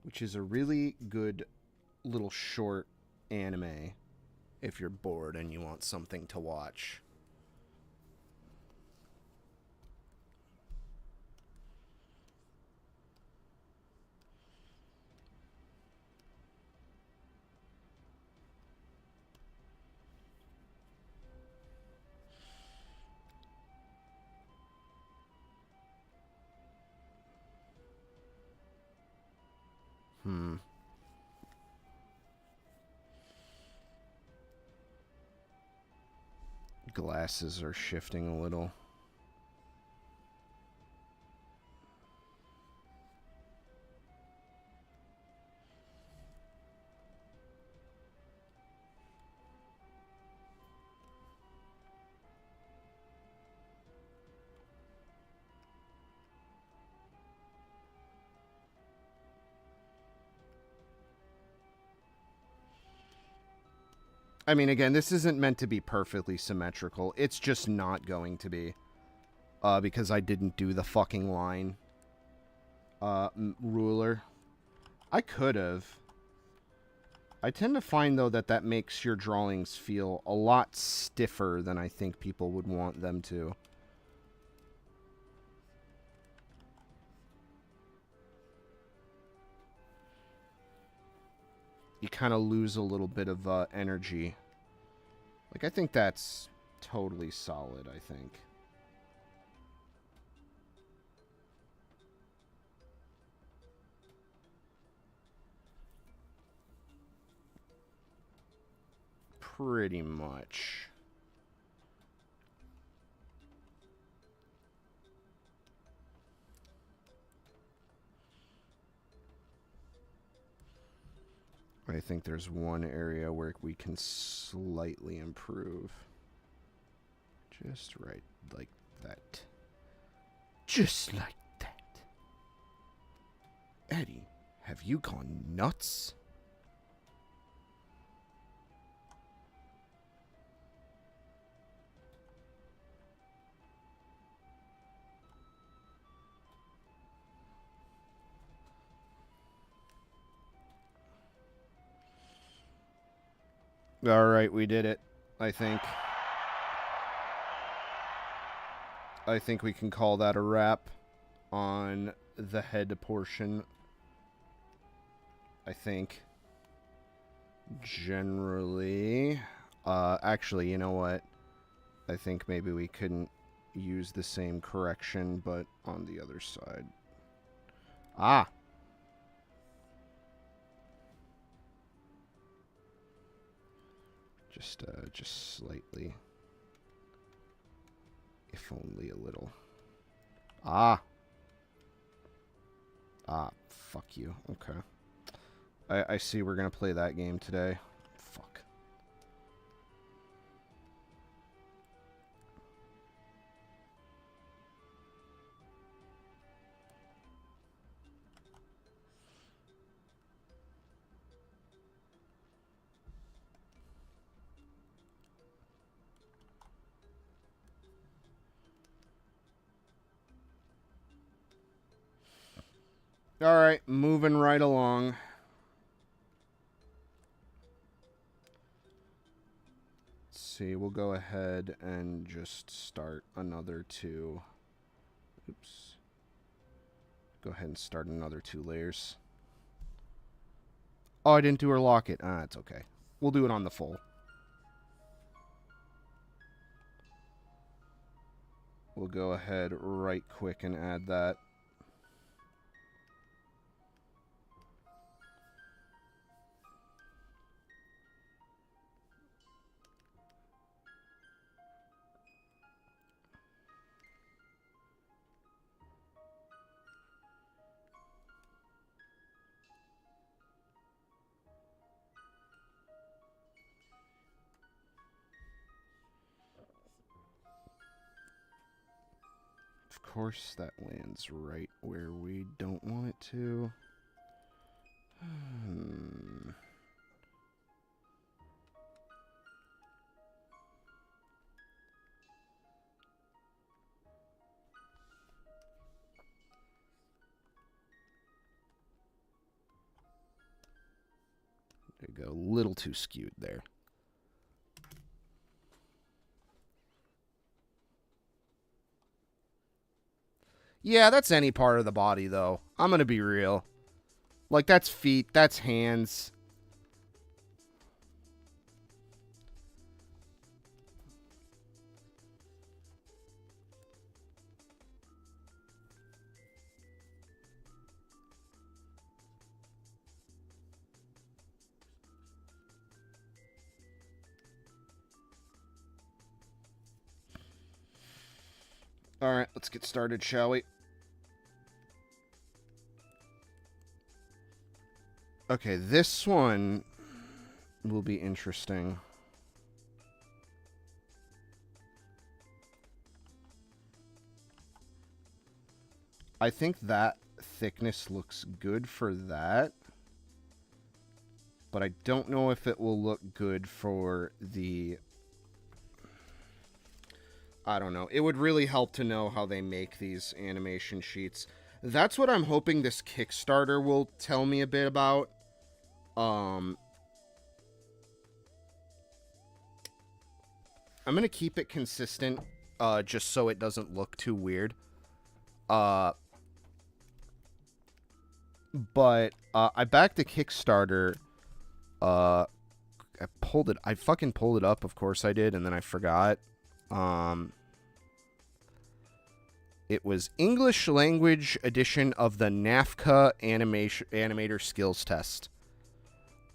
[SPEAKER 5] which is a really good little short anime if you're bored and you want something to watch. Glasses are shifting a little. I mean, again, this isn't meant to be perfectly symmetrical. It's just not going to be. Because I didn't do the fucking line. Ruler. I could have. I tend to find, though, that makes your drawings feel a lot stiffer than I think people would want them to. You kind of lose a little bit of energy. Like, I think that's totally solid, I think. Pretty much. I think there's one area where we can slightly improve. Just right like that. Just like that. Eddie, have you gone nuts? All right, we did it, I think. I think we can call that a wrap on the head portion. I think. Generally. Actually, you know what? I think maybe we couldn't use the same correction, but on the other side. Ah! Just slightly. If only a little. Ah! Ah, fuck you. Okay. I see we're gonna play that game today. Fuck. Alright, moving right along. Let's see, we'll go ahead and just start another two. Oops. Go ahead and start another 2 layers. Oh, I didn't do her locket. Ah, it's okay. We'll do it on the full. We'll go ahead right quick and add that. Of course, that lands right where we don't want it to. There you go. A little too skewed there. Yeah, that's any part of the body, though. I'm gonna be real. Like, that's feet, that's hands. Alright, let's get started, shall we? Okay, this one will be interesting. I think that thickness looks good for that. But I don't know if it will look good for the... I don't know. It would really help to know how they make these animation sheets. That's what I'm hoping this Kickstarter will tell me a bit about. I'm gonna keep it consistent, just so it doesn't look too weird. But I backed the Kickstarter. I fucking pulled it up, of course I did, and then I forgot. It was English language edition of the NAFCA Animator Skills Test.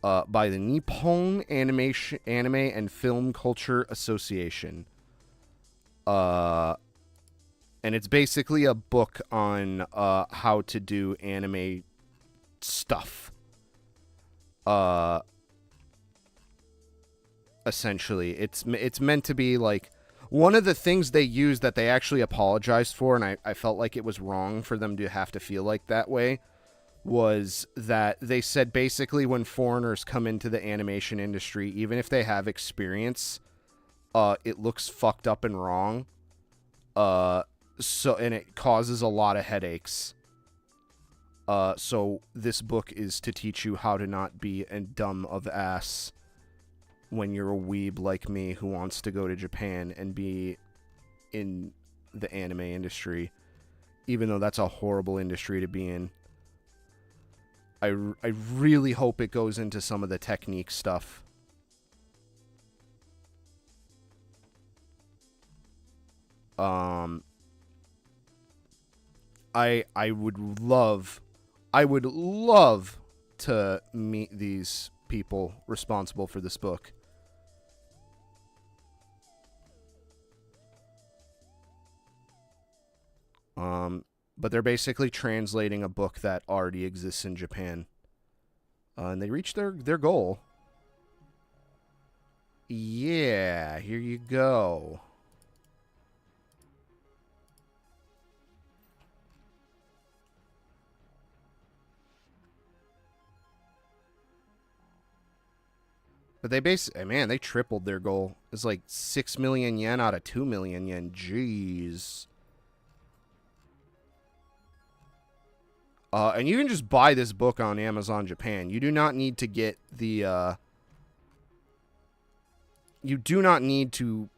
[SPEAKER 5] By the Nippon Anime and Film Culture Association. And it's basically a book on how to do anime stuff. Essentially, it's meant to be like one of the things they use that they actually apologized for, and I felt like it was wrong for them to have to feel like that way, was that they said basically when foreigners come into the animation industry, even if they have experience, it looks fucked up and wrong. And it causes a lot of headaches. So this book is to teach you how to not be a dumb of ass when you're a weeb like me who wants to go to Japan and be in the anime industry, even though that's a horrible industry to be in. I really hope it goes into some of the technique stuff. I would love to meet these people responsible for this book. But they're basically translating a book that already exists in Japan. And they reached their goal. Yeah, here you go. But they man, they tripled their goal. It's like 6 million yen out of 2 million yen. Jeez. And you can just buy this book on Amazon Japan. You do not need to get the, you do not need to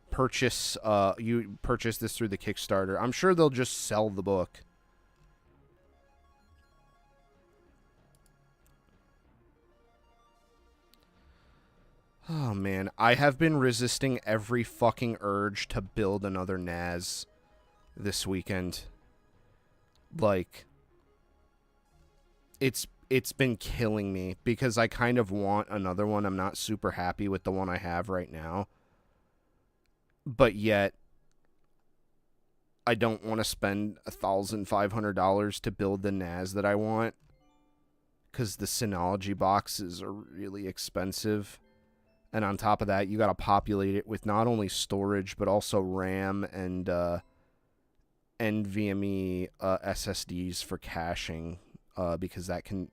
[SPEAKER 5] purchase, you purchase this through the Kickstarter. I'm sure they'll just sell the book. Oh, man. I have been resisting every fucking urge to build another NAS this weekend. Like, it's been killing me because I kind of want another one. I'm not super happy with the one I have right now. But yet, I don't want to spend $1,500 to build the NAS that I want because the Synology boxes are really expensive. And on top of that, you got to populate it with not only storage, but also RAM and NVMe SSDs for caching, because that can...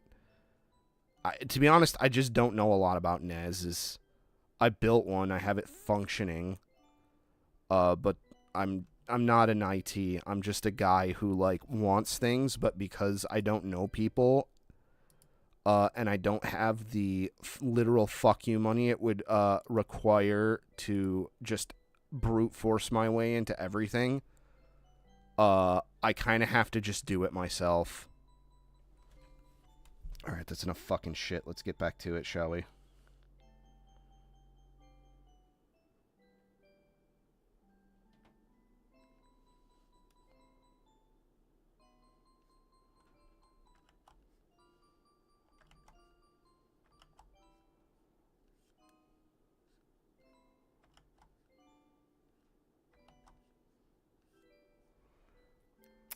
[SPEAKER 5] to be honest, I just don't know a lot about NASs. I built one. I have it functioning. But I'm not an IT. I'm just a guy who, like, wants things, but because I don't know people... and I don't have the literal fuck you money it would require to just brute force my way into everything. I kind of have to just do it myself. Alright, that's enough fucking shit. Let's get back to it, shall we?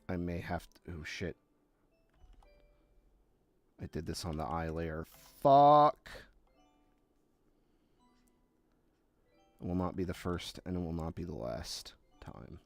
[SPEAKER 5] I may have to... Oh, shit. I did this on the eye layer. Fuck. It will not be the first, and it will not be the last time.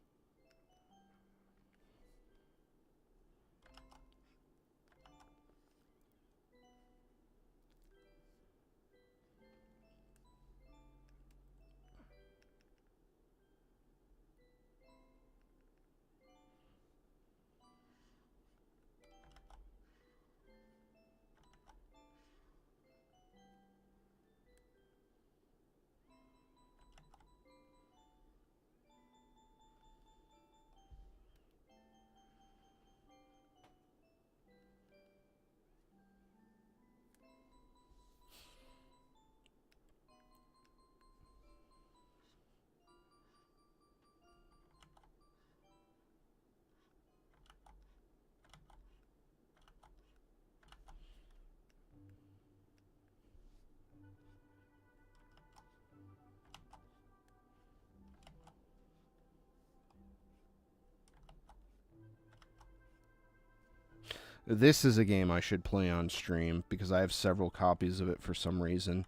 [SPEAKER 5] This is a game I should play on stream because I have several copies of it for some reason.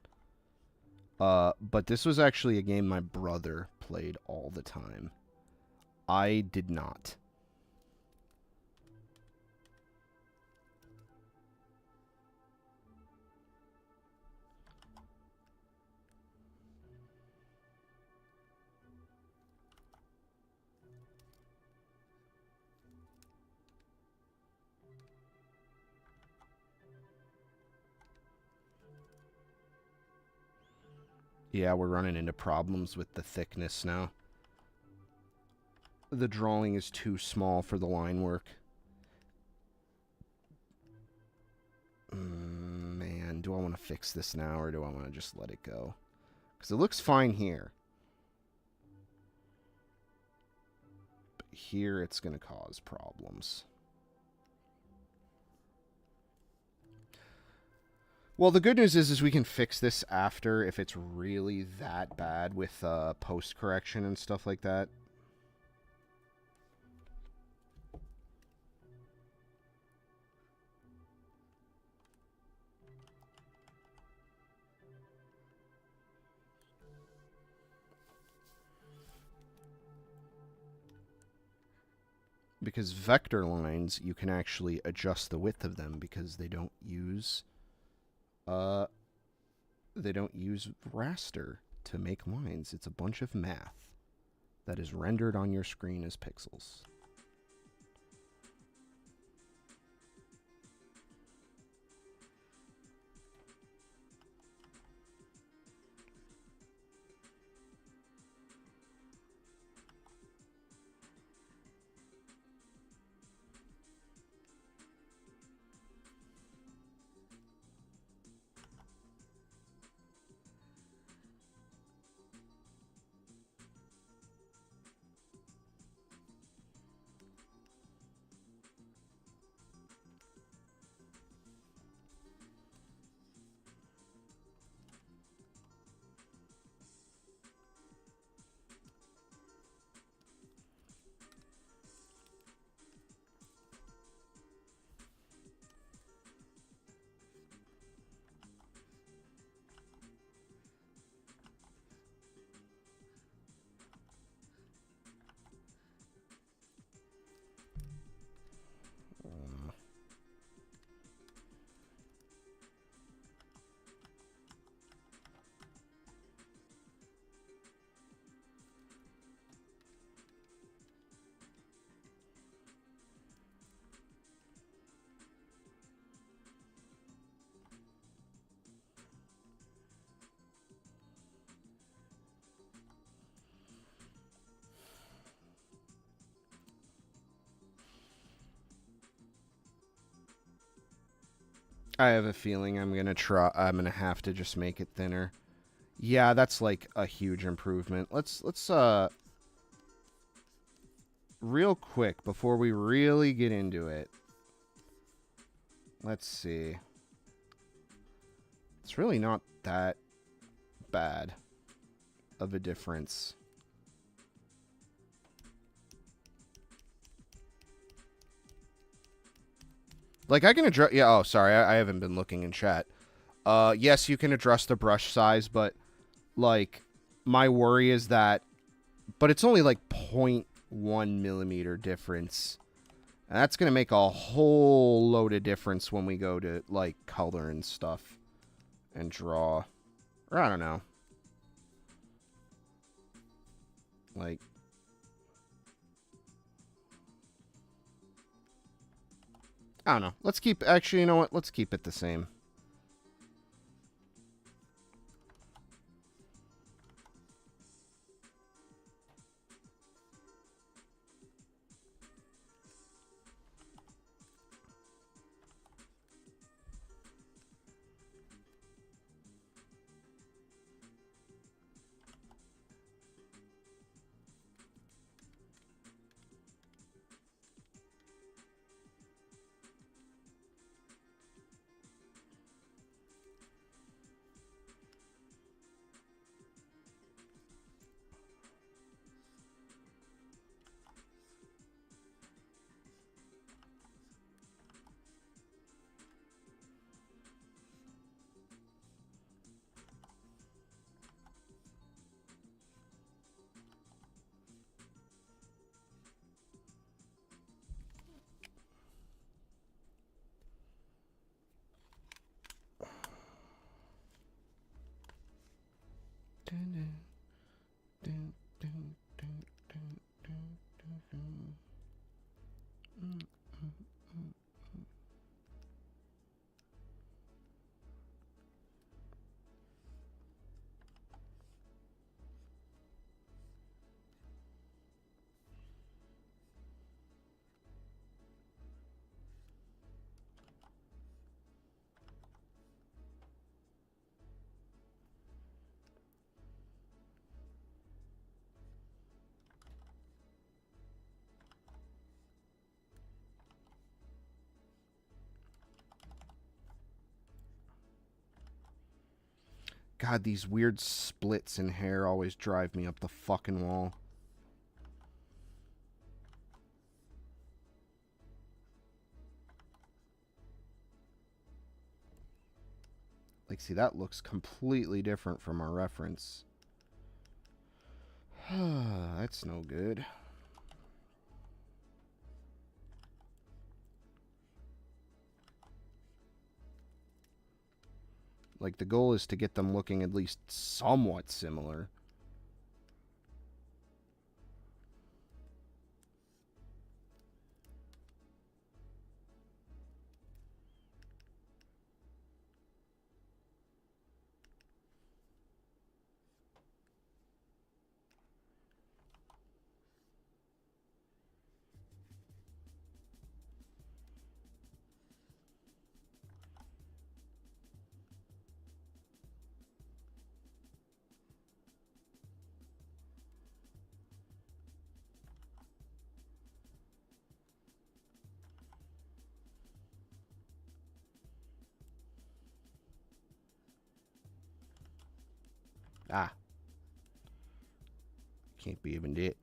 [SPEAKER 5] But this was actually a game my brother played all the time. I did not. Yeah, we're running into problems with the thickness now. The drawing is too small for the line work. Man, do I want to fix this now or do I want to just let it go? Because it looks fine here. But here it's going to cause problems. Well, the good news is we can fix this after if it's really that bad with post-correction and stuff like that. Because vector lines, you can actually adjust the width of them because they don't use raster to make lines. It's a bunch of math that is rendered on your screen as pixels. I have a feeling I'm gonna have to just make it thinner. Yeah, that's like a huge improvement. Let's real quick before we really get into it. Let's see. It's really not that bad of a difference. Like, I can address... Yeah, oh, sorry. I haven't been looking in chat. Yes, you can address the brush size, but, like, my worry is that... But it's only, like, 0.1 millimeter difference. And that's going to make a whole load of difference when we go to, like, color and stuff. And draw. Or, I don't know. Like... I don't know. Let's keep... Actually, you know what? Let's keep it the same. God, these weird splits in hair always drive me up the fucking wall. Like, see, that looks completely different from our reference. That's no good. Like, the goal is to get them looking at least somewhat similar. Ah. Can't be even it.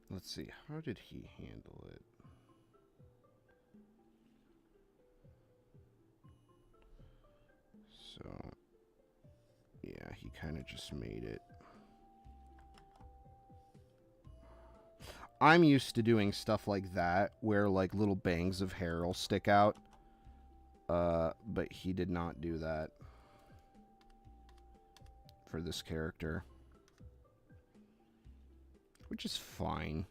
[SPEAKER 5] Let's see, how did he handle it? So, yeah, he kind of just made it. I'm used to doing stuff like that, where like little bangs of hair will stick out. But he did not do that for this character. which is fine.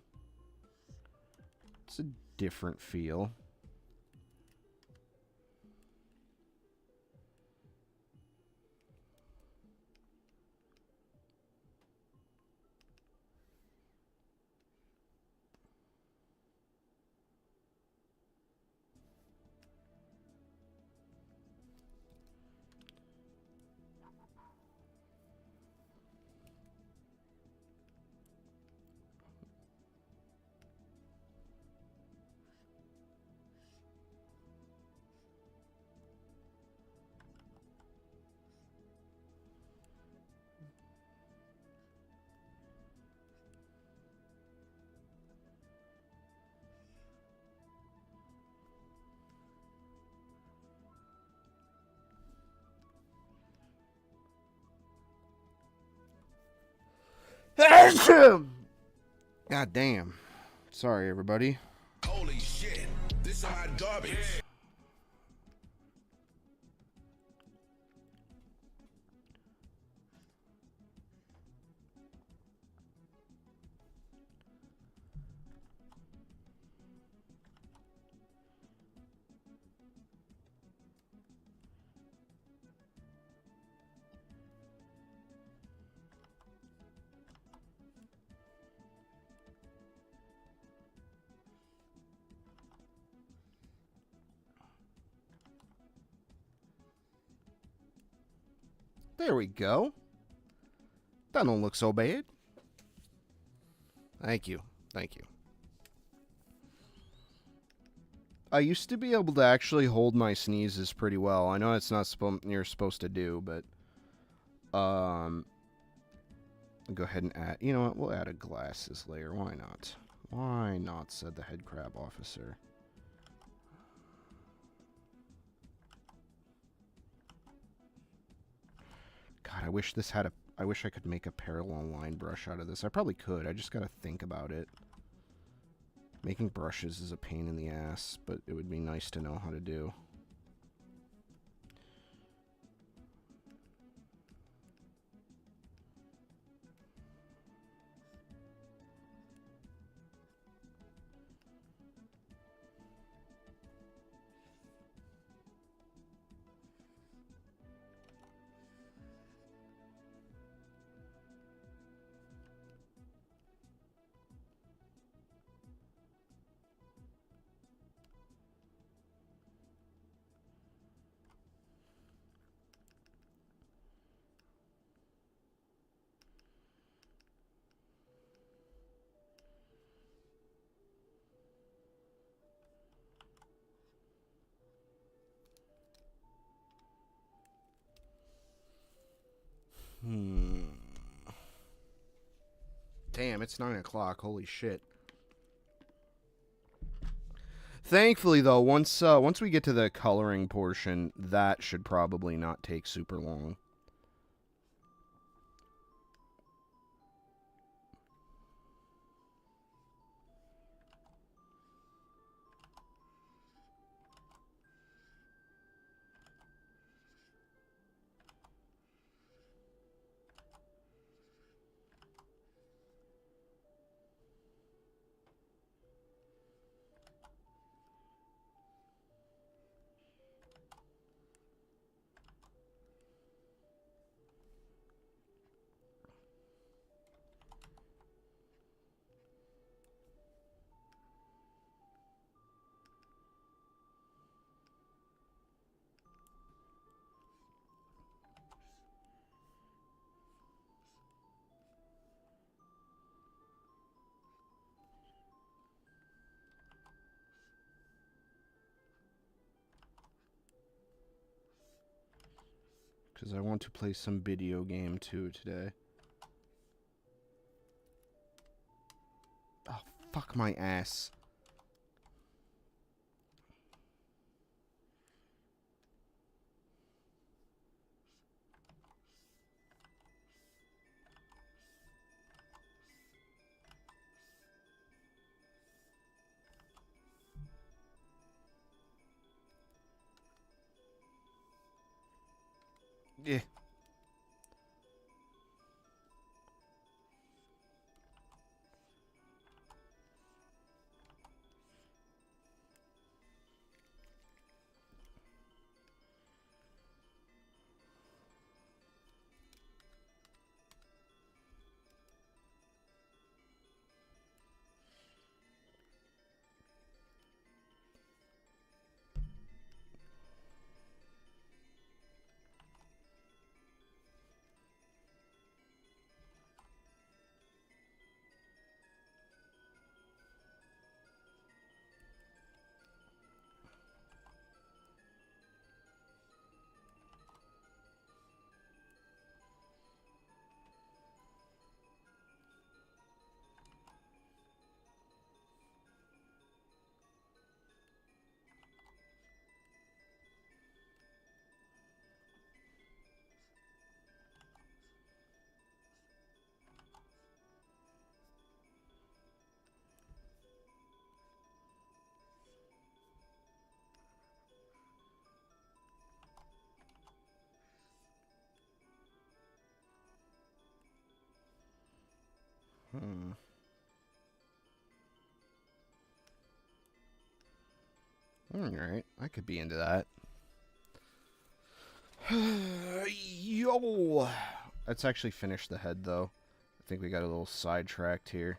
[SPEAKER 5] It's a different feel. God damn. Sorry, everybody.
[SPEAKER 4] Holy shit, this is hot garbage.
[SPEAKER 5] There we go. That don't look so bad. Thank you. Thank you. I used to be able to actually hold my sneezes pretty well. I know it's not you're supposed to do, but I'll go ahead and add. You know what? We'll add a glasses layer. Why not? Why not? Said the head crab officer. God, I wish this had a. I wish I could make a parallel line brush out of this. I probably could. I just gotta think about it. Making brushes is a pain in the ass, but it would be nice to know how to do. Damn, it's 9 o'clock. Holy shit. Thankfully, though, once we get to the coloring portion, that should probably not take super long. Because I want to play some video game too today. Oh, fuck my ass. Yeah. Alright, I could be into that. Yo! Let's actually finish the head, though. I think we got a little sidetracked here.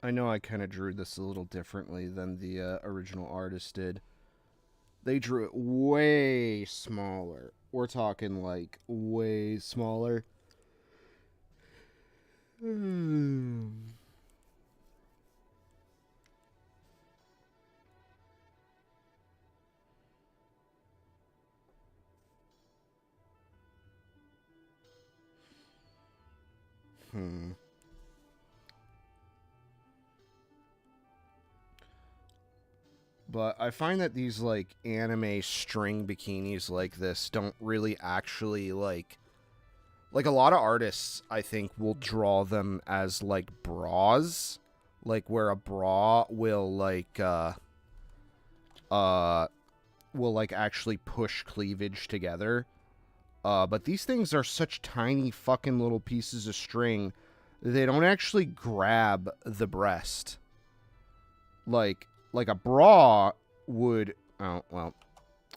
[SPEAKER 5] I know I kind of drew this a little differently than the original artist did. They drew it way smaller. We're talking like way smaller. But I find that these, like, anime string bikinis like this don't really actually, like, a lot of artists, I think, will draw them as, like, bras. Like, where a bra will, like, actually push cleavage together. But these things are such tiny fucking little pieces of string, they don't actually grab the breast. Like a bra would... Oh, well,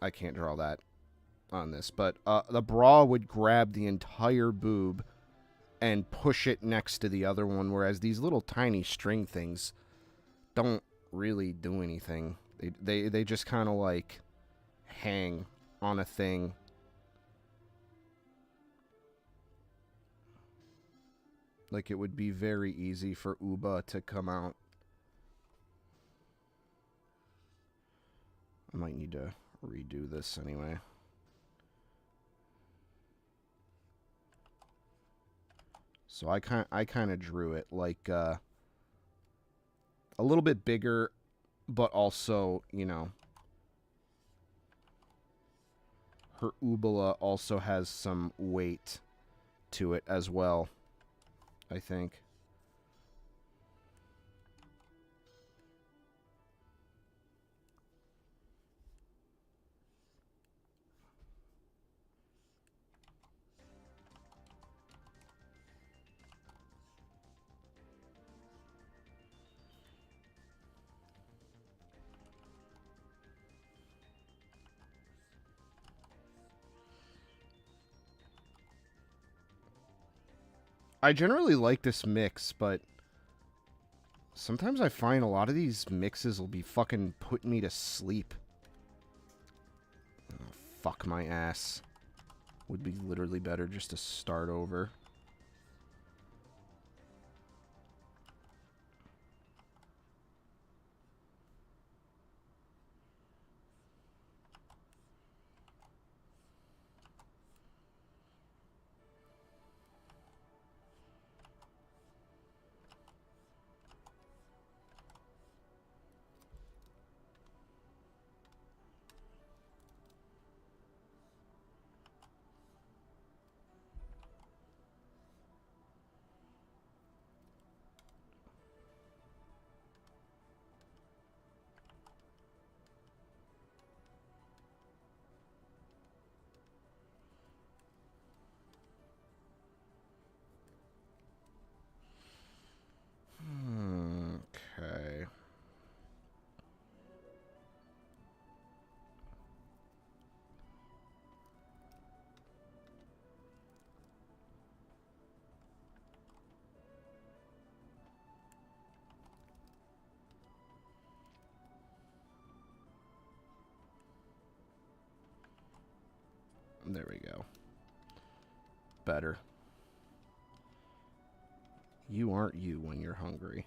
[SPEAKER 5] I can't draw that on this. But the bra would grab the entire boob and push it next to the other one, whereas these little tiny string things don't really do anything. They just kind of, like, hang on a thing. Like, it would be very easy for Uba to come out. I might need to redo this anyway. So I kind of drew it like a little bit bigger, but also, you know, her uvula also has some weight to it as well, I think. I generally like this mix, but sometimes I find a lot of these mixes will be fucking putting me to sleep. Oh, fuck my ass. Would be literally better just to start over. Okay. There we go. Better. You aren't you when you're hungry.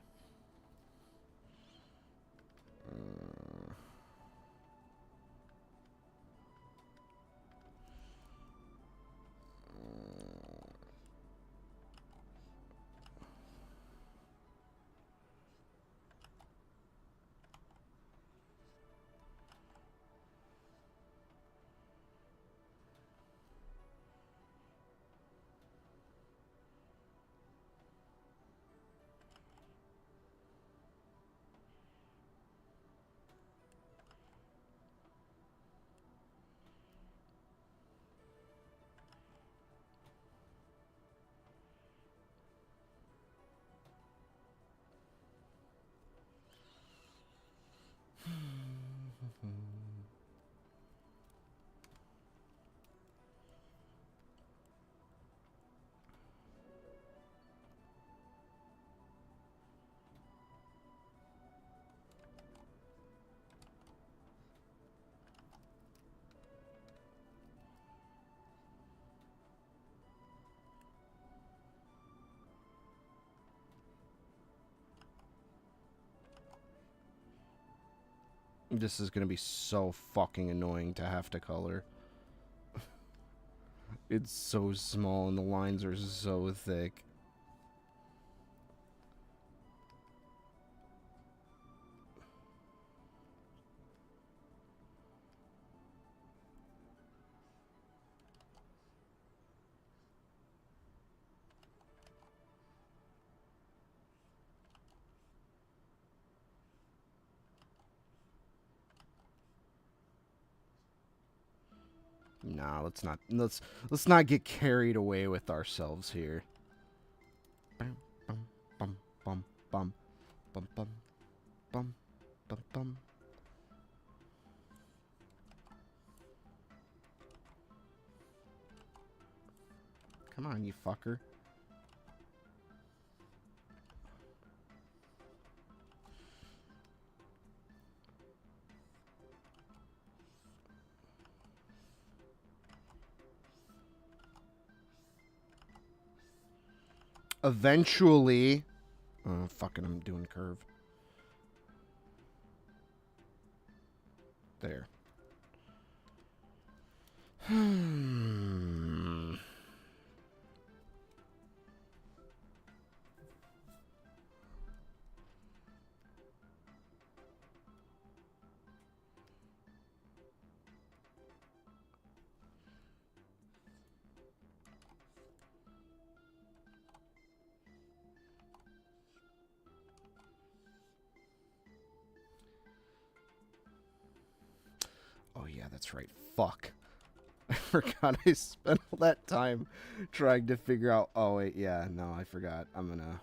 [SPEAKER 5] This is gonna be so fucking annoying to have to color. It's so small and the lines are so thick. Nah, let's not get carried away with ourselves here. Bum bum bum bum bum bum bum bum bum bum. Come on, you fucker. Eventually. Oh, fucking, I'm doing curve. There. Oh yeah, that's right. Fuck. I forgot I spent all that time trying to figure out... Oh wait, yeah, no, I forgot. I'm gonna...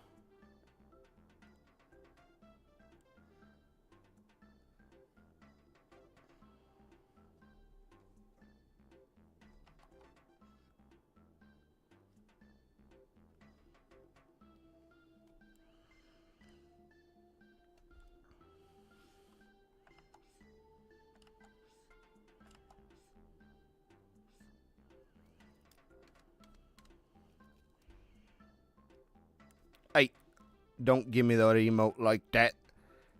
[SPEAKER 5] Don't give me that emote like that.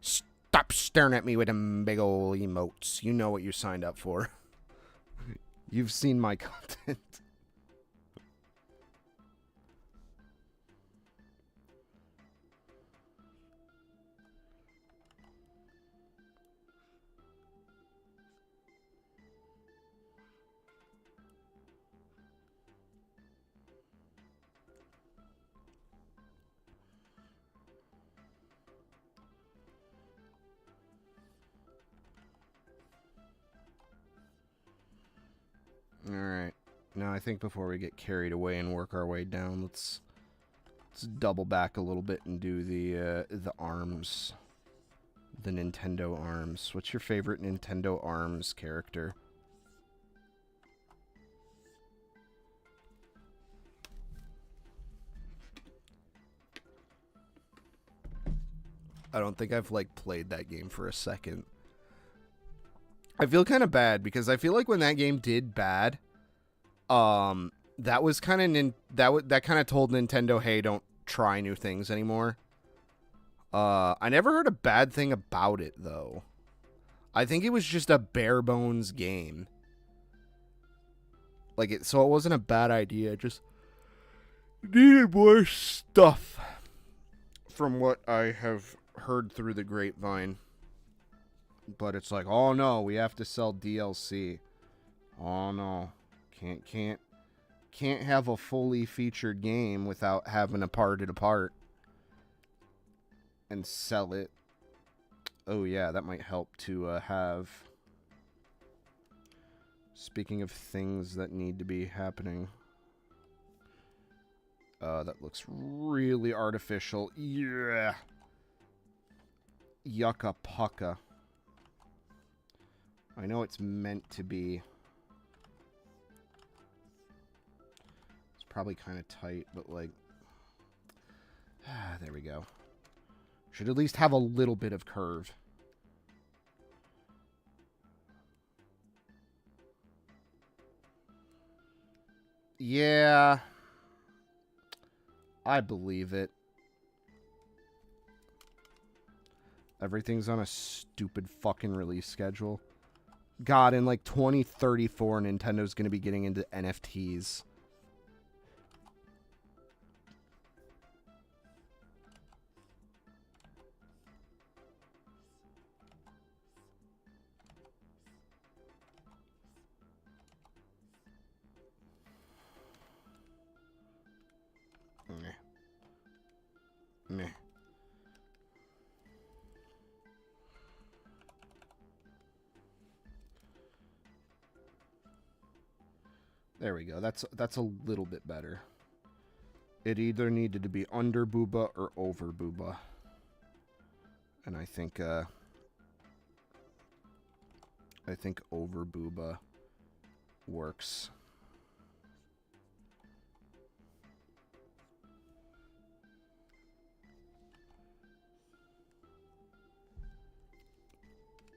[SPEAKER 5] Stop staring at me with them big ol' emotes. You know what you signed up for. You've seen my content. Alright. Now I think before we get carried away and work our way down, let's double back a little bit and do the ARMS. The Nintendo ARMS. What's your favorite Nintendo ARMS character? I don't think I've, like, played that game for a second. I feel kind of bad, because I feel like when that game did bad, that was kind of, that kind of told Nintendo, hey, don't try new things anymore. I never heard a bad thing about it, though. I think it was just a bare bones game. Like, so it wasn't a bad idea, just needed more stuff, from what I have heard through the grapevine. But it's like, oh no, we have to sell DLC. Oh no, can't have a fully featured game without having to part it apart and sell it. Oh yeah, that might help to have. Speaking of things that need to be happening. That looks really artificial. Yeah. Yucca pucka. I know it's meant to be. It's probably kind of tight, but like... there we go. Should at least have a little bit of curve. Yeah. I believe it. Everything's on a stupid fucking release schedule. God, in like 2034, Nintendo's going to be getting into NFTs. Meh. Meh. There we go. That's a little bit better. It either needed to be under booba or over booba. And I think over booba works.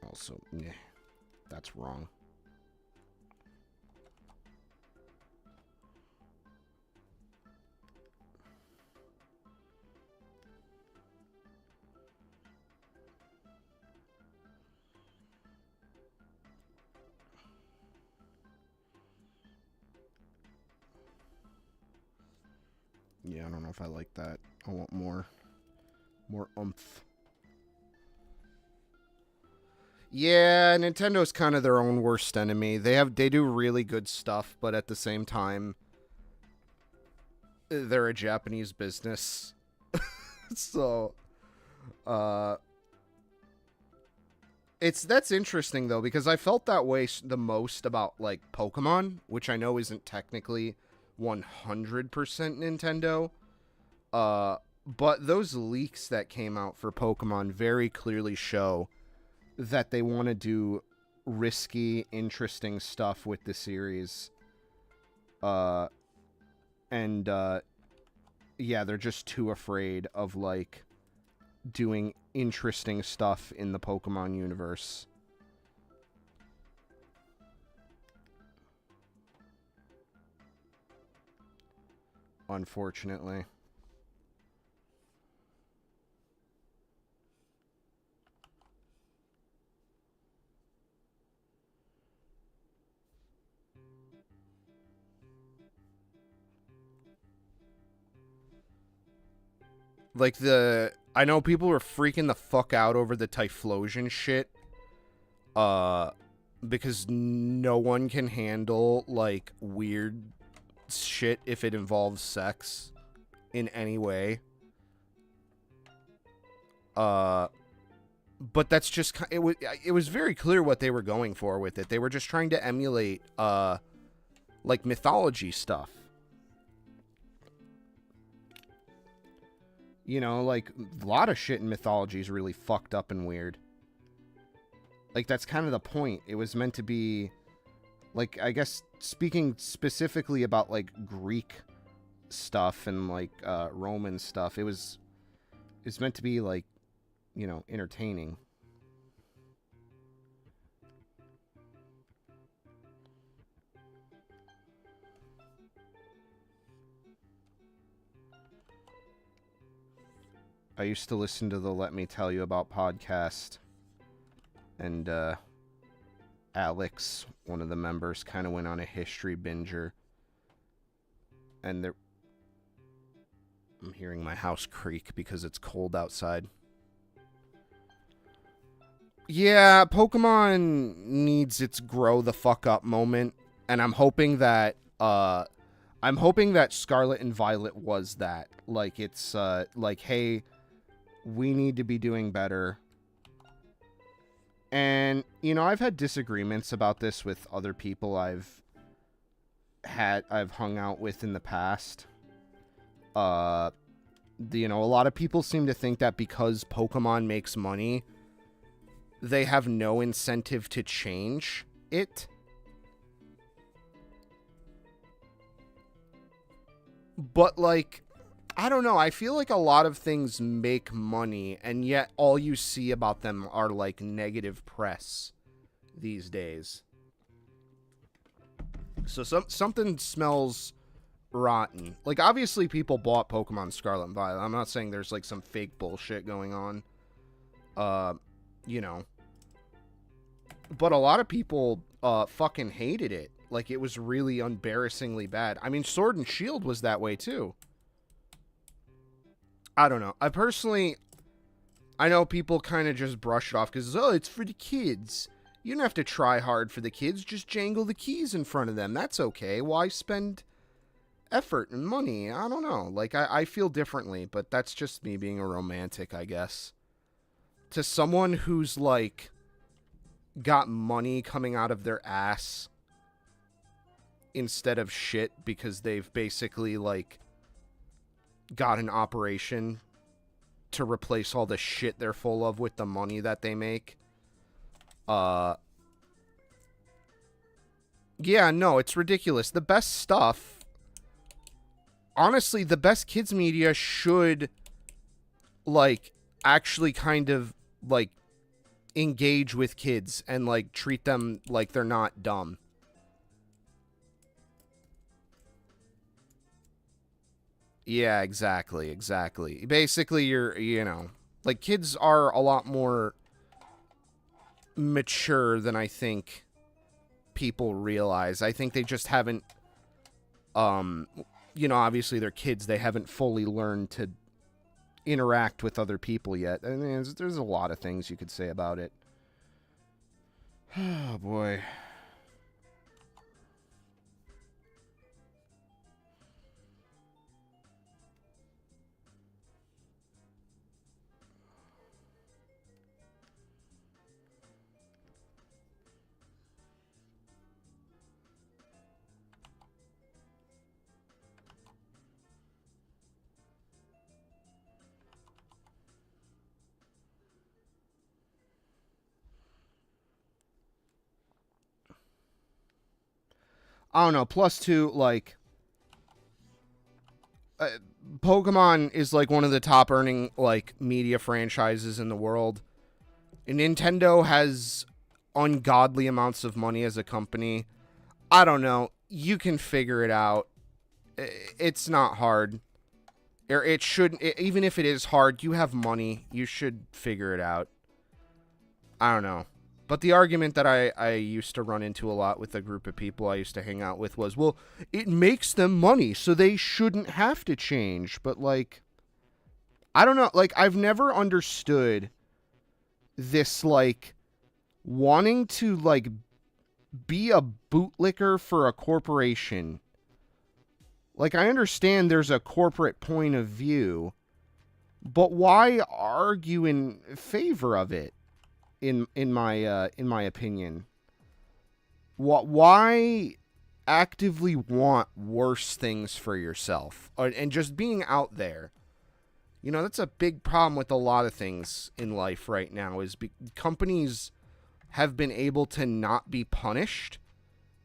[SPEAKER 5] Also, yeah, that's wrong. Yeah, I don't know if I like that. I want more oomph. Yeah, Nintendo's kind of their own worst enemy. They do really good stuff, but at the same time, they're a Japanese business. So, that's interesting though, because I felt that way the most about like Pokemon, which I know isn't technically 100% Nintendo. But those leaks that came out for Pokemon very clearly show that they want to do risky, interesting stuff with the series. Yeah, they're just too afraid of, like, doing interesting stuff in the Pokemon universe. Unfortunately. Like, I know people were freaking the fuck out over the Typhlosion shit. Because no one can handle, like, weird shit if it involves sex in any way. But that's just, it was very clear what they were going for with it. They were just trying to emulate, like, mythology stuff. You know, like, a lot of shit in mythology is really fucked up and weird. Like, that's kind of the point. It was meant to be, like, I guess, speaking specifically about, like, Greek stuff and, like, Roman stuff, it's meant to be, like, you know, entertaining. I used to listen to the Let Me Tell You About podcast, and Alex, one of the members, kind of went on a history binger, and I'm hearing my house creak because it's cold outside. Yeah, Pokemon needs its grow the fuck up moment, and I'm hoping that Scarlet and Violet was that. Like, it's like, hey, we need to be doing better. And, you know, I've had disagreements about this with other people I've hung out with in the past. You know, a lot of people seem to think that because Pokemon makes money, they have no incentive to change it. But, like, I don't know. I feel like a lot of things make money, and yet all you see about them are, like, negative press these days. So something smells rotten. Like, obviously people bought Pokemon Scarlet and Violet. I'm not saying there's, like, some fake bullshit going on. You know. But a lot of people fucking hated it. Like, it was really embarrassingly bad. I mean, Sword and Shield was that way, too. I don't know. I know people kind of just brush it off because, oh, it's for the kids. You don't have to try hard for the kids. Just jangle the keys in front of them. That's okay. Why spend effort and money? I don't know. Like, I feel differently, but that's just me being a romantic, I guess. To someone who's, like, got money coming out of their ass instead of shit because they've basically, like, got an operation to replace all the shit they're full of with the money that they make. Yeah, no, it's ridiculous. The best stuff, honestly, the best kids media should, like, actually kind of, like, engage with kids and, like, treat them like they're not dumb. Yeah, exactly. Basically, you know, like, kids are a lot more mature than I think people realize. I think they just haven't, you know, obviously they're kids. They haven't fully learned to interact with other people yet. And there's a lot of things you could say about it. Oh, boy. I don't know. Plus, two, like, Pokemon is, like, one of the top earning, like, media franchises in the world. And Nintendo has ungodly amounts of money as a company. I don't know. You can figure it out. It's not hard. Or it shouldn't. Even if it is hard, you have money. You should figure it out. I don't know. But the argument that I used to run into a lot with a group of people I used to hang out with was, well, it makes them money, so they shouldn't have to change. But, like, I don't know. Like, I've never understood this, like, wanting to, like, be a bootlicker for a corporation. Like, I understand there's a corporate point of view, but why argue in favor of it? In my opinion, why actively want worse things for yourself and just being out there? You know, that's a big problem with a lot of things in life right now. Is companies have been able to not be punished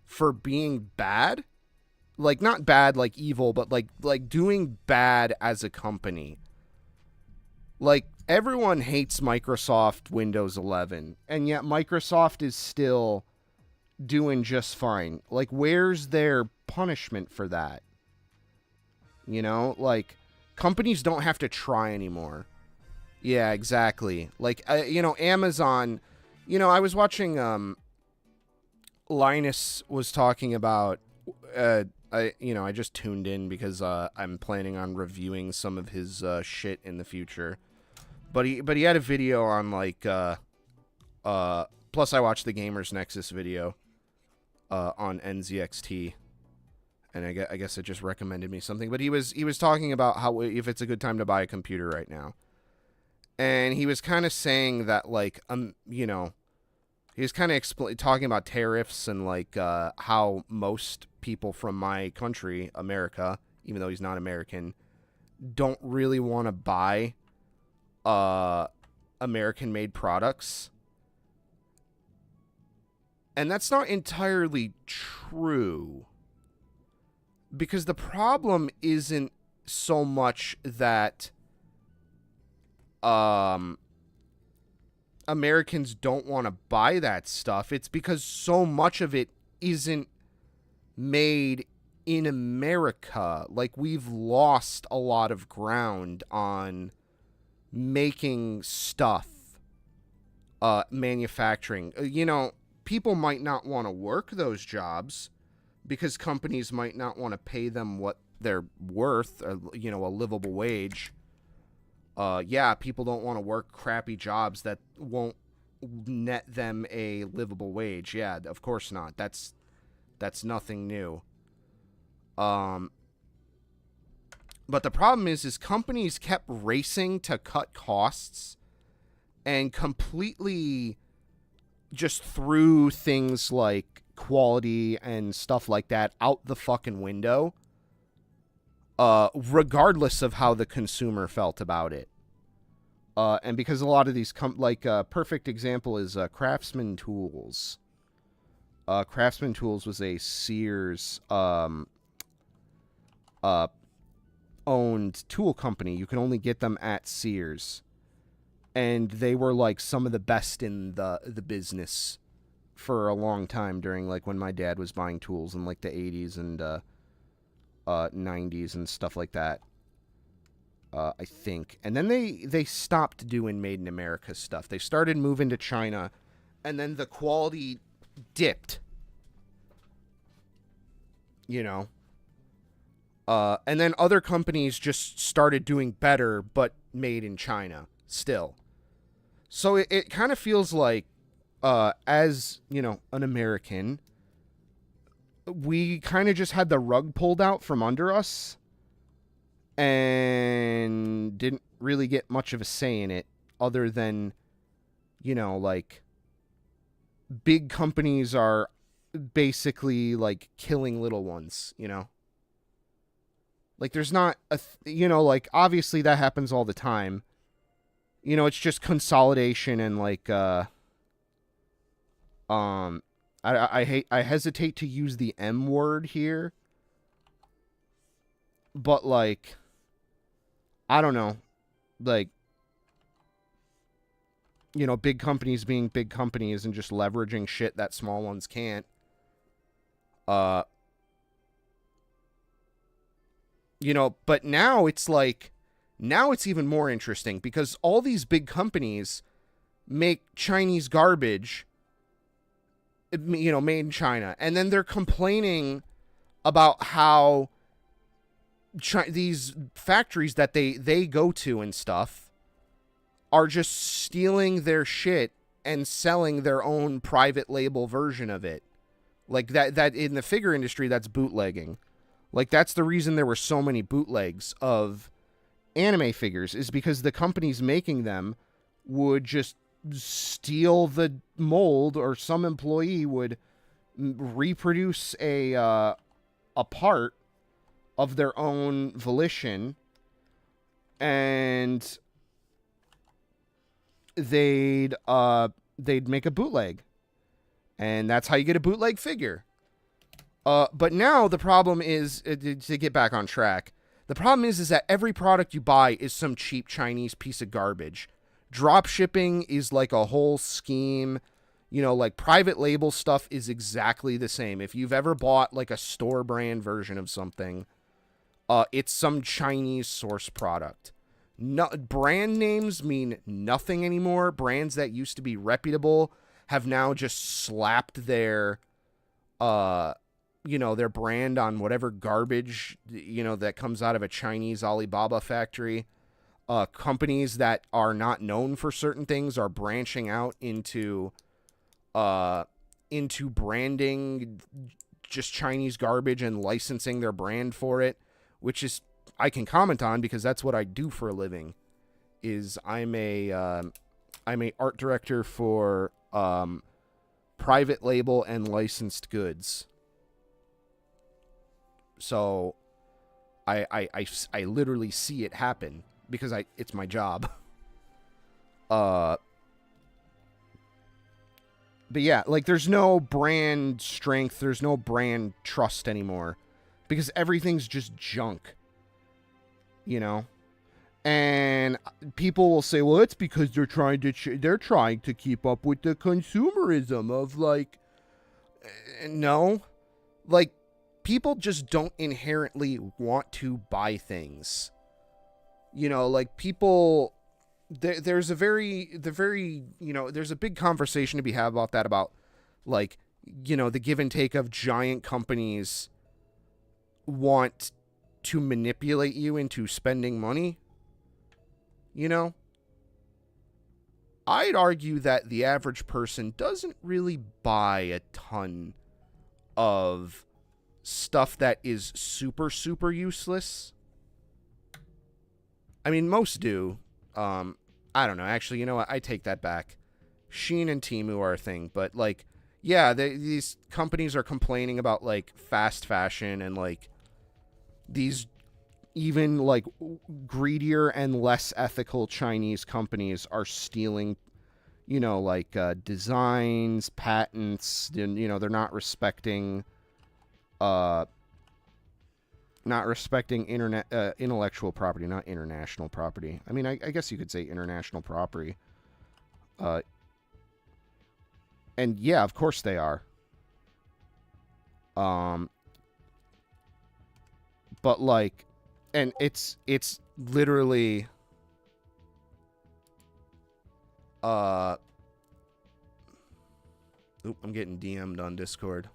[SPEAKER 5] for being bad, like not bad like evil, but like doing bad as a company. Like, everyone hates Microsoft Windows 11, and yet Microsoft is still doing just fine. Like, where's their punishment for that? You know, like, companies don't have to try anymore. Yeah, exactly. Like, you know, Amazon, you know, I was watching, Linus was talking about, I just tuned in because, I'm planning on reviewing some of his, shit in the future. But he had a video on, like, plus I watched the Gamers Nexus video on NZXT, and I guess it just recommended me something. But he was talking about how if it's a good time to buy a computer right now, and he was kind of saying that, like, you know, he was kind of talking about tariffs and, like, how most people from my country, America, even though he's not American, don't really want to buy American-made products. And that's not entirely true. Because the problem isn't so much that Americans don't want to buy that stuff. It's because so much of it isn't made in America. Like, we've lost a lot of ground on making stuff, manufacturing. You know, people might not want to work those jobs because companies might not want to pay them what they're worth, or, you know, a livable wage. Yeah, people don't want to work crappy jobs that won't net them a livable wage. Yeah, of course not. That's nothing new. But the problem is companies kept racing to cut costs and completely just threw things like quality and stuff like that out the fucking window, regardless of how the consumer felt about it. And because a lot of these, perfect example is Craftsman Tools. Craftsman Tools was a Sears owned tool company. You can only get them at Sears, and they were like some of the best in the business for a long time during, like, when my dad was buying tools in, like, the 80s and 90s and stuff like that, I think. And then they stopped doing made in America stuff. They started moving to China, and then the quality dipped, you know. And then other companies just started doing better, but made in China still. So it kind of feels like, as, you know, an American, we kind of just had the rug pulled out from under us and didn't really get much of a say in it, other than, you know, like, big companies are basically, like, killing little ones, you know? Like, there's not you know, like, obviously that happens all the time. You know, it's just consolidation and, like, I hesitate to use the M word here, but, like, I don't know, like, you know, big companies being big companies and just leveraging shit that small ones can't. You know, but now it's like, now it's even more interesting because all these big companies make Chinese garbage you know, made in China. And then they're complaining about how these factories that they go to and stuff are just stealing their shit and selling their own private label version of it. Like that in the figure industry, that's bootlegging. Like, that's the reason there were so many bootlegs of anime figures, is because the companies making them would just steal the mold, or some employee would reproduce a part of their own volition, and they'd make a bootleg, and that's how you get a bootleg figure. But now the problem is, to get back on track, the problem is that every product you buy is some cheap Chinese piece of garbage. Drop shipping is like a whole scheme. You know, like, private label stuff is exactly the same. If you've ever bought like a store brand version of something, it's some Chinese source product. No, brand names mean nothing anymore. Brands that used to be reputable have now just slapped their, you know, their brand on whatever garbage, you know, that comes out of a Chinese Alibaba factory. Companies that are not known for certain things are branching out into branding just Chinese garbage and licensing their brand for it, which is, I can comment on because that's what I do for a living. Is I'm a art director for private label and licensed goods. So I literally see it happen because it's my job. But yeah, like, there's no brand strength, there's no brand trust anymore because everything's just junk. You know? And people will say, well, it's because they're trying to keep up with the consumerism of, like, no. Like, people just don't inherently want to buy things. You know, like, people, there's a big conversation to be had about that, about, like, you know, the give and take of giant companies want to manipulate you into spending money. You know, I'd argue that the average person doesn't really buy a ton of stuff that is super, super useless. I mean, most do. I don't know. Actually, you know what? I take that back. Shein and Temu are a thing, but, like, yeah, these companies are complaining about, like, fast fashion, and, like, these even, like, greedier and less ethical Chinese companies are stealing, you know, like, designs, patents, and, you know, they're not respecting intellectual property, not international property. I mean, I guess you could say international property. And yeah, of course they are. But, like, and it's literally, oop, I'm getting DM'd on Discord.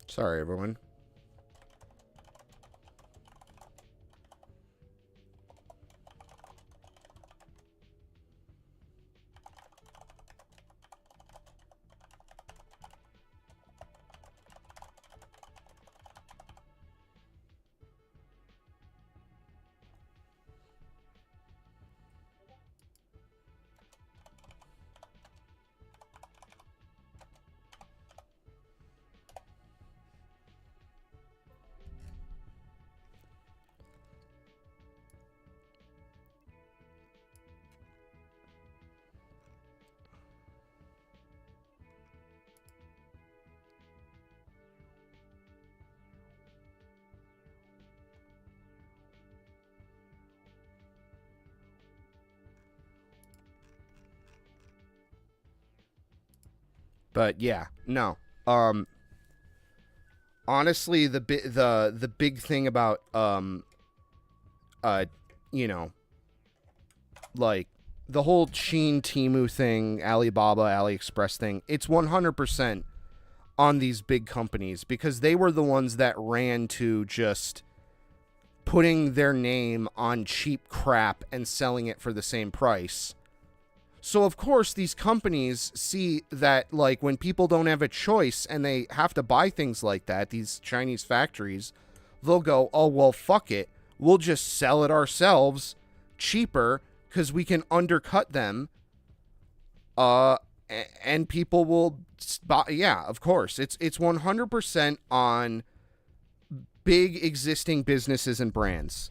[SPEAKER 5] Sorry, everyone. But yeah, no. Honestly, the big thing about you know, like the whole Shein, Temu thing, Alibaba, AliExpress thing, it's 100% on these big companies because they were the ones that ran to just putting their name on cheap crap and selling it for the same price. So, of course, these companies see that, like, when people don't have a choice and they have to buy things like that, these Chinese factories, they'll go, oh, well, fuck it. We'll just sell it ourselves cheaper because we can undercut them. And people will buy. Yeah, of course. It's 100% on big existing businesses and brands.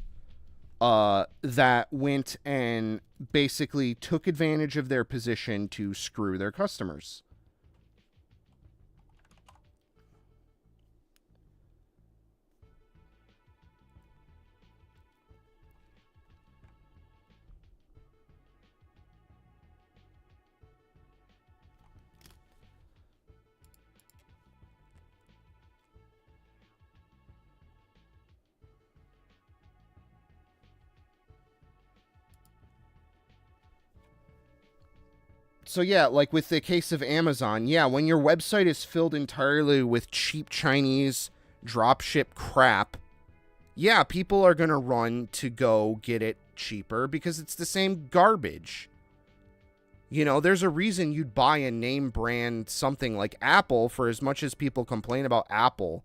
[SPEAKER 5] That went and basically took advantage of their position to screw their customers. So yeah, like with the case of Amazon, yeah, when your website is filled entirely with cheap Chinese dropship crap, yeah, people are going to run to go get it cheaper because it's the same garbage. You know, there's a reason you'd buy a name brand something like Apple. For as much as people complain about Apple,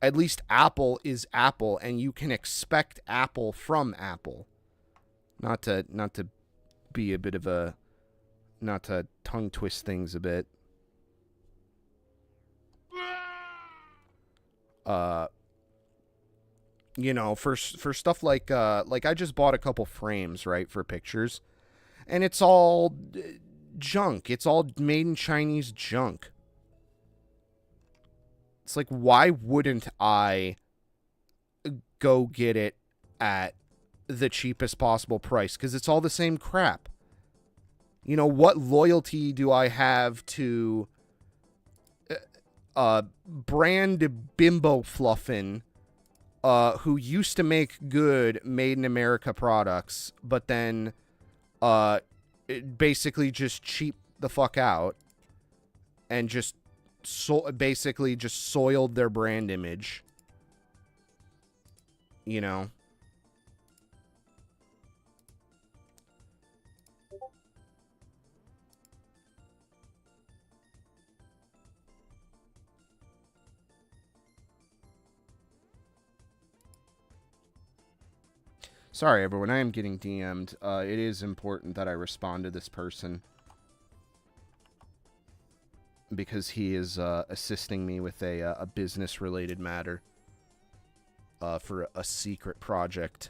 [SPEAKER 5] at least Apple is Apple and you can expect Apple from Apple. Not to be a bit of a, not to tongue twist things a bit. You know, for stuff like I just bought a couple frames, right, for pictures, and it's all junk. It's all made in Chinese junk. It's like, why wouldn't I go get it at the cheapest possible price? Because it's all the same crap. You know, what loyalty do I have to brand Bimbo Fluffin', who used to make good made in America products, but then it basically just cheap the fuck out and just basically just soiled their brand image. You know? Sorry, everyone. I am getting DM'd. It is important that I respond to this person because he is assisting me with a business-related matter for a secret project.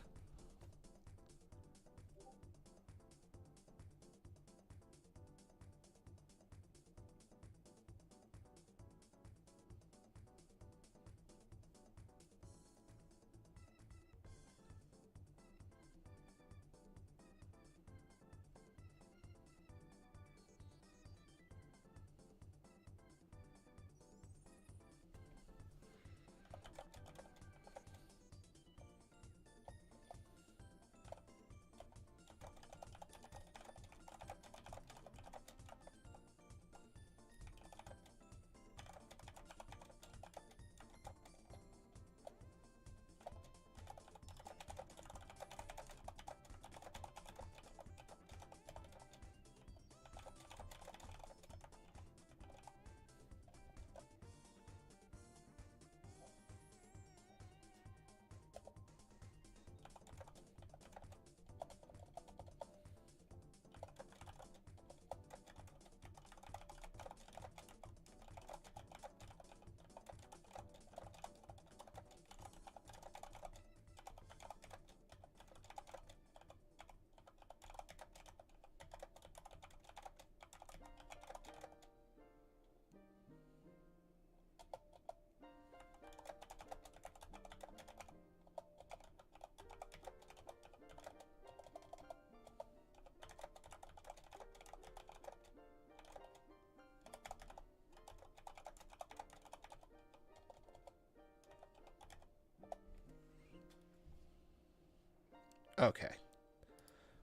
[SPEAKER 5] Okay.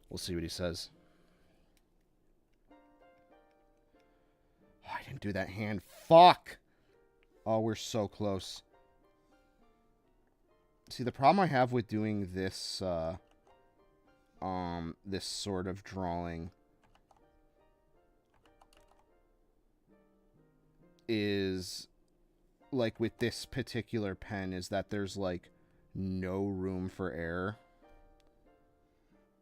[SPEAKER 5] We'll see what he says. Oh, I didn't do that hand. Fuck! Oh, we're so close. See, the problem I have with doing this, this sort of drawing is, like, with this particular pen, is that there's, like, no room for error.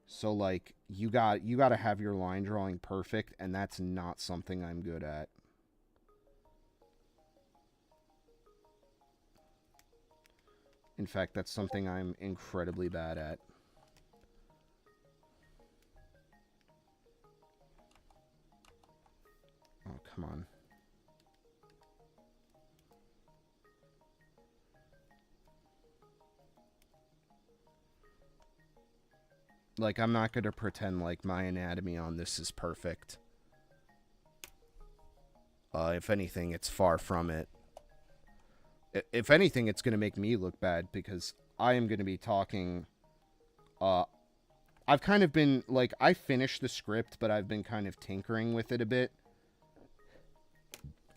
[SPEAKER 5] So, like, you gotta have your line drawing perfect, and that's not something I'm good at. In fact, that's something I'm incredibly bad at. Oh, come on. Like, I'm not going to pretend like my anatomy on this is perfect. If anything, it's far from it. If anything, it's going to make me look bad because I am going to be talking... I've kind of been, like, I finished the script, but I've been kind of tinkering with it a bit.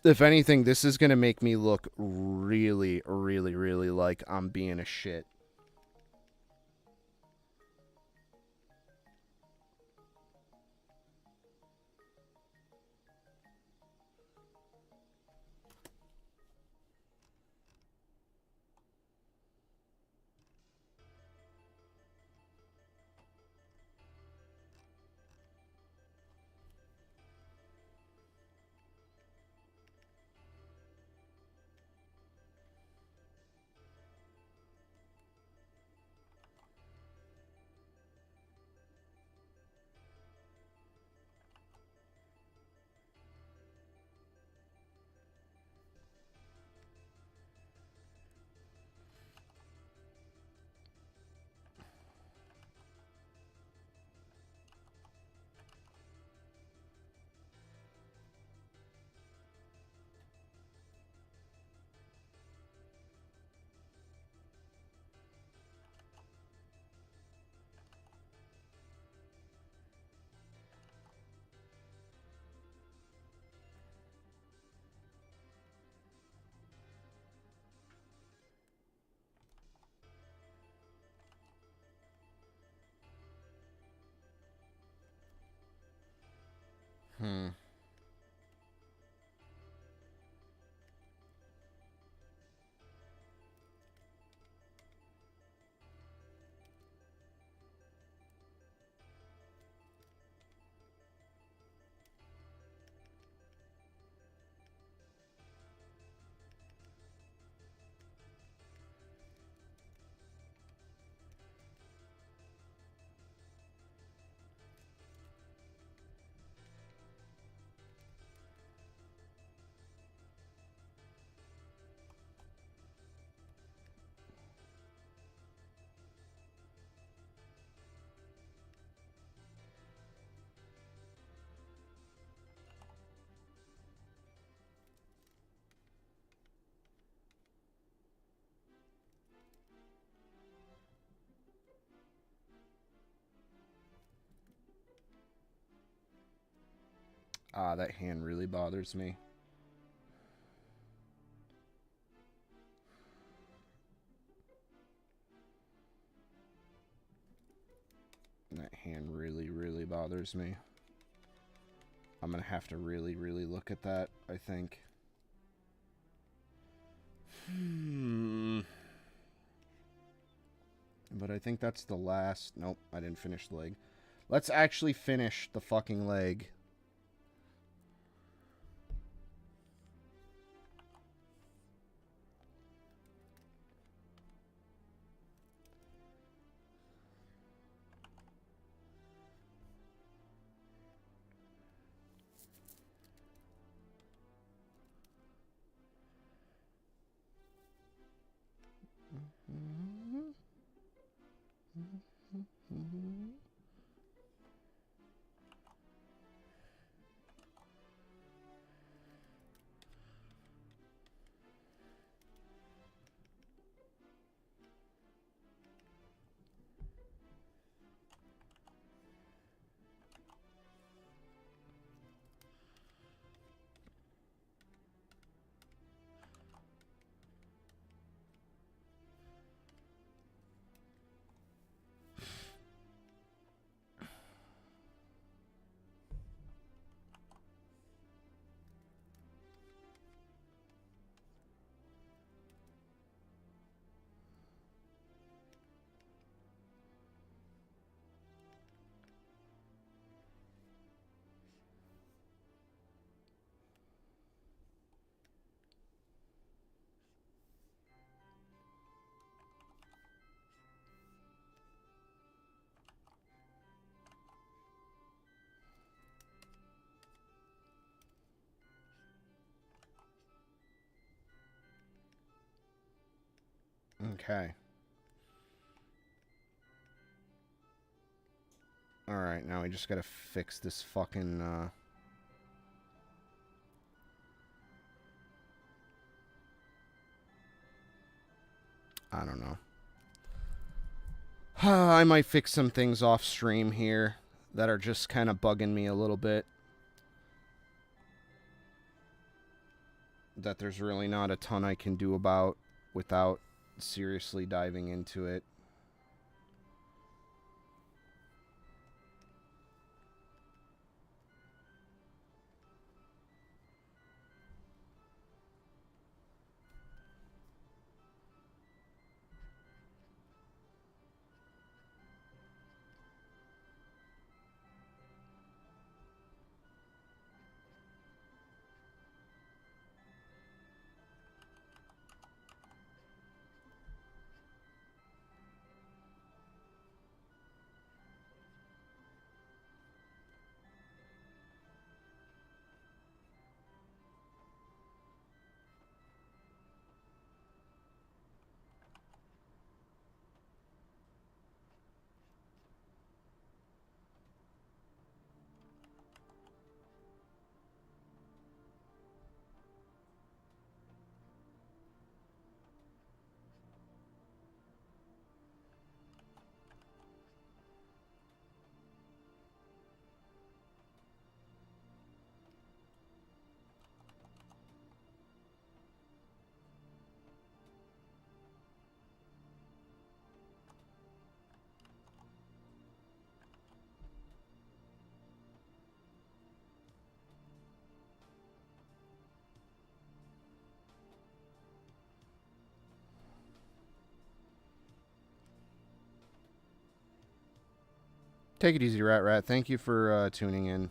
[SPEAKER 5] If anything, this is going to make me look really, really, really like I'm being a shit. Ah, that hand really bothers me. That hand really, really bothers me. I'm gonna have to really, really look at that, I think. But I think that's the last... Nope, I didn't finish the leg. Let's actually finish the fucking leg. Okay. Alright, now we just gotta fix this fucking, I don't know. I might fix some things off stream here that are just kind of bugging me a little bit. That there's really not a ton I can do about without seriously diving into it. Take it easy, Rat Rat. Thank you for tuning in.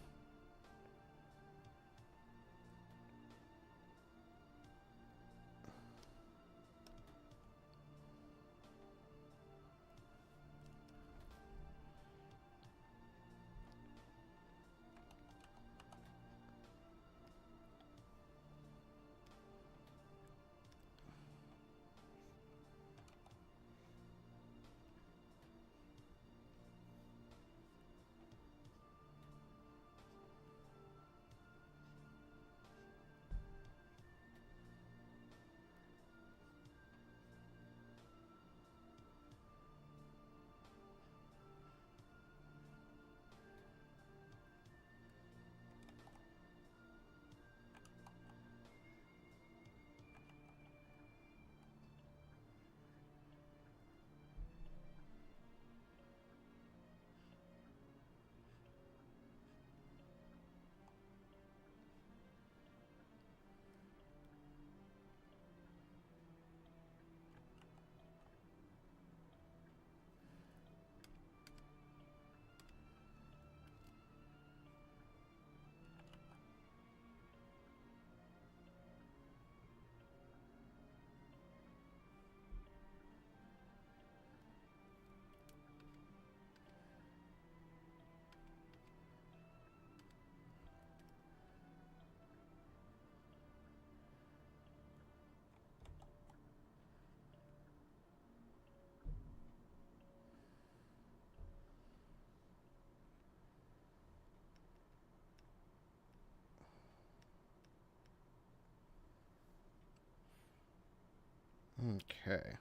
[SPEAKER 5] Okay.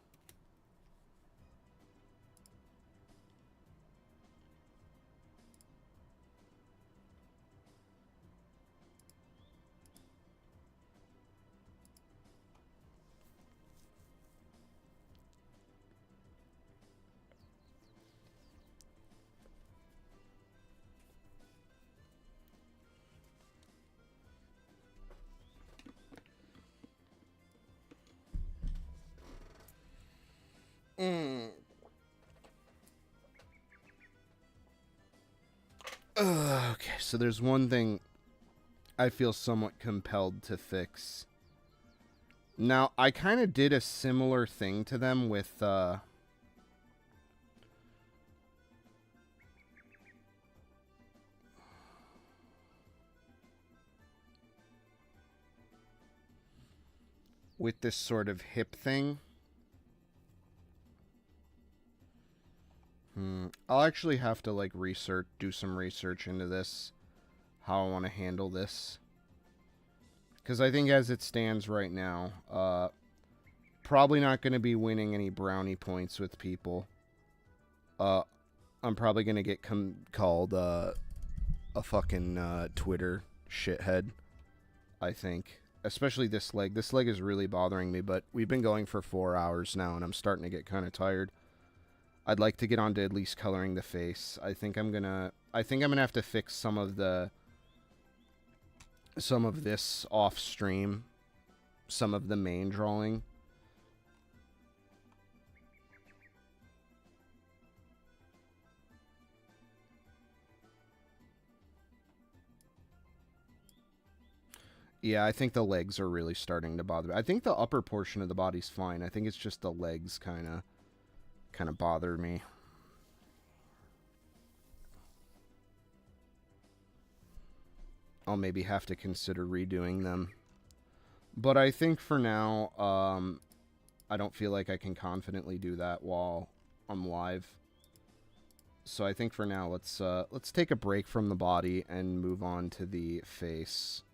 [SPEAKER 5] Okay, so there's one thing I feel somewhat compelled to fix. Now, I kind of did a similar thing to them with this sort of hip thing. I'll actually have to, like, do some research into this, how I want to handle this. Because I think as it stands right now, probably not going to be winning any brownie points with people. I'm probably going to get called a fucking Twitter shithead, I think. Especially this leg. This leg is really bothering me, but we've been going for 4 hours now, and I'm starting to get kind of tired. I'd like to get on to at least coloring the face. I think I'm gonna have to fix some of this off stream, some of the main drawing. Yeah, I think the legs are really starting to bother me. I think the upper portion of the body's fine. I think it's just the legs kind of bother me. I'll maybe have to consider redoing them. But I think for now, I don't feel like I can confidently do that while I'm live. So I think for now, let's take a break from the body and move on to the face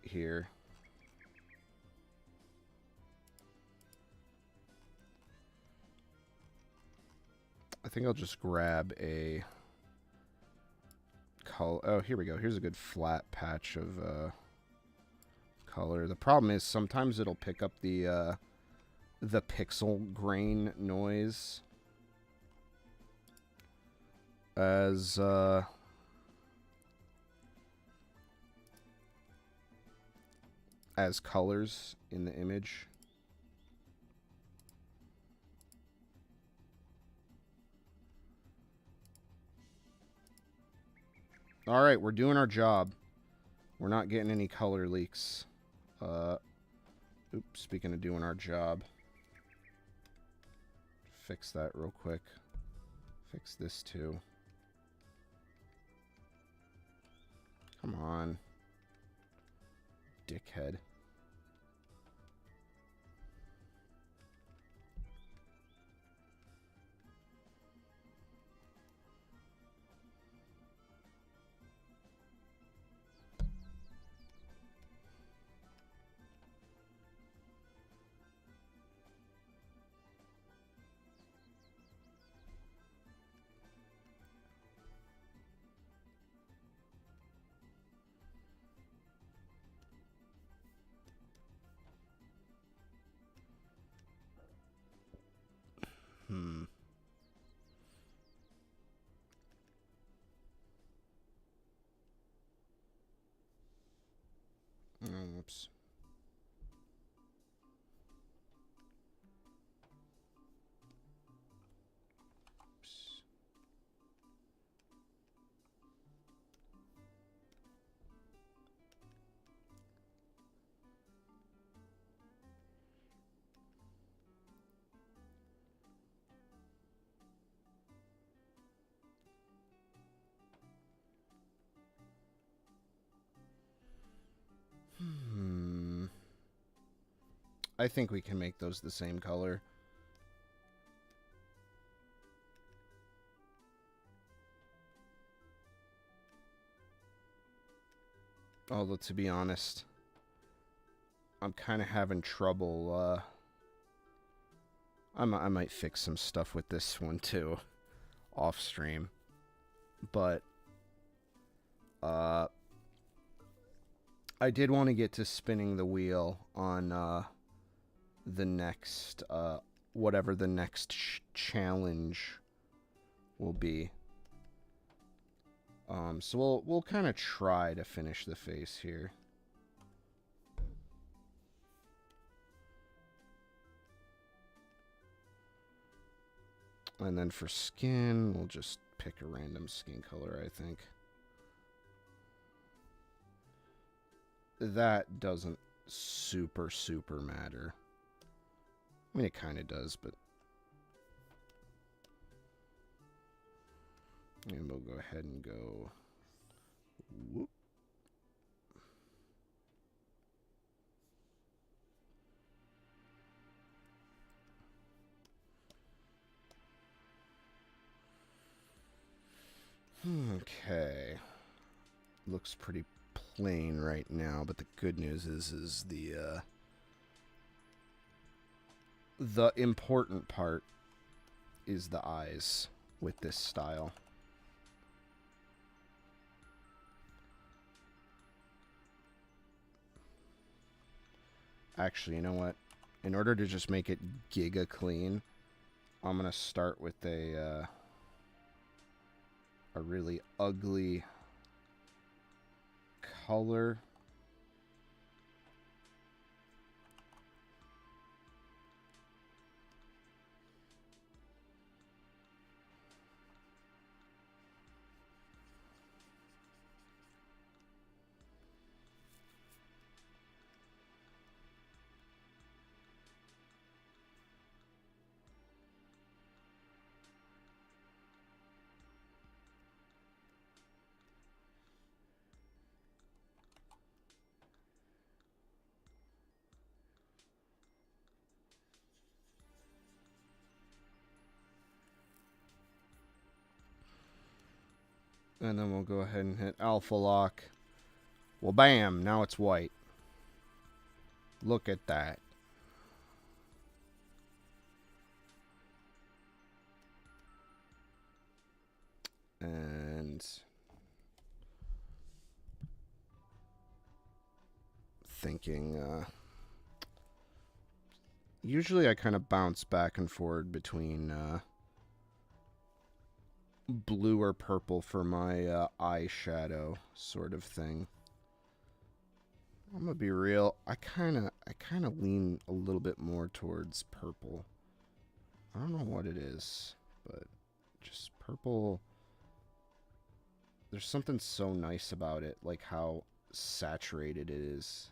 [SPEAKER 5] here. I think I'll just grab a color. Oh, here we go. Here's a good flat patch of color. The problem is sometimes it'll pick up the pixel grain noise as colors in the image. All right, we're doing our job. We're not getting any color leaks. Oops, speaking of doing our job. Fix that real quick. Fix this too. Come on. Dickhead. Oh, whoops. Oops. I think we can make those the same color. Although, to be honest, I'm kind of having trouble, I might fix some stuff with this one, too, off stream. But, I did want to get to spinning the wheel on, the next, whatever the next challenge will be. So we'll kind of try to finish the face here. And then for skin, we'll just pick a random skin color, I think. That doesn't super matter. I mean, it kind of does, but... And we'll go ahead and go... Whoop. Okay. Looks pretty plain right now, but the good news is the important part is the eyes with this style. Actually, you know what? In order to just make it giga clean, I'm gonna start with a really ugly color. And then we'll go ahead and hit alpha lock. Well, bam, now it's white. Look at that. And thinking, usually I kind of bounce back and forward between blue or purple for my eyeshadow sort of thing. I'm gonna be real. I kind of lean a little bit more towards purple. I don't know what it is, but just purple. There's something so nice about it, like how saturated it is.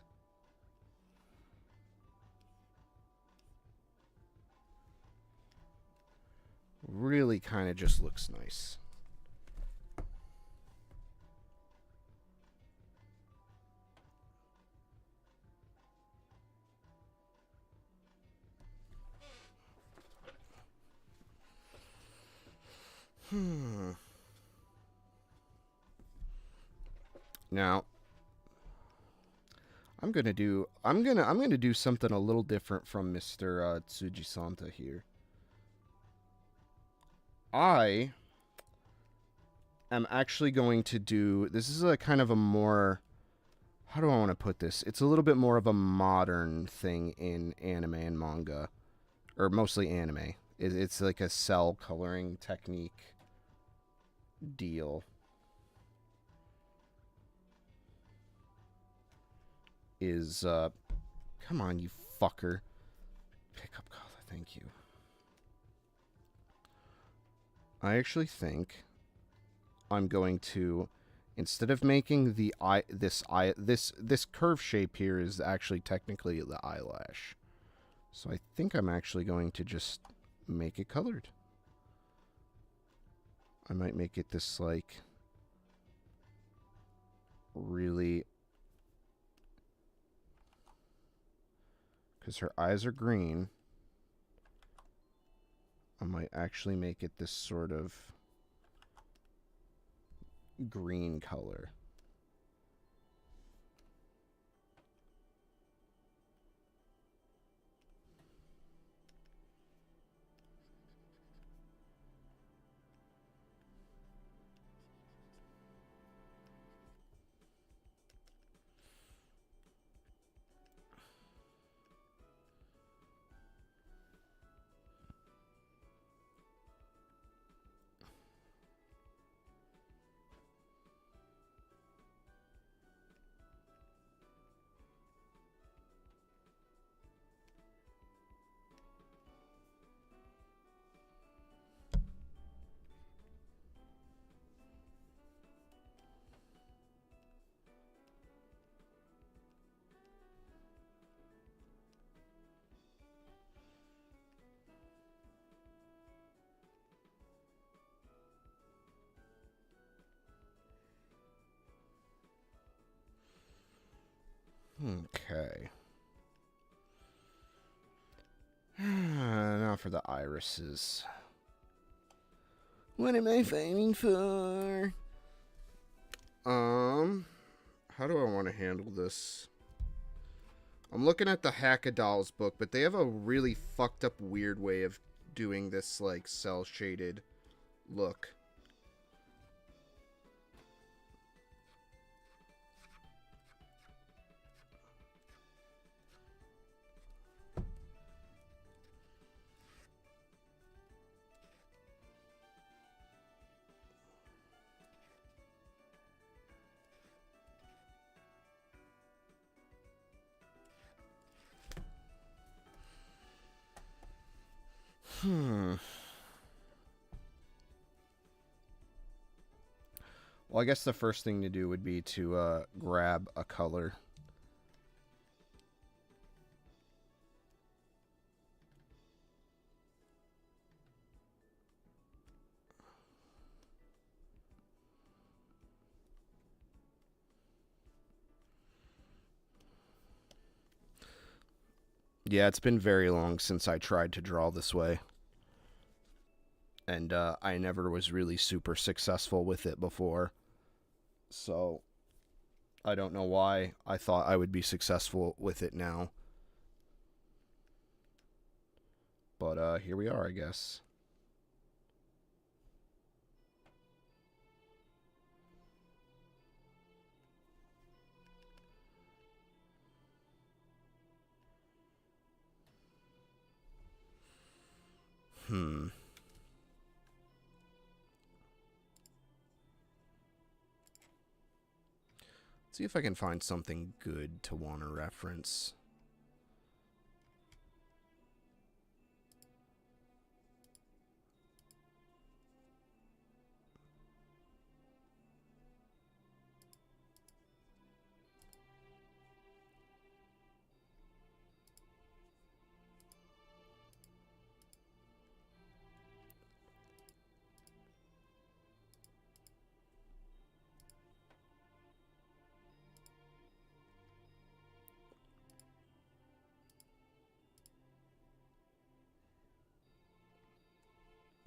[SPEAKER 5] Really kind of just looks nice. Now, I'm gonna do something a little different from Mr. Tsujisanta here. I am actually going to do, this is a kind of a more, how do I want to put this? It's a little bit more of a modern thing in anime and manga, or mostly anime. It's like a cell coloring technique deal. Come on, you fucker. Pick up color, thank you. I actually think I'm going to, instead of making the this curve shape here is actually technically the eyelash. So I think I'm actually going to just make it colored. I might make it this like really, because her eyes are green. I might actually make it this sort of green color. Okay. Now for the irises. What am I fighting for? How do I want to handle this? I'm looking at the Hack-A-Dolls book, but they have a really fucked up weird way of doing this, like, cel-shaded look. Well, I guess the first thing to do would be to grab a color. Yeah, it's been very long since I tried to draw this way. And I never was really super successful with it before. So, I don't know why I thought I would be successful with it now. But here we are, I guess. See if I can find something good to want to reference.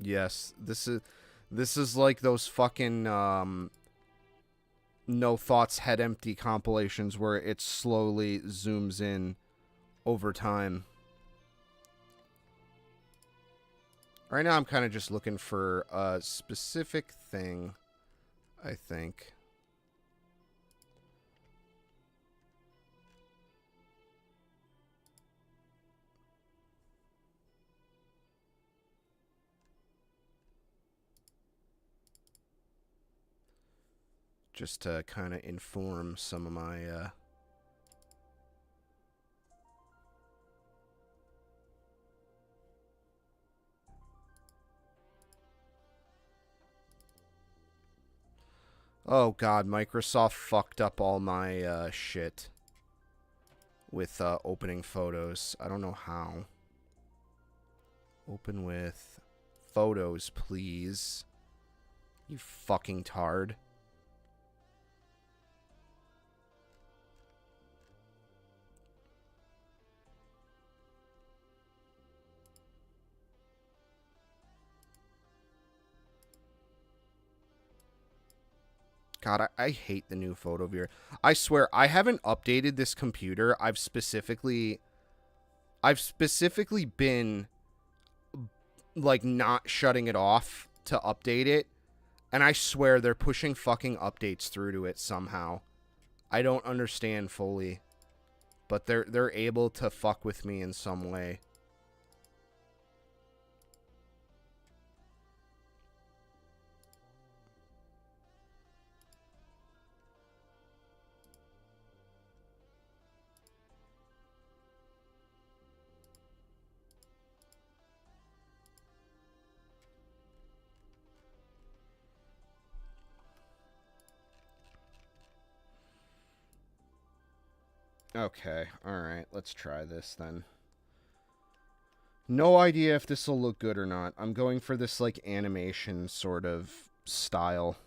[SPEAKER 5] Yes, this is like those fucking No Thoughts Head Empty compilations where it slowly zooms in over time. Right now I'm kind of just looking for a specific thing, I think. Just to kind of inform some of my Oh god, Microsoft fucked up all my shit with opening photos. I don't know how. Open with photos, please. You fucking tard. God, I hate the new photo viewer. I swear, I haven't updated this computer. I've specifically been, like, not shutting it off to update it. And I swear they're pushing fucking updates through to it somehow. I don't understand fully. But they're able to fuck with me in some way. Okay, alright, let's try this then. No idea if this will look good or not. I'm going for this, like, animation sort of style.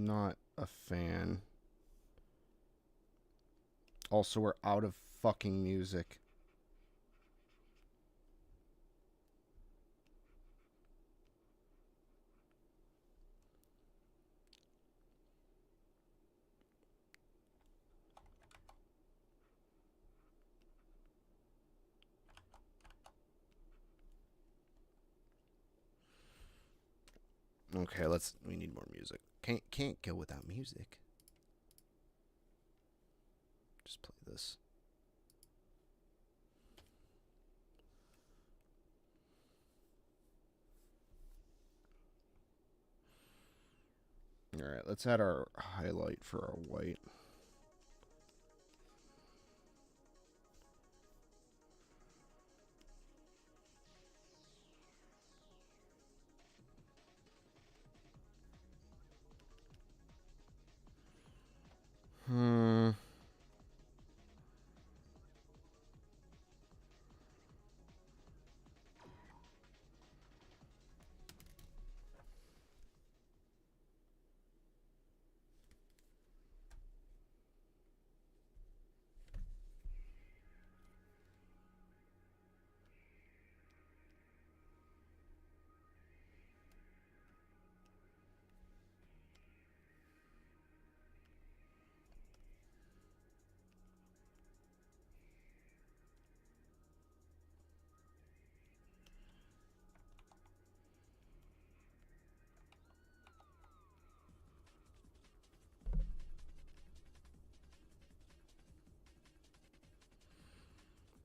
[SPEAKER 5] Not a fan. Also, we're out of fucking music. Okay, we need more music. Can't go without music. Just play this. All right, let's add our highlight for our white.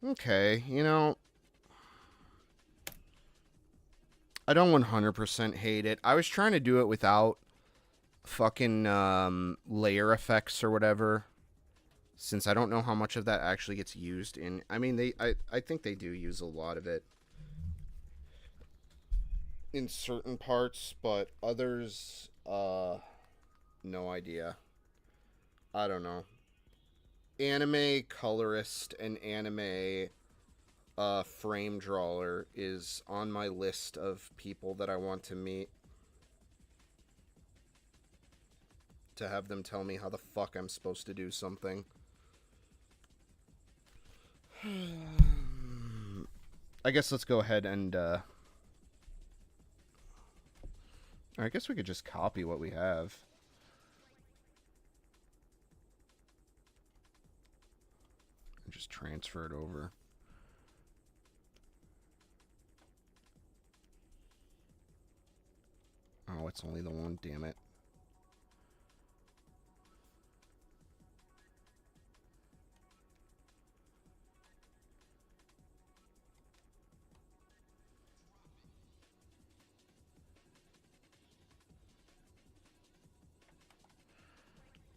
[SPEAKER 5] Okay, you know, I don't 100% hate it. I was trying to do it without fucking layer effects or whatever, since I don't know how much of that actually gets used in. I mean, I think they do use a lot of it in certain parts, but others, no idea. I don't know. Anime colorist and anime frame drawer is on my list of people that I want to meet, to have them tell me how the fuck I'm supposed to do something. I guess let's go ahead and I guess we could just copy what we have. And just transfer it over. Oh, it's only the one, damn it.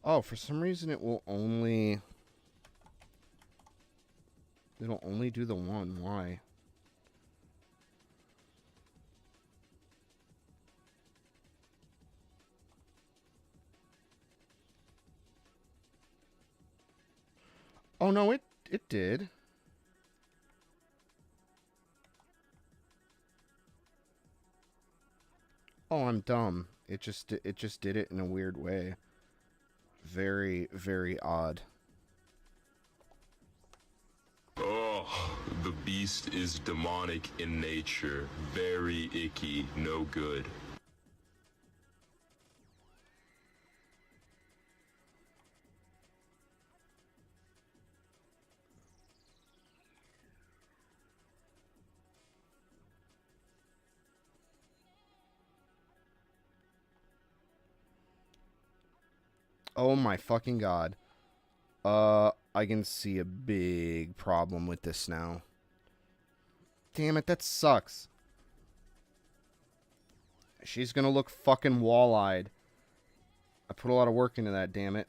[SPEAKER 5] Oh, for some reason it'll only do the one. Why? Oh no, it did. Oh, I'm dumb. It just did it in a weird way. Very, very odd.
[SPEAKER 7] Oh, the beast is demonic in nature. Very icky, no good.
[SPEAKER 5] Oh my fucking god. I can see a big problem with this now. Damn it, that sucks. She's gonna look fucking wall-eyed. I put a lot of work into that, damn it.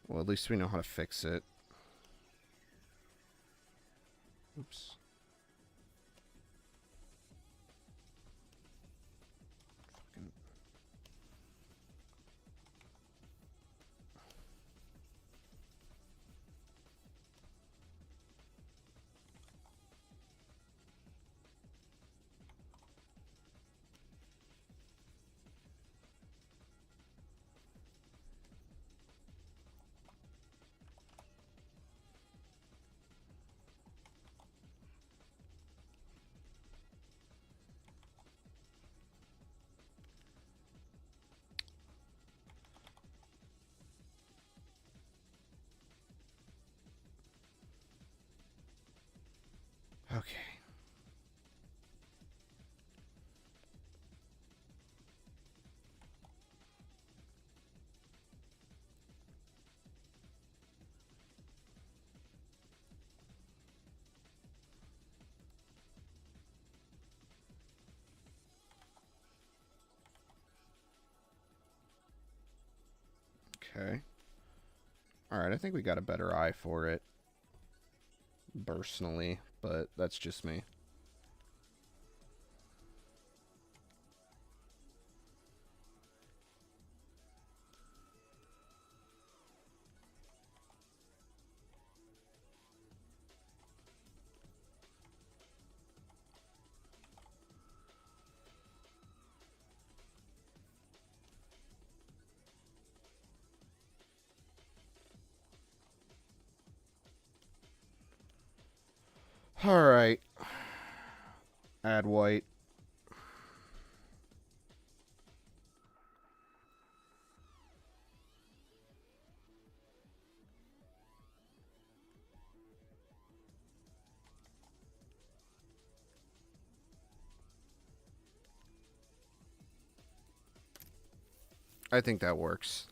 [SPEAKER 5] Well, at least we know how to fix it. Oops. Okay. Okay. Alright, I think we got a better eye for it. Personally, but that's just me. Alright. Add white. I think that works.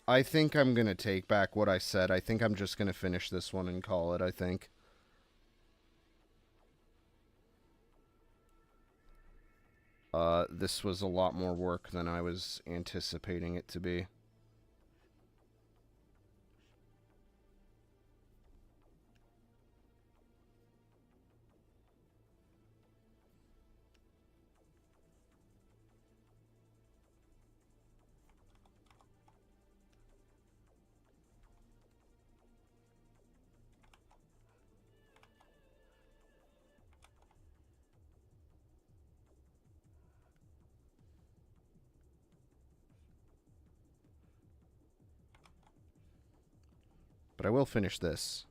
[SPEAKER 5] I think I'm going to take back what I said. I think I'm just going to finish this one and call it, I think. This was a lot more work than I was anticipating it to be. But I will finish this.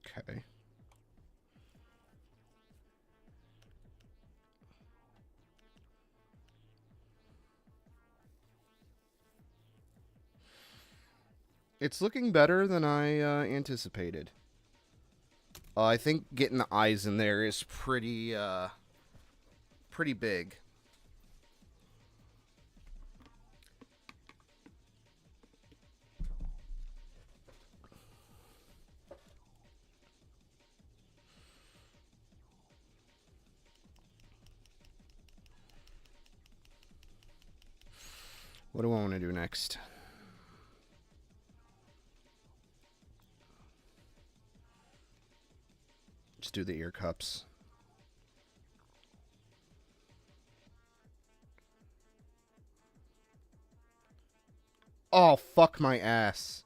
[SPEAKER 5] Okay. It's looking better than I anticipated. I think getting the eyes in there is pretty big. What do I want to do next? Just do the ear cups. Oh, fuck my ass.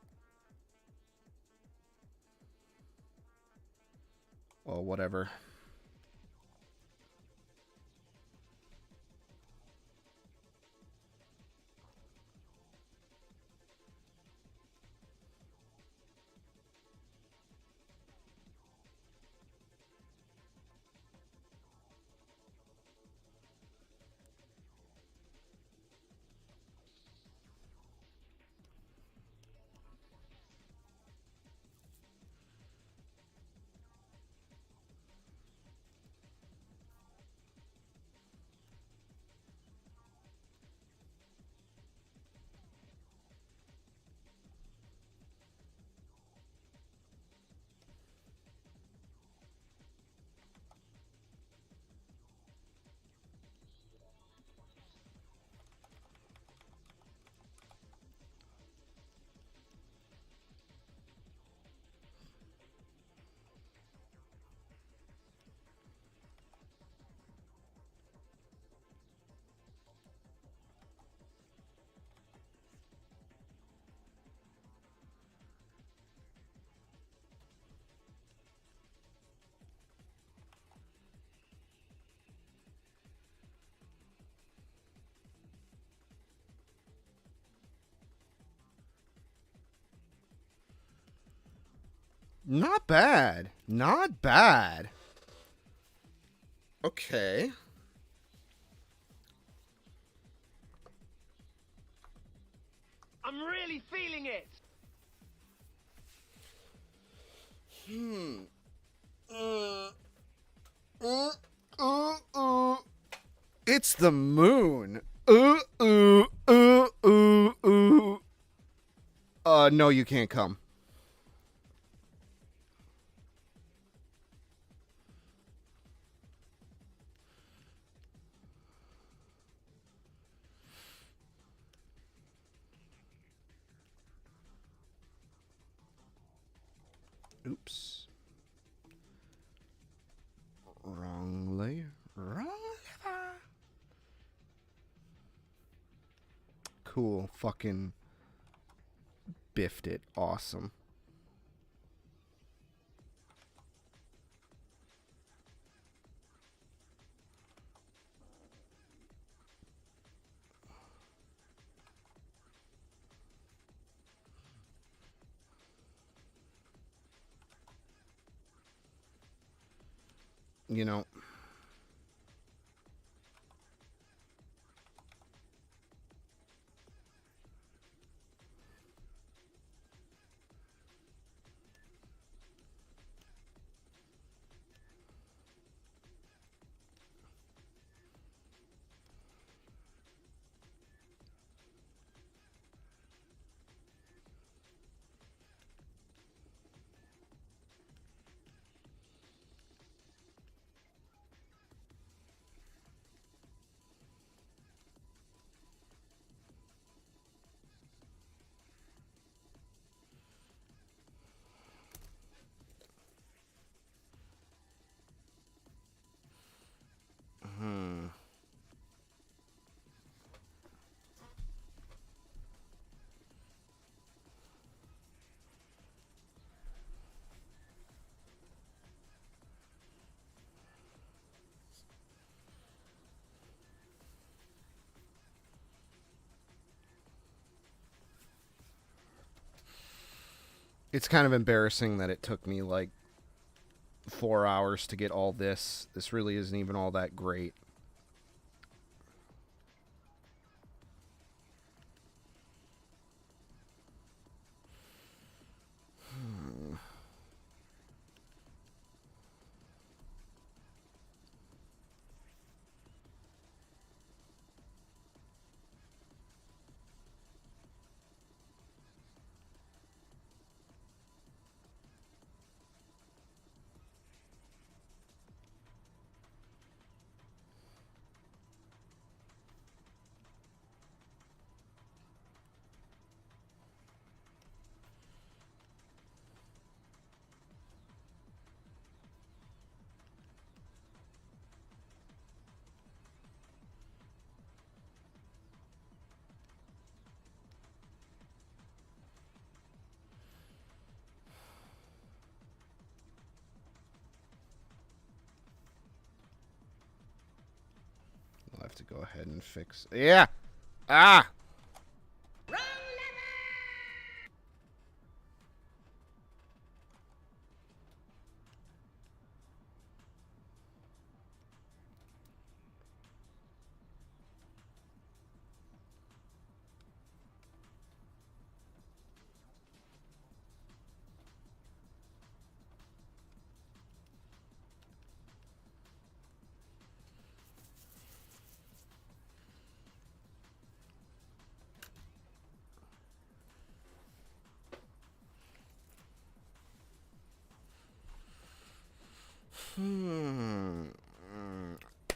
[SPEAKER 5] Well, whatever. Not bad. Not bad. Okay.
[SPEAKER 6] I'm really feeling it.
[SPEAKER 5] It's the moon. No, you can't come. Oops. Wrong layer. Wrong layer. Cool. Fucking biffed it. Awesome. You know, it's kind of embarrassing that it took me like 4 hours to get all this. This really isn't even all that great. I'll have to go ahead and fix. Yeah! Ah!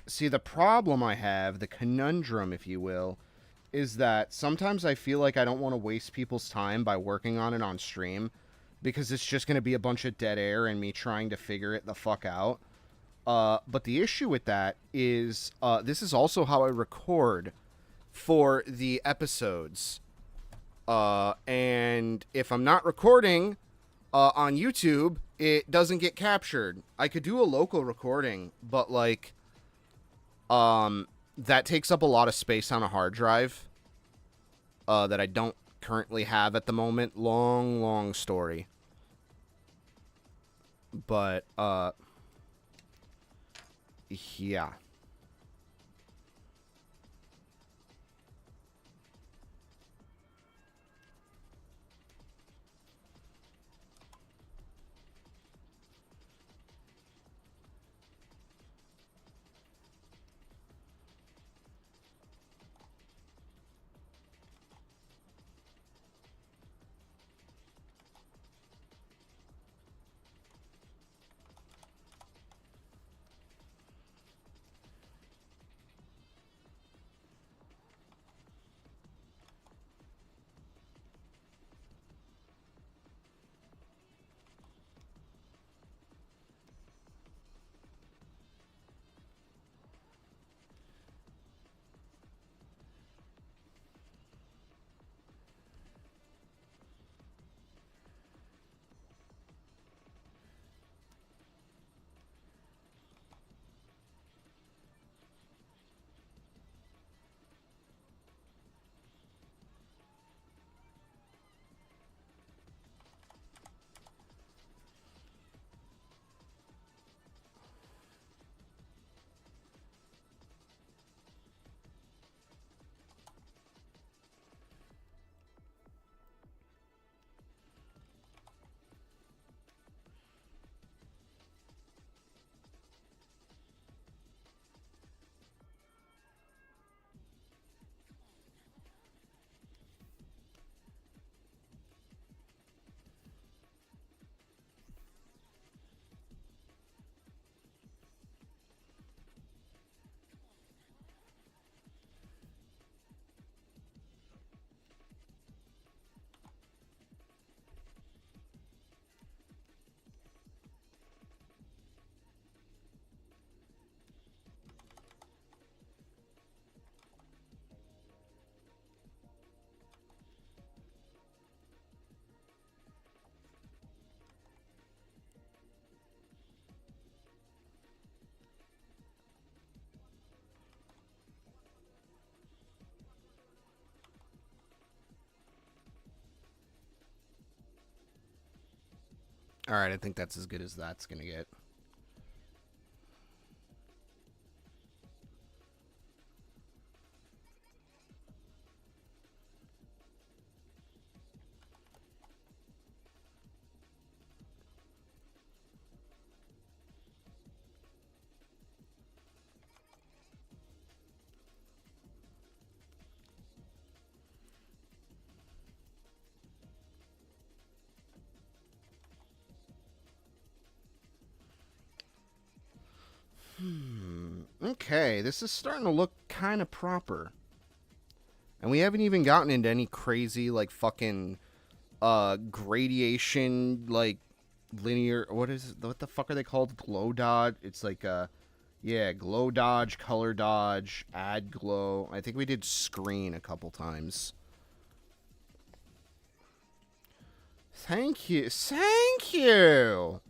[SPEAKER 5] See, the problem I have, the conundrum, if you will, is that sometimes I feel like I don't want to waste people's time by working on it on stream, because it's just going to be a bunch of dead air and me trying to figure it the fuck out. But the issue with that is, this is also how I record for the episodes. And if I'm not recording on YouTube, it doesn't get captured. I could do a local recording, but like, that takes up a lot of space on a hard drive that I don't currently have at the moment. Long story. But, yeah. Alright, I think that's as good as that's gonna get. Okay, this is starting to look kind of proper. And we haven't even gotten into any crazy, like, fucking, gradation, like, linear, what the fuck are they called? Glow dodge? It's like, yeah, glow dodge, color dodge, add glow. I think we did screen a couple times. Thank you. Thank you.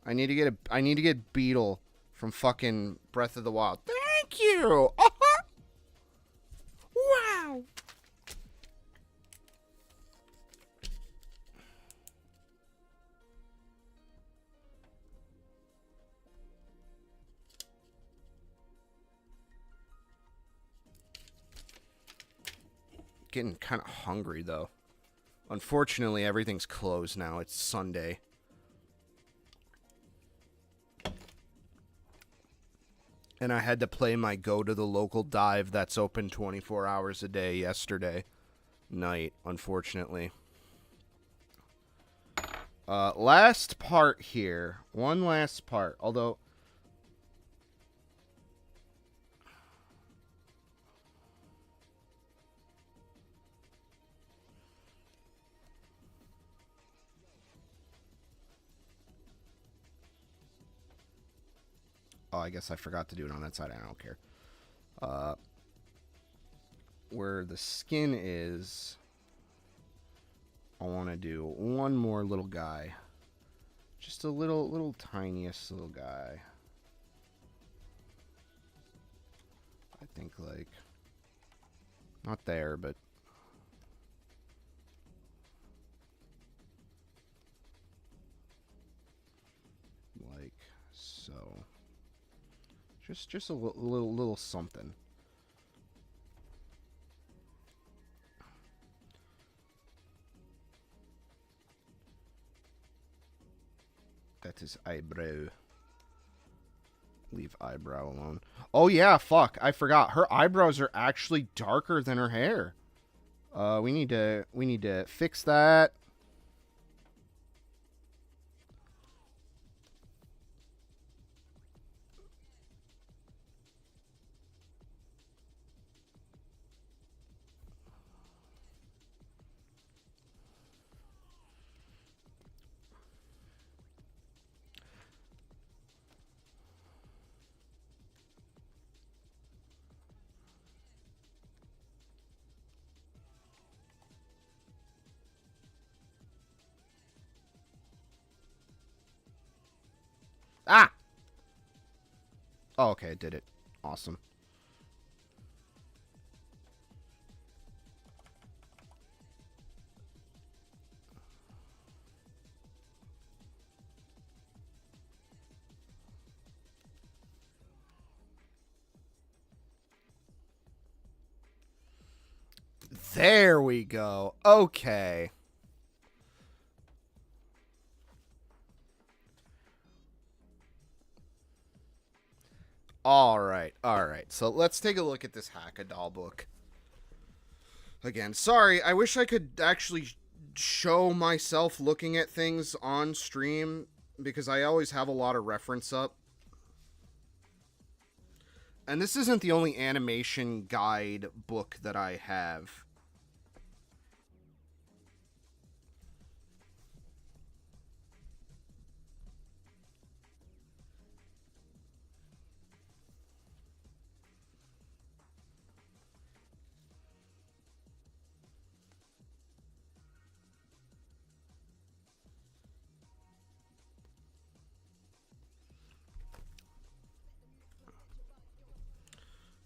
[SPEAKER 5] I need to get Beetle from fucking Breath of the Wild. Thank you. Wow. Getting kind of hungry though. Unfortunately, everything's closed now. It's Sunday. And I had to play my go to the local dive that's open 24 hours a day yesterday night, unfortunately. Last part here. One last part. Although... Oh, I guess I forgot to do it on that side. I don't care. Where the skin is, I want to do one more little guy. Just a little tiniest little guy. I think, like, not there, but like so. Just a little something. That is eyebrow. Leave eyebrow alone. Oh yeah, fuck. I forgot. Her eyebrows are actually darker than her hair. We need to fix that. Ah! Oh, okay, I did it. Awesome. There we go. Okay. All right. So let's take a look at this Hackadoll book. Again, sorry. I wish I could actually show myself looking at things on stream because I always have a lot of reference up. And this isn't the only animation guide book that I have.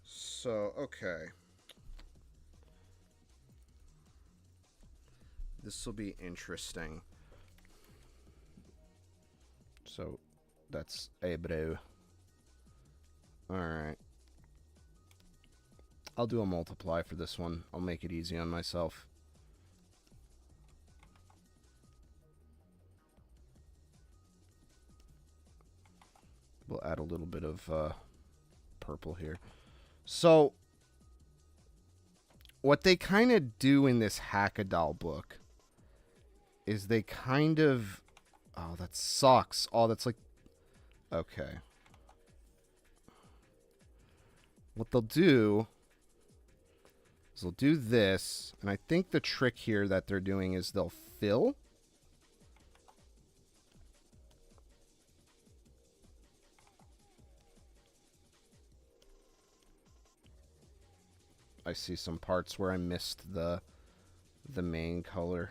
[SPEAKER 5] So, okay. This will be interesting. So, that's eyebrow. Alright. I'll do a multiply for this one. I'll make it easy on myself. We'll add a little bit of purple here. So, what they kind of do in this Hackadoll book is they kind of... Oh, that sucks. Oh, that's like... Okay. what they'll do is they'll do this, and I think the trick here that they're doing is they'll fill. I see some parts where I missed the main color.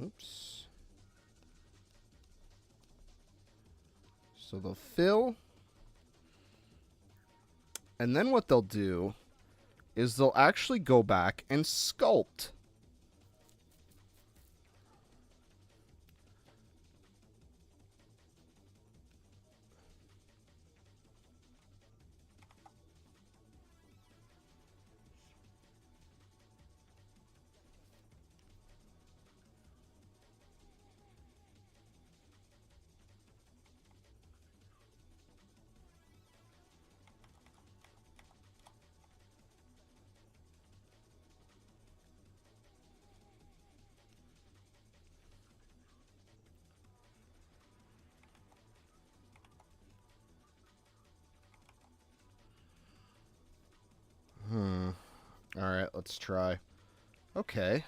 [SPEAKER 5] Oops. So they'll fill. And then what they'll do is they'll actually go back and sculpt. Alright, let's try. Okay.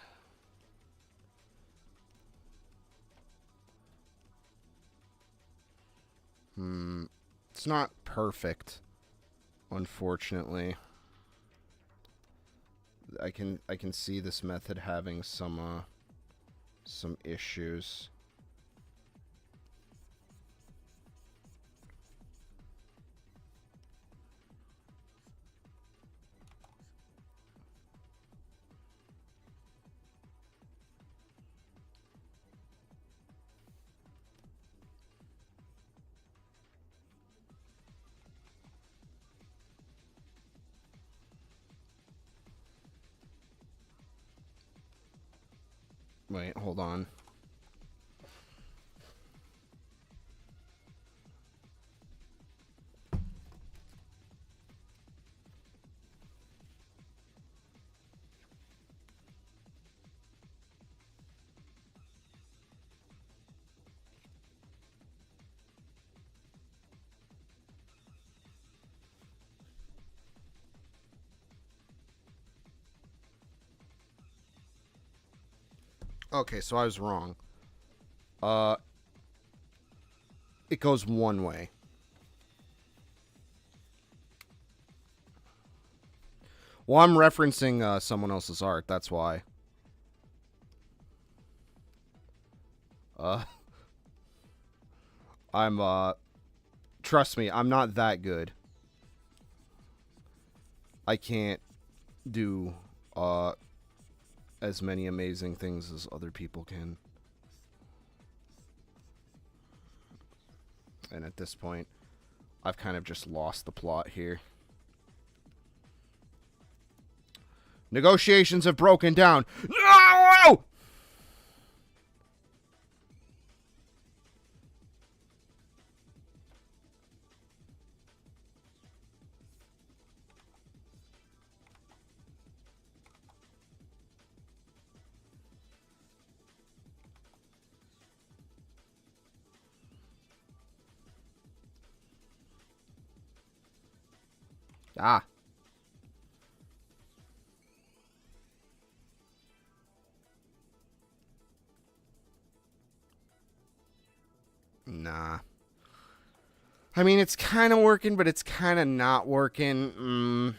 [SPEAKER 5] It's not perfect, unfortunately. I can see this method having some issues. Wait, hold on. Okay, so I was wrong. It goes one way. Well, I'm referencing someone else's art, that's why. Trust me, I'm not that good. I can't do, as many amazing things as other people can. And at this point, I've kind of just lost the plot here. Negotiations have broken down. No! Ah. Nah. I mean, it's kind of working, but it's kind of not working.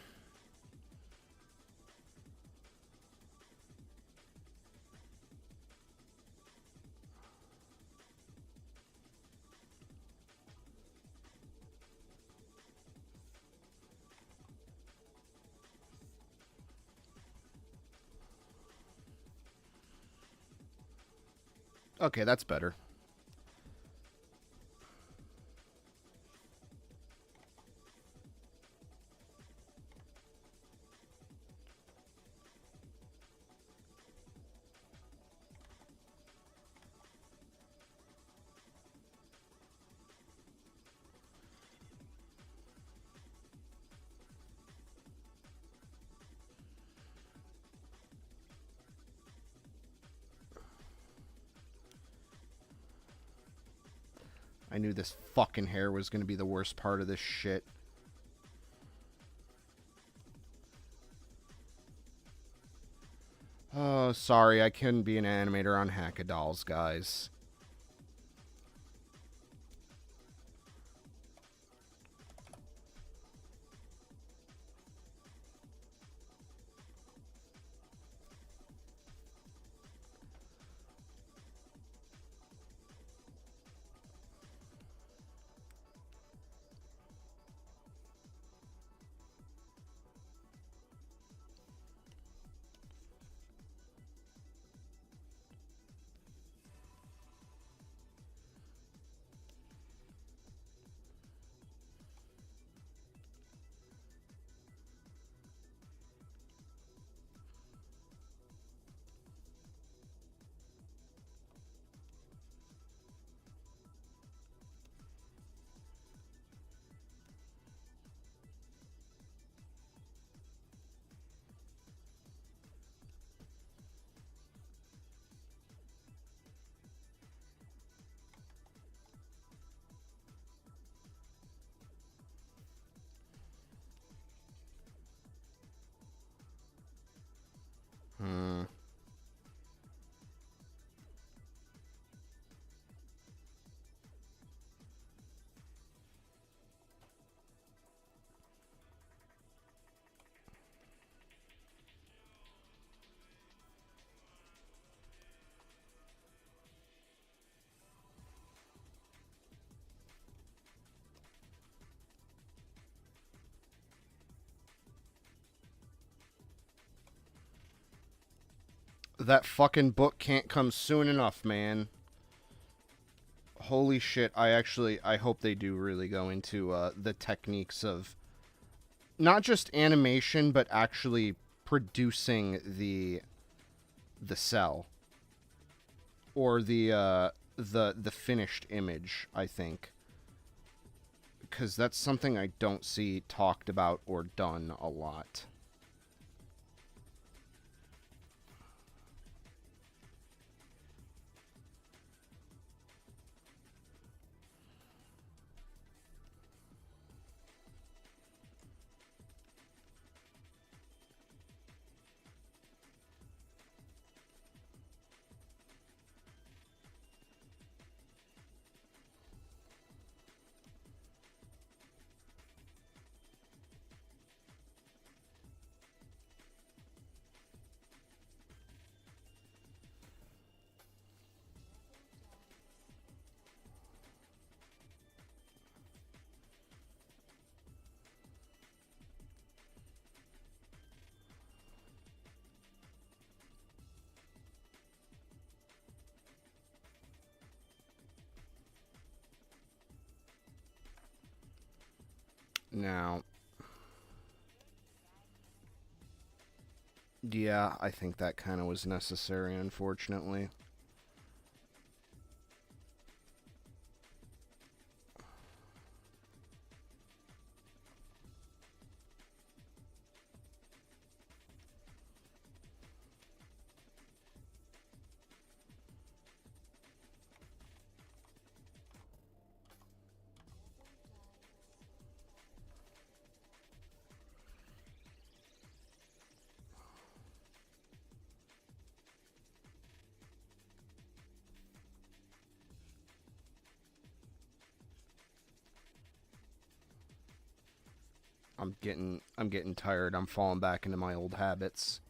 [SPEAKER 5] Okay, that's better. I knew this fucking hair was going to be the worst part of this shit. Oh, sorry, I couldn't be an animator on Hackadolls, guys. That fucking book can't come soon enough, man. Holy shit, I hope they do really go into the techniques of not just animation, but actually producing the cell. Or the finished image, I think. Because that's something I don't see talked about or done a lot. Now, yeah, I think that kind of was necessary, unfortunately. I'm getting tired. I'm falling back into my old habits.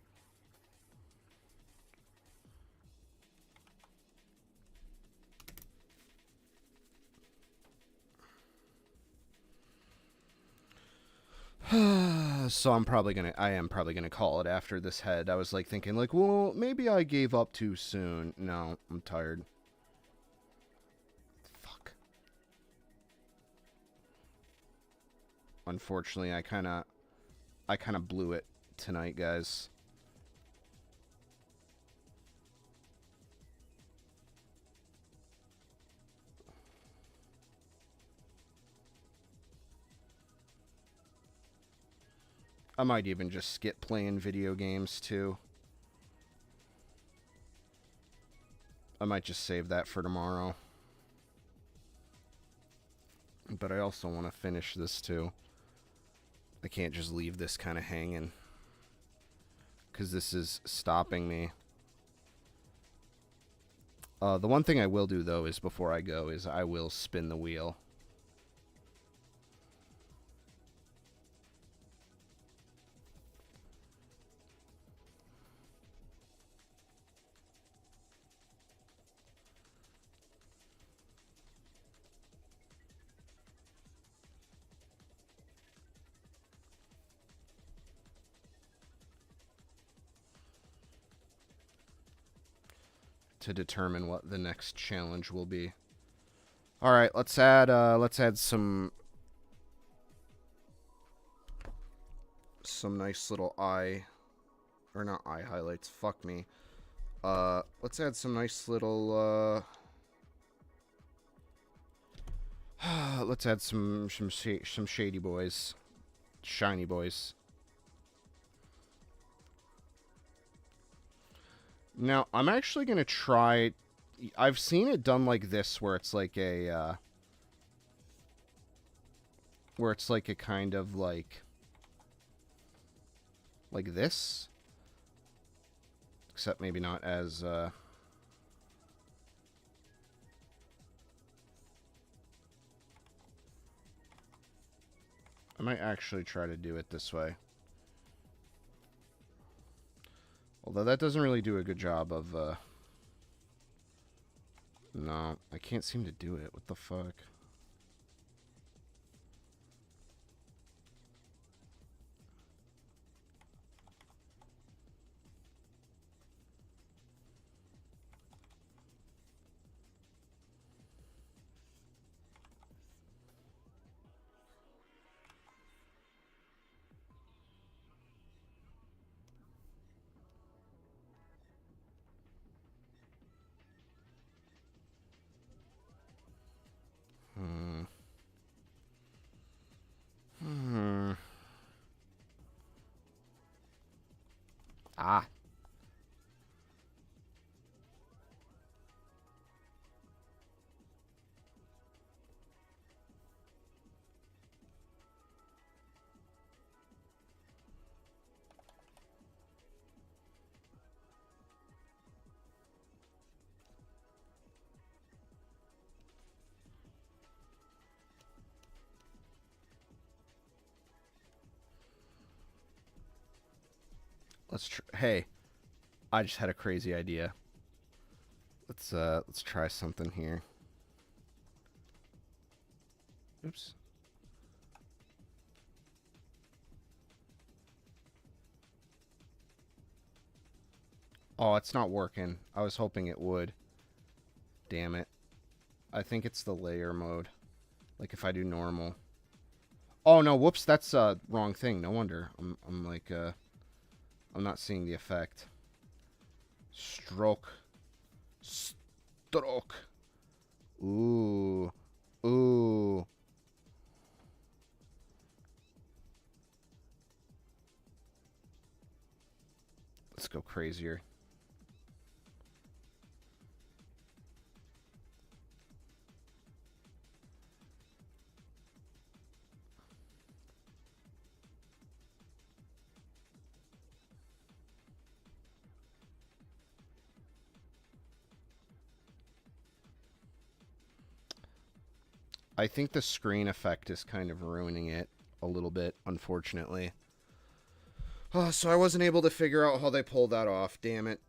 [SPEAKER 5] So I am probably gonna call it after this head. I was like thinking like, well, maybe I gave up too soon. No, I'm tired. Fuck. Unfortunately, I kind of blew it tonight, guys. I might even just skip playing video games, too. I might just save that for tomorrow. But I also want to finish this too. I can't just leave this kind of hanging, because this is stopping me. The one thing I will do, though, is before I go, is I will spin the wheel. To determine what the next challenge will be. All right, let's add some nice little eye, or not eye highlights. Fuck me. Let's add some nice little. Let's add some shady boys, shiny boys. Now, I'm actually going to try... I've seen it done like this, where it's like a... where it's like a kind of like... like this? Except maybe not as... I might actually try to do it this way. Although that doesn't really do a good job of, no, I can't seem to do it. What the fuck? Ah. Hey, I just had a crazy idea. Let's try something here. Oops. Oh, it's not working. I was hoping it would. Damn it. I think it's the layer mode. Like if I do normal. Oh no, whoops, that's wrong thing. No wonder. I'm like I'm not seeing the effect. Stroke. Stroke. Ooh. Ooh. Let's go crazier. I think the screen effect is kind of ruining it a little bit, unfortunately. So I wasn't able to figure out how they pulled that off. Damn it.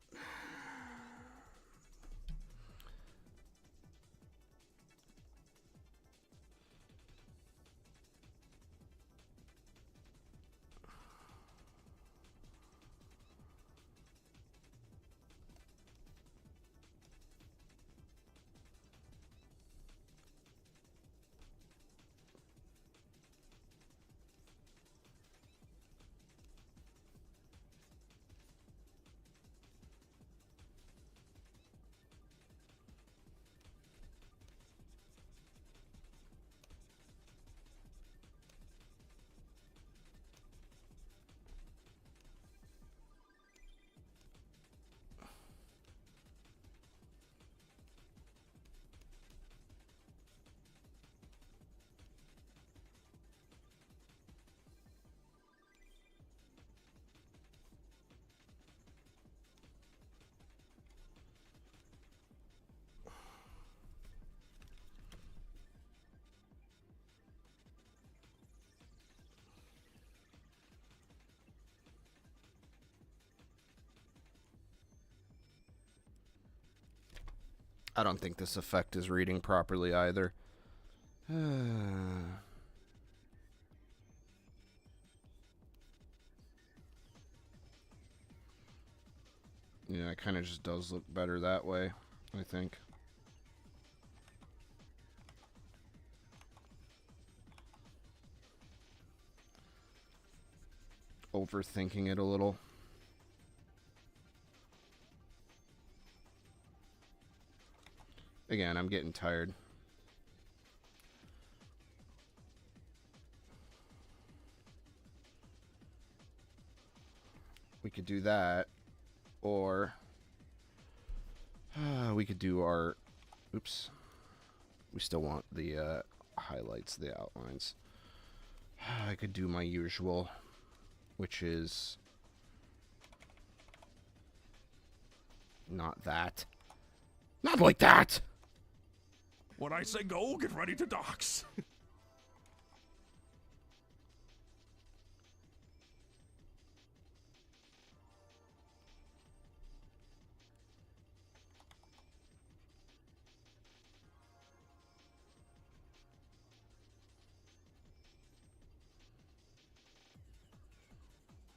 [SPEAKER 5] I don't think this effect is reading properly either. Yeah, it kind of just does look better that way, I think. Overthinking it a little. Again, I'm getting tired. We could do that, or we could do our, oops, we still want the highlights, the outlines. I could do my usual, which is not that. Not like that!
[SPEAKER 4] When I say go, get ready to dox.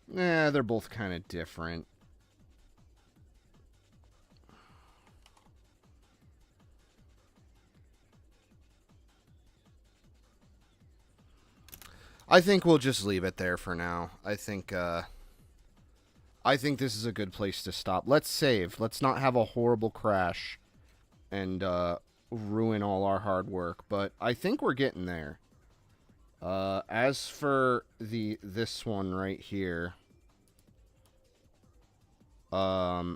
[SPEAKER 5] Nah, they're both kind of different. I think we'll just leave it there for now. I think this is a good place to stop. Let's save. Let's not have a horrible crash and ruin all our hard work. But I think we're getting there. As for this one right here, I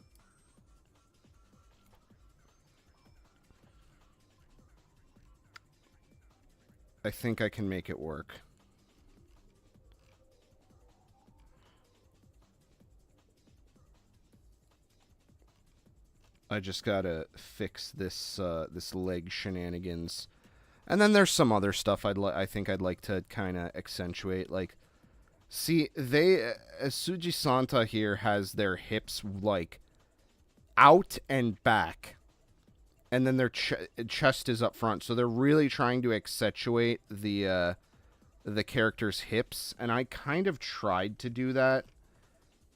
[SPEAKER 5] think I can make it work. I just gotta fix this this leg shenanigans, and then there's some other stuff I think I'd like to kind of accentuate. Like, see, Suji Santa here has their hips like out and back, and then their chest is up front. So they're really trying to accentuate the character's hips, and I kind of tried to do that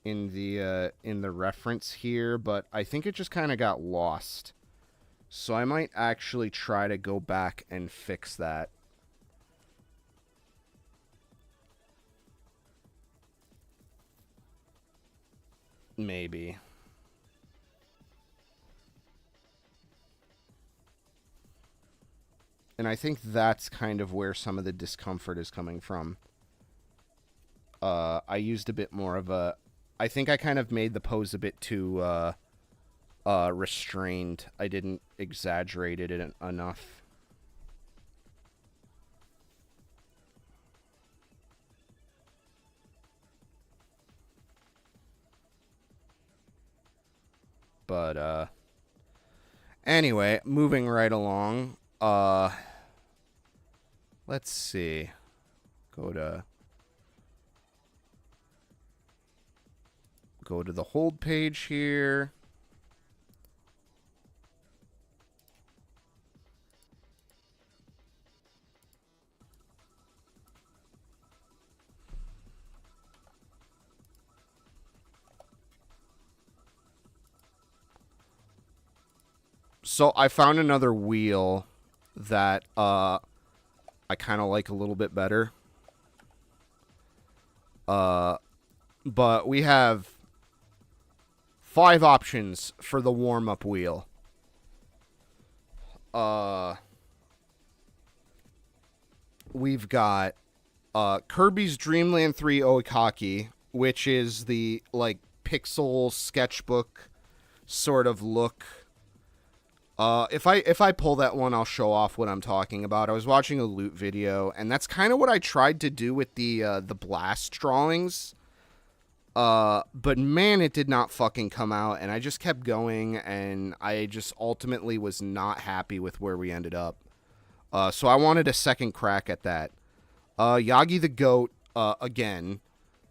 [SPEAKER 5] in the reference here, but I think it just kind of got lost. So I might actually try to go back and fix that. Maybe. And I think that's kind of where some of the discomfort is coming from. I used a bit more of a... I think I kind of made the pose a bit too restrained. I didn't exaggerate it enough. But anyway, moving right along. Let's see. Go to the hold page here. So I found another wheel that I kind of like a little bit better. But we have 5 options for the warm-up wheel. We've got Kirby's Dream Land 3 Oikaki, which is the like pixel sketchbook sort of look. If I pull that one, I'll show off what I'm talking about. I was watching a loot video, and that's kind of what I tried to do with the blast drawings. But man, it did not fucking come out, and I just kept going, and I just ultimately was not happy with where we ended up. So I wanted a second crack at that. Yagi the Goat, again,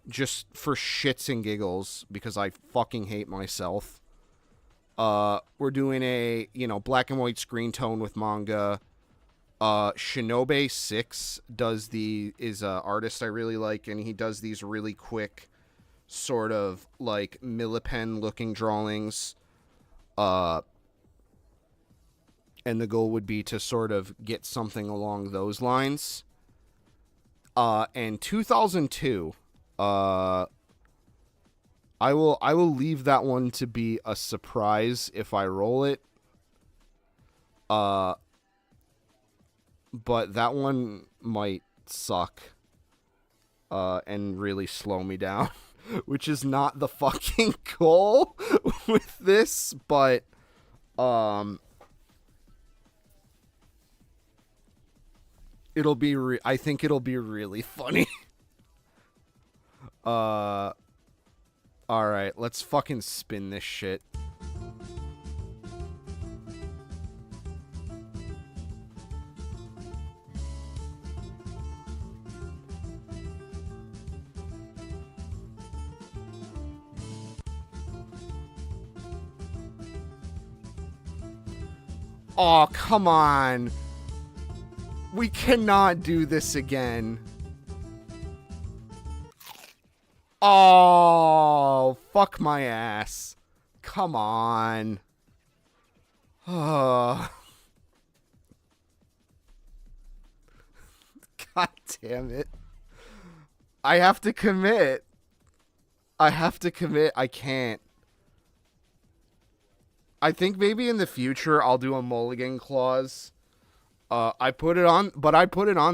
[SPEAKER 5] just for shits and giggles, because I fucking hate myself. We're doing a, you know, black and white screen tone with manga. Shinobe 6 is a artist I really like, and he does these really quick sort of like millipen looking drawings. And the goal would be to sort of get something along those lines. And 2002, I will leave that one to be a surprise if I roll it. But that one might suck and really slow me down, which is not the fucking goal with this, but it'll be I think it'll be really funny. All right, let's fucking spin this shit. Oh, come on. We cannot do this again. Oh, fuck my ass. Come on. Oh. God damn it. I have to commit. I can't. I think maybe in the future I'll do a mulligan clause. I put it on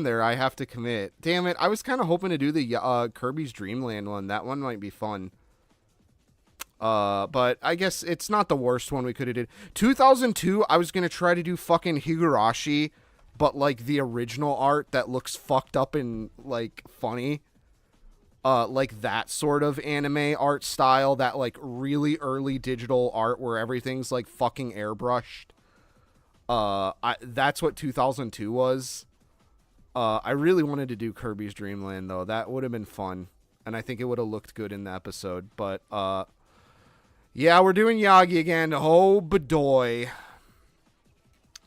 [SPEAKER 5] there. I have to commit. Damn it. I was kind of hoping to do the Kirby's Dream Land one. That one might be fun. But I guess it's not the worst one we could have did. 2002, I was going to try to do fucking Higurashi, but like the original art that looks fucked up and like funny. Like that sort of anime art style, that like really early digital art where everything's like fucking airbrushed. That's what 2002 was. I really wanted to do Kirby's Dream Land though. That would have been fun, and I think it would have looked good in the episode. But yeah, we're doing Yagi again. Oh, bedoy.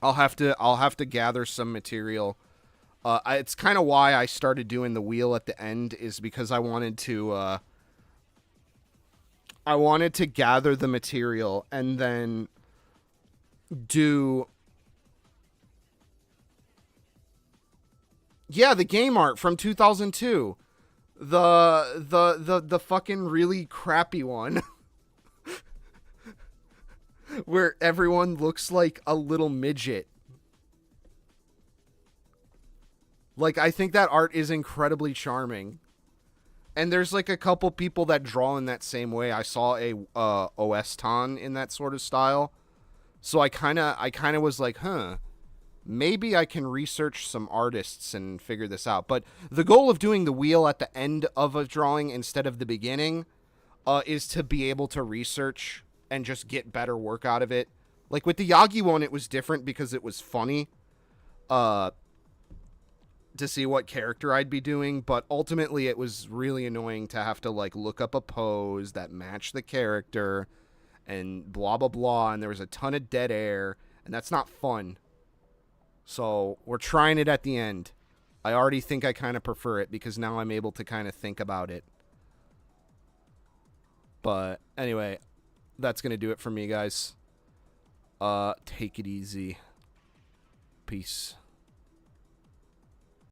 [SPEAKER 5] I'll have to gather some material. It's kind of why I started doing the wheel at the end, is because I wanted to gather the material and then do, yeah, the game art from 2002, the fucking really crappy one where everyone looks like a little midget. Like, I think that art is incredibly charming. And there's, like, a couple people that draw in that same way. I saw a OS-ton in that sort of style. So I kind of was like, maybe I can research some artists and figure this out. But the goal of doing the wheel at the end of a drawing instead of the beginning is to be able to research and just get better work out of it. Like, with the Yagi one, it was different because it was funny. To see what character I'd be doing, but ultimately it was really annoying to have to like look up a pose that matched the character and blah blah blah, and there was a ton of dead air, and that's not fun. So we're trying it at the end. I already think I kind of prefer it because now I'm able to kind of think about it. But anyway, that's gonna do it for me, guys. Take it easy. Peace.